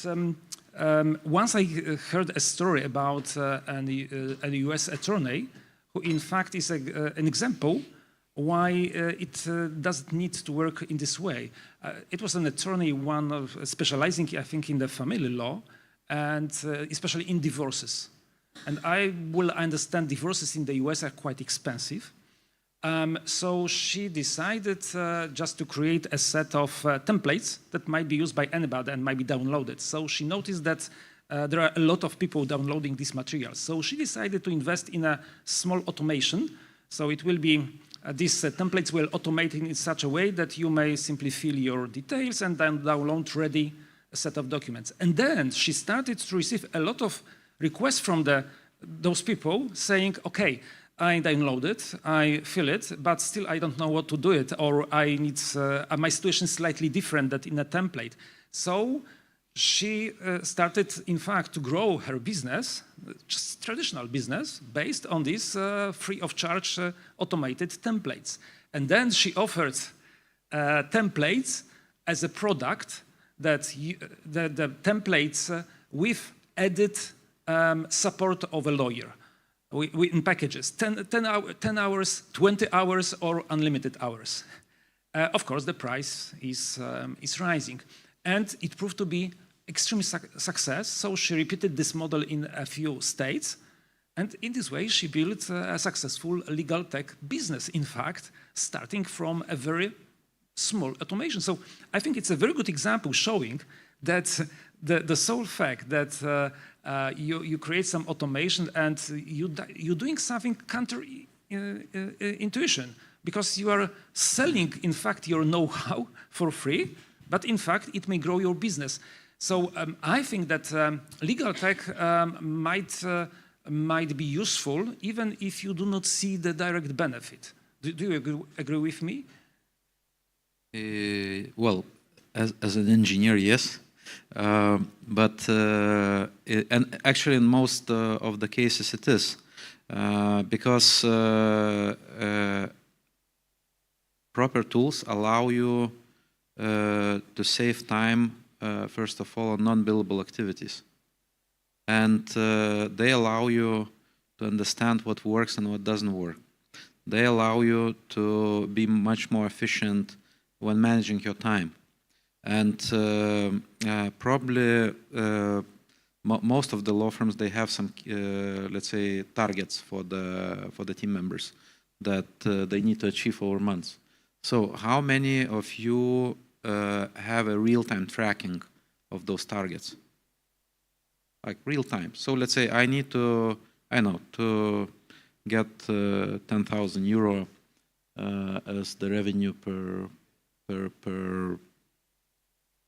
once I heard a story about a US attorney, who in fact is an example why it doesn't need to work in this way. It was an attorney, specializing, I think, in the family law, and especially in divorces. And I will understand divorces in the US are quite expensive. So she decided just to create a set of templates that might be used by anybody and might be downloaded. So she noticed that there are a lot of people downloading these materials. So she decided to invest in a small automation. So it will be these templates will automate in such a way that you may simply fill your details and then download ready a set of documents. And then she started to receive a lot of requests from those people saying, okay, I download it, I fill it, but still I don't know what to do it, or I need my situation is slightly different than in a template. So she started, in fact, to grow her business, just traditional business, based on these free of charge automated templates. And then she offered templates as a product that the templates with added support of a lawyer in packages, 10 hours, 20 hours, or unlimited hours. Of course, the price is rising. And it proved to be extreme success, so she repeated this model in a few states, and in this way she built a successful legal tech business, in fact, starting from a very small automation. So I think it's a very good example showing that the sole fact that you create some automation and you're doing something counter intuition, because you are selling, in fact, your know-how for free, but in fact it may grow your business. So I think that legal tech might be useful even if you do not see the direct benefit. Do you agree with me? Well, as an engineer, yes. But and actually in most of the cases it is. Because proper tools allow you to save time, first of all, on non-billable activities. And they allow you to understand what works and what doesn't work. They allow you to be much more efficient when managing your time. And probably most of the law firms, they have some, let's say, targets for the team members that they need to achieve over months. So how many of you have a real-time tracking of those targets? Like real time. So let's say I need to, to get 10,000 euro as the revenue per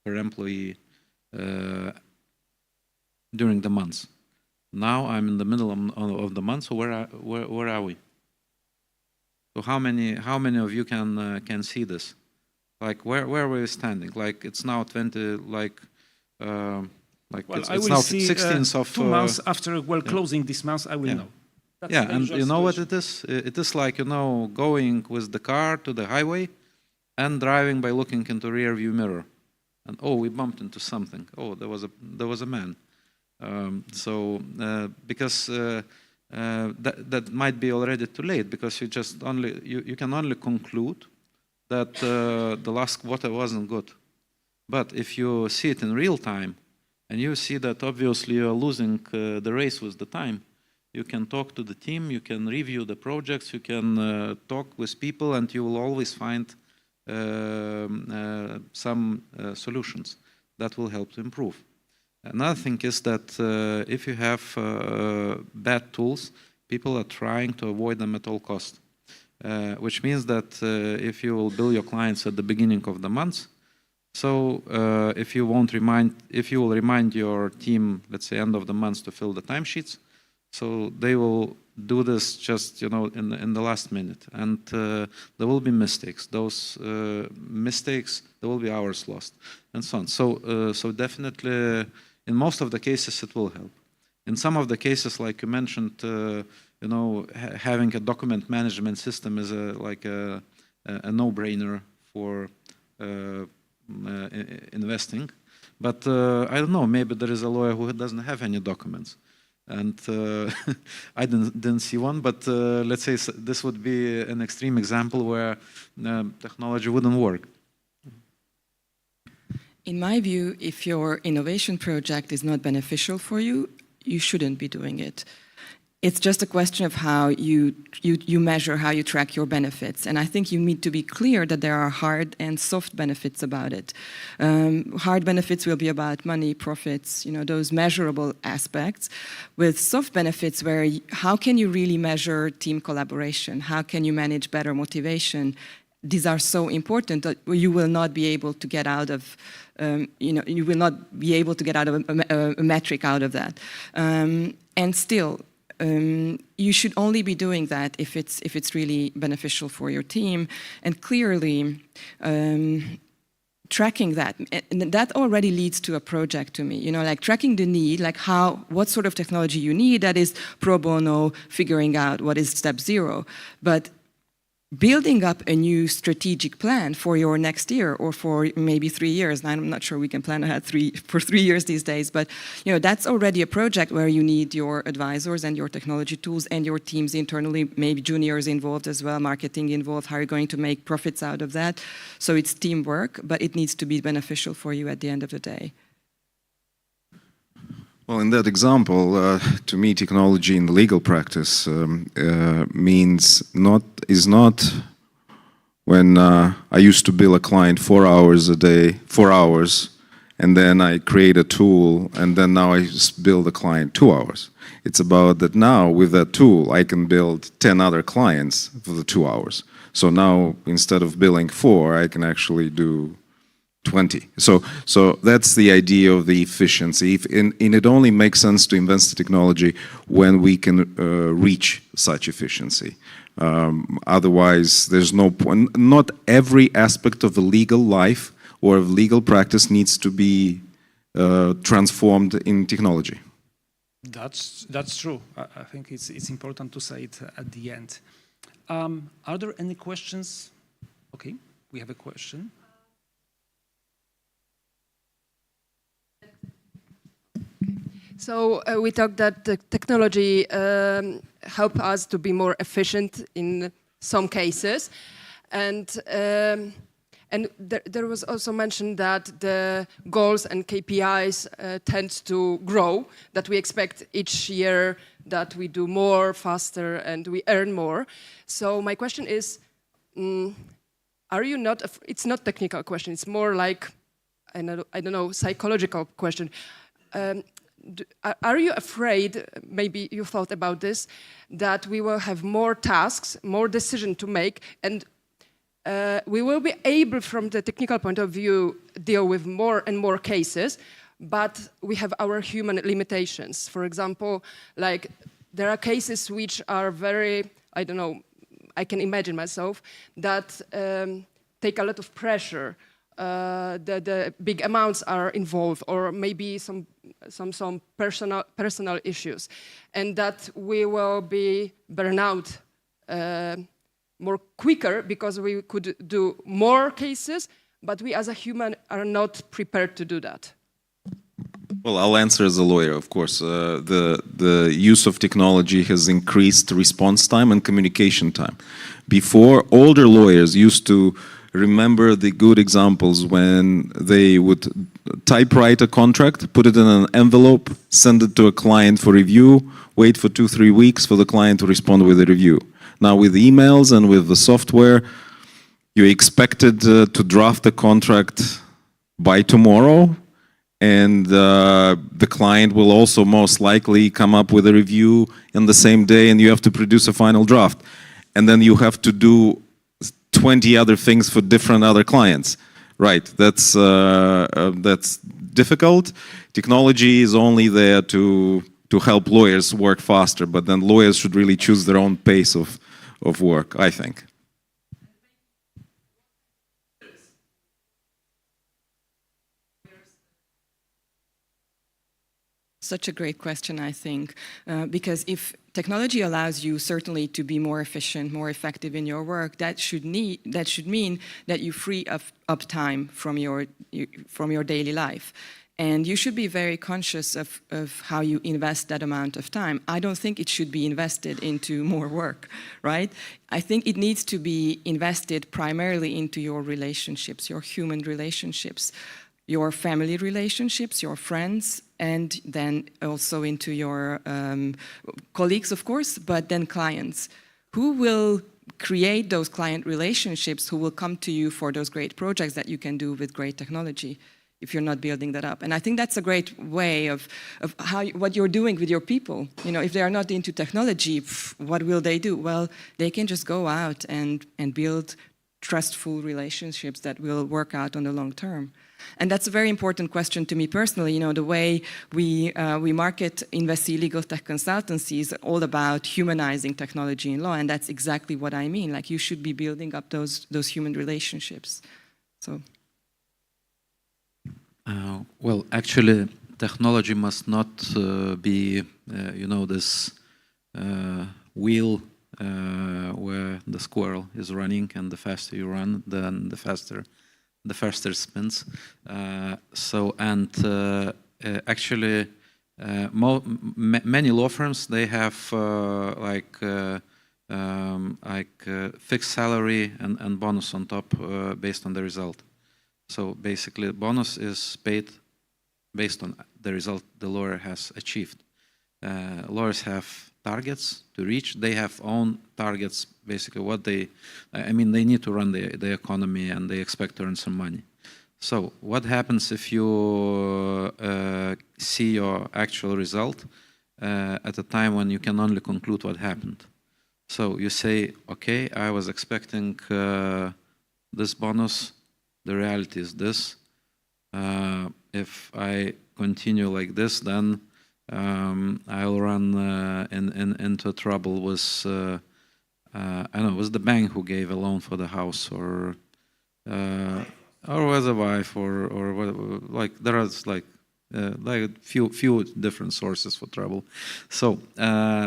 employee during the months. Now I'm in the middle of the month. So where are we? So how many of you can see this? Like where are we standing? Like it's now 20. Well, it's I will now see 16th of 2 months after closing this month. I will know. That's yeah, the and usual you know what situation. it is? It is like going with the car to the highway and driving by looking into rear view mirror, and oh, we bumped into something. Oh, there was a man. Because that might be already too late, because you can only conclude that the last quarter wasn't good. But if you see it in real time, and you see that obviously you're losing the race with the time, you can talk to the team, you can review the projects, you can talk with people, and you will always find some solutions that will help to improve. Another thing is that if you have bad tools, people are trying to avoid them at all costs, which means that if you will bill your clients at the beginning of the month, so if you will remind your team, let's say end of the month, to fill the timesheets, so they will do this just in the last minute, and there will be mistakes. Those mistakes, there will be hours lost, and so on. So definitely, in most of the cases, it will help. In some of the cases, like you mentioned, having a document management system is like a no-brainer for investing. But I don't know, maybe there is a lawyer who doesn't have any documents. And I didn't see one, but let's say this would be an extreme example where technology wouldn't work. In my view, if your innovation project is not beneficial for you, you shouldn't be doing it. It's just a question of how you measure, how you track your benefits. And I think you need to be clear that there are hard and soft benefits about it. Hard benefits will be about money, profits, those measurable aspects. With soft benefits, how can you really measure team collaboration? How can you manage better motivation? These are so important that you will not be able to get out of, you will not be able to get out of a metric out of that. And still, you should only be doing that if it's really beneficial for your team, and clearly tracking that. And that already leads to a project to me. Like tracking the need, like what sort of technology you need. That is pro bono, figuring out what is step 0, but building up a new strategic plan for your next year or for maybe 3 years. And I'm not sure we can plan ahead for 3 years these days, but that's already a project where you need your advisors and your technology tools and your teams internally, maybe juniors involved as well, marketing involved. How are you going to make profits out of that? So it's teamwork, but it needs to be beneficial for you at the end of the day. Well, in that example, to me, technology in the legal practice is not when I used to bill a client 4 hours a day, 4 hours, and then I create a tool, and then now I just bill the client 2 hours. It's about that now with that tool, I can build 10 other clients for the 2 hours. So now instead of billing 4, I can actually do 20. So that's the idea of the efficiency. And it only makes sense to invest in technology when we can reach such efficiency. Otherwise, there's no point. Not every aspect of the legal life or of legal practice needs to be transformed in technology. That's true. I think it's important to say it at the end. Are there any questions? Okay, we have a question. So we talked that the technology help us to be more efficient in some cases, and there was also mentioned that the goals and KPIs tend to grow. That we expect each year that we do more, faster, and we earn more. So my question is, are you not? It's not technical question. It's more like I don't know, psychological question. Are you afraid, maybe you thought about this, that we will have more tasks, more decisions to make, and we will be able, from the technical point of view, deal with more and more cases, but we have our human limitations. For example, like there are cases which are very, I don't know, I can imagine myself, that take a lot of pressure. The big amounts are involved, or maybe some personal issues, and that we will be burn out more quicker because we could do more cases, but we as a human are not prepared to do that. Well, I'll answer as a lawyer, of course. The use of technology has increased response time and communication time. Before, older lawyers used to remember the good examples when they would typewrite a contract, put it in an envelope, send it to a client for review, wait for 2-3 weeks for the client to respond with a review. Now with emails and with the software, you're expected to draft the contract by tomorrow, and the client will also most likely come up with a review in the same day, and you have to produce a final draft. And then you have to do 20 other things for different other clients. Right, that's difficult. Technology is only there to help lawyers work faster, but then lawyers should really choose their own pace of work, I think. Such a great question, I think, because if technology allows you certainly to be more efficient, more effective in your work, that should mean that you free up time from your daily life. And you should be very conscious of how you invest that amount of time. I don't think it should be invested into more work, right? I think it needs to be invested primarily into your relationships, your human relationships, your family relationships, your friends, and then also into your colleagues, of course, but then clients. Who will create those client relationships, who will come to you for those great projects that you can do with great technology if you're not building that up? And I think that's a great way of what you're doing with your people. You know, if they are not into technology, what will they do? Well, they can just go out and build trustful relationships that will work out on the long term. And that's a very important question to me personally. You know, the way we market investee legal tech consultancy is all about humanizing technology in law, and that's exactly what I mean. Like, you should be building up those human relationships. So. Well, actually, technology must not be, you know, this wheel where the squirrel is running, and the faster you run, then the faster spins. Actually, many law firms, they have fixed salary and bonus on top based on the result. So basically, bonus is paid based on the result the lawyer has achieved. Lawyers have targets to reach. They have own targets, basically what they need to run the economy, and they expect to earn some money. So what happens if you see your actual result at a time when you can only conclude what happened? So you say, okay, I was expecting this bonus, the reality is this. If I continue like this, then I'll run into trouble with I don't know, was the bank who gave a loan for the house, or was a wife, or what, like there is like few different sources for trouble. So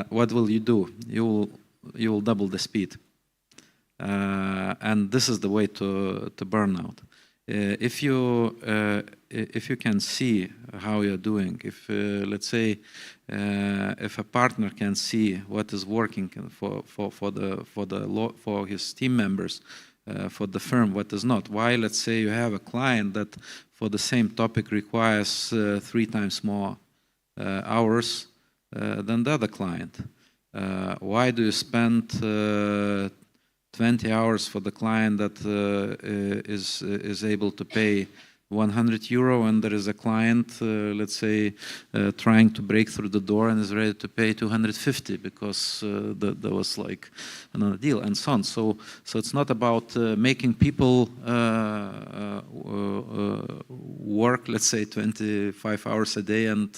what will you do? You will double the speed, and this is the way to burnout. if you can see how you're doing, if let's say if a partner can see what is working for his team members, for the firm, what is not. Why, let's say you have a client that for the same topic requires 3 times more hours than the other client. Why do you spend 20 hours for the client that is able to pay 100 euro, and there is a client, let's say, trying to break through the door and is ready to pay 250 because there was like another deal and so on. So it's not about making people work, let's say, 25 hours a day and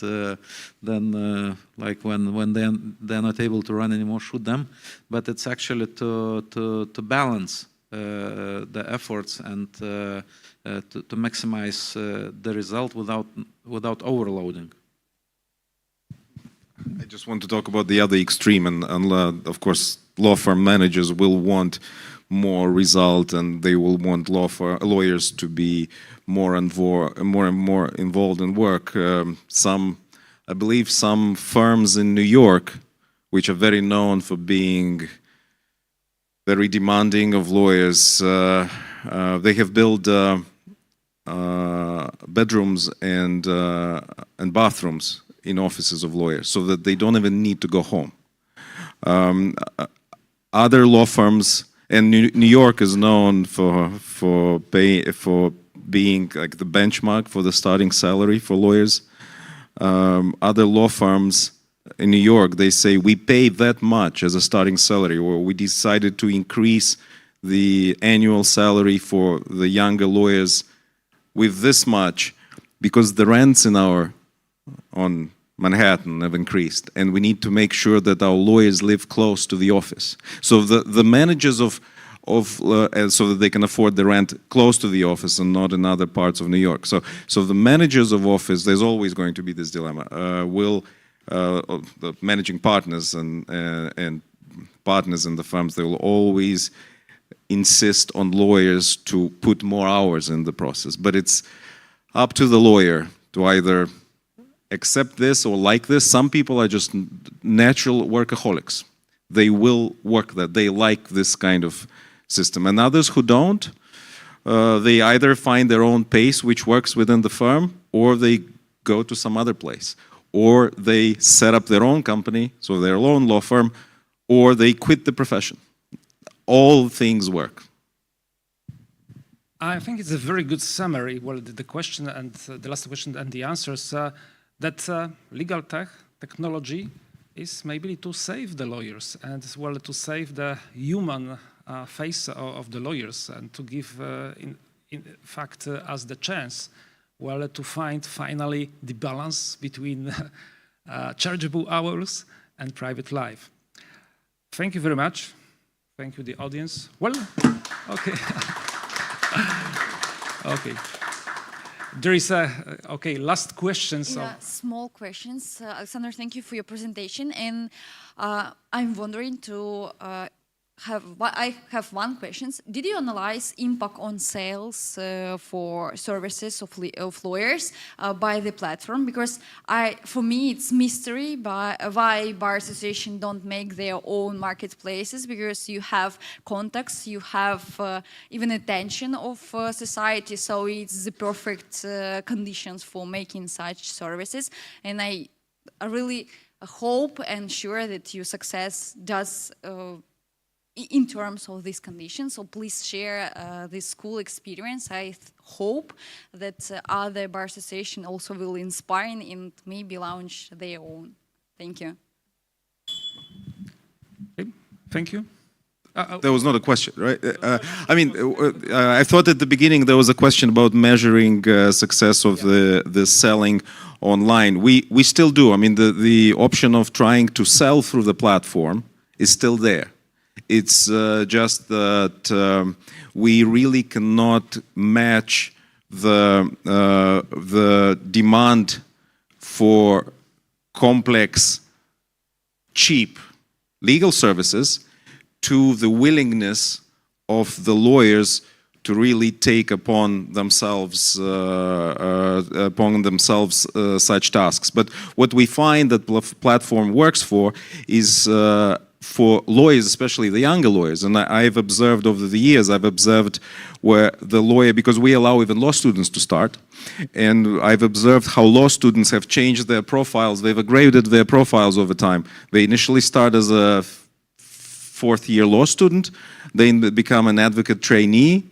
then like when they're not able to run anymore, shoot them. But it's actually to balance the efforts and to maximize the result without overloading. I just want to talk about the other extreme, and of course, law firm managers will want more result, and they will want lawyers to be more and more involved in work. I believe some firms in New York, which are very known for being very demanding of lawyers, they have built bedrooms and bathrooms in offices of lawyers so that they don't even need to go home. Other law firms, and New York is known for being like the benchmark for the starting salary for lawyers. Other law firms in New York, they say we pay that much as a starting salary, or we decided to increase the annual salary for the younger lawyers with this much because the rents on Manhattan have increased, and we need to make sure that our lawyers live close to the office. So the managers so that they can afford the rent close to the office and not in other parts of New York. So the managers of office, there's always going to be this dilemma. The managing partners and partners in the firms, they will always insist on lawyers to put more hours in the process. But it's up to the lawyer to either accept this or like this. Some people are just natural workaholics. They will work that. They like this kind of system. And others who don't, they either find their own pace, which works within the firm, or they go to some other place. Or they set up their own company, so their own law firm, or they quit the profession. All things work. I think it's a very good summary. Well, the question and the last question and the answers that legal technology is maybe to save the lawyers and as well to save the human face of the lawyers and to give, in fact, us the chance, well, to find finally the balance between chargeable hours and private life. Thank you very much. Thank you, the audience. Well, okay. Okay. There is last questions. Small questions. Alexander, thank you for your presentation. And I'm wondering I have one question. Did you analyze impact on sales for services of lawyers by the platform? Because for me, it's mystery why bar association don't make their own marketplaces, because you have contacts, you have even attention of society, so it's the perfect conditions for making such services. And I really hope and sure that your success does in terms of these conditions. So please share this cool experience. I hope that other bar associations also will inspire and maybe launch their own. Thank you. Okay. Thank you. There was not a question, right? I mean, I thought at the beginning there was a question about measuring success of the selling online. We still do. I mean, the option of trying to sell through the platform is still there. It's just that we really cannot match the demand for complex, cheap legal services to the willingness of the lawyers to really take upon themselves such tasks. But what we find that platform works for is for lawyers, especially the younger lawyers. And I've observed over the years, I've observed where the lawyer, because we allow even law students to start, and I've observed how law students have changed their profiles. They've upgraded their profiles over time. They initially start as a fourth-year law student, then they become an advocate trainee,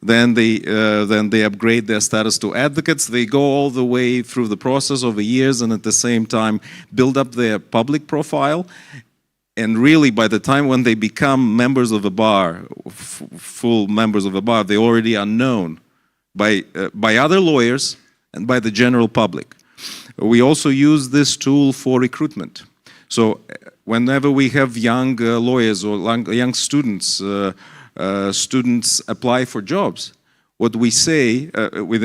then they upgrade their status to advocates. They go all the way through the process over years, and at the same time build up their public profile. And really, by the time when they become members of a bar, full members of a bar, they already are known by other lawyers and by the general public. We also use this tool for recruitment. So whenever we have young lawyers or young students, students apply for jobs, what we say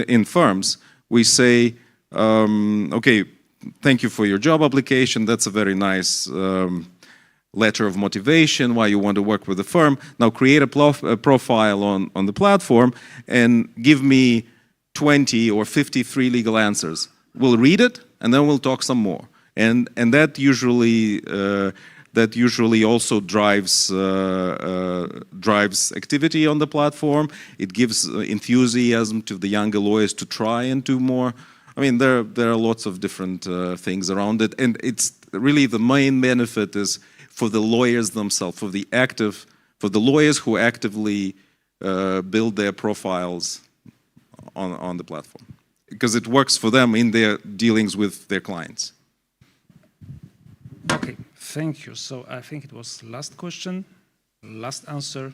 in firms, we say, okay, thank you for your job application. That's a very nice letter of motivation why you want to work with the firm. Now create a profile on the platform and give me 20 or 53 legal answers. We'll read it and then we'll talk some more. And that usually also drives activity on the platform. It gives enthusiasm to the younger lawyers to try and do more. I mean, there are lots of different things around it, and it's really the main benefit is for the lawyers themselves, for the lawyers who actively build their profiles on the platform, because it works for them in their dealings with their clients. Okay, thank you. So I think it was last question, last answer,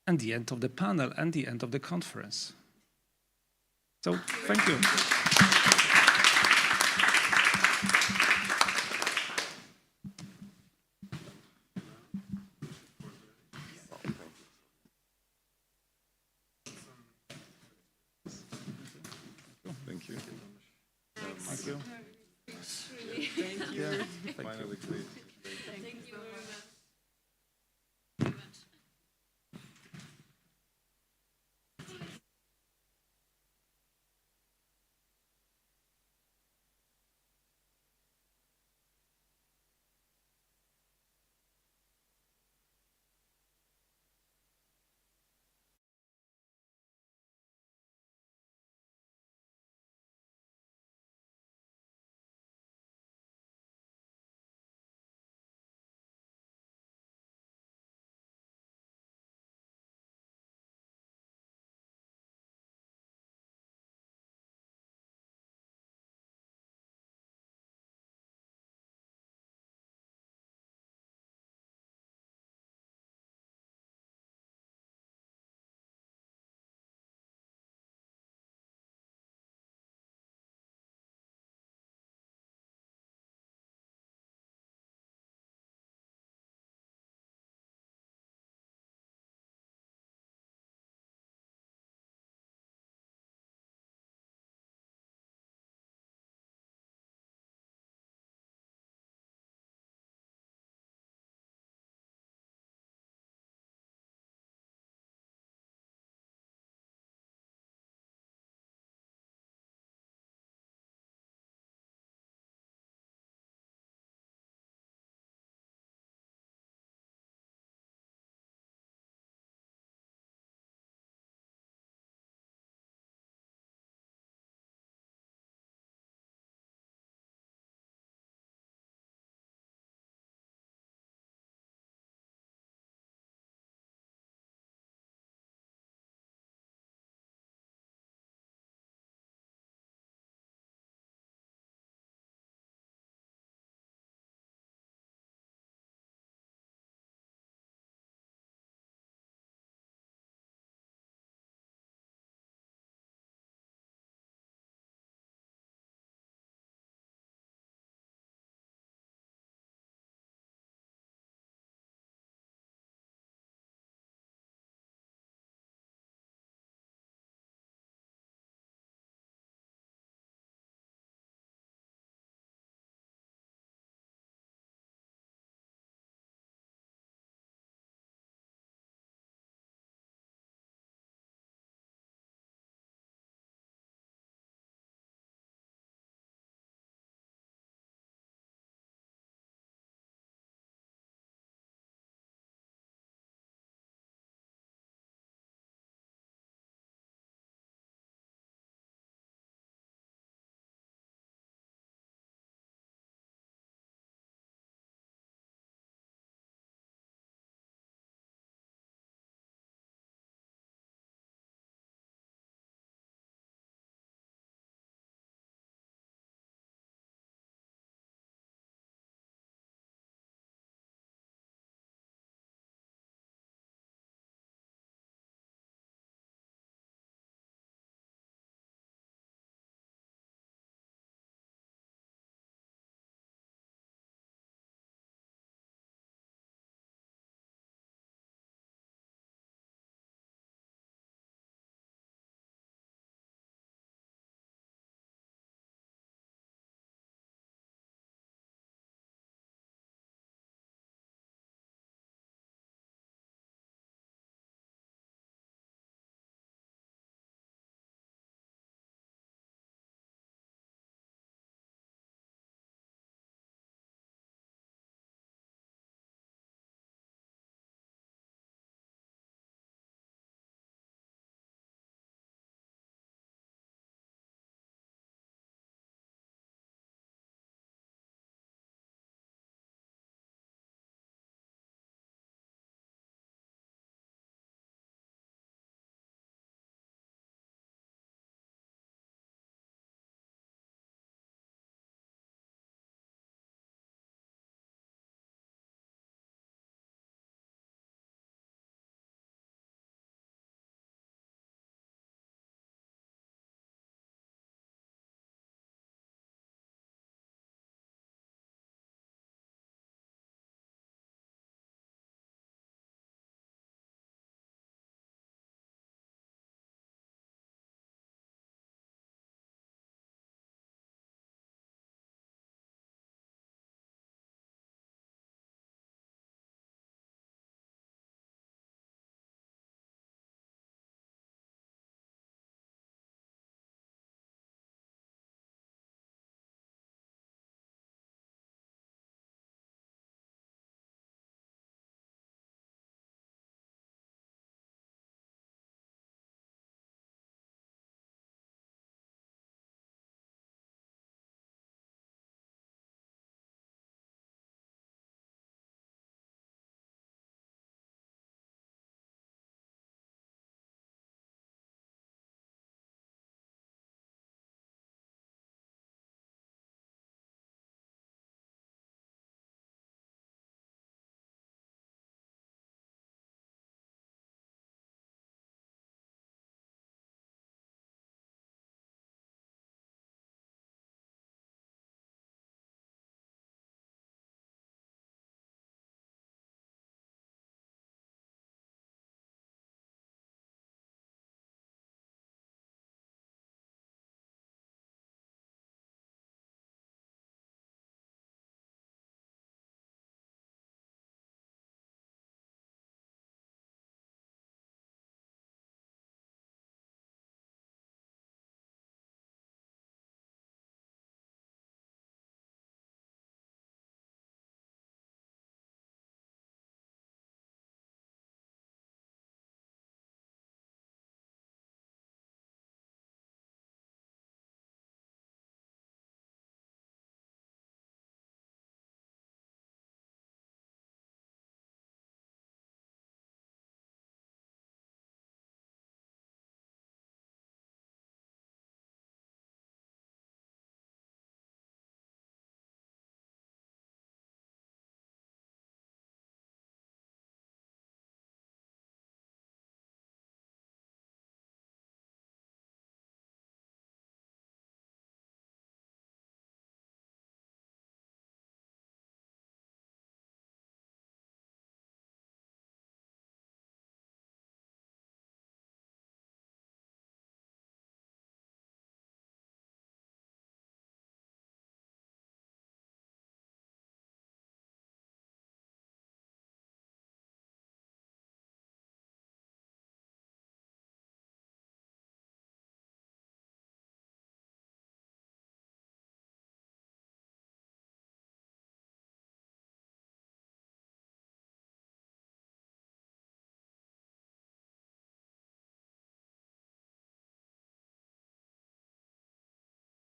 and the end of the panel and the end of the conference. So thank you. Thank you. Thank you. Thank you. Finally, great.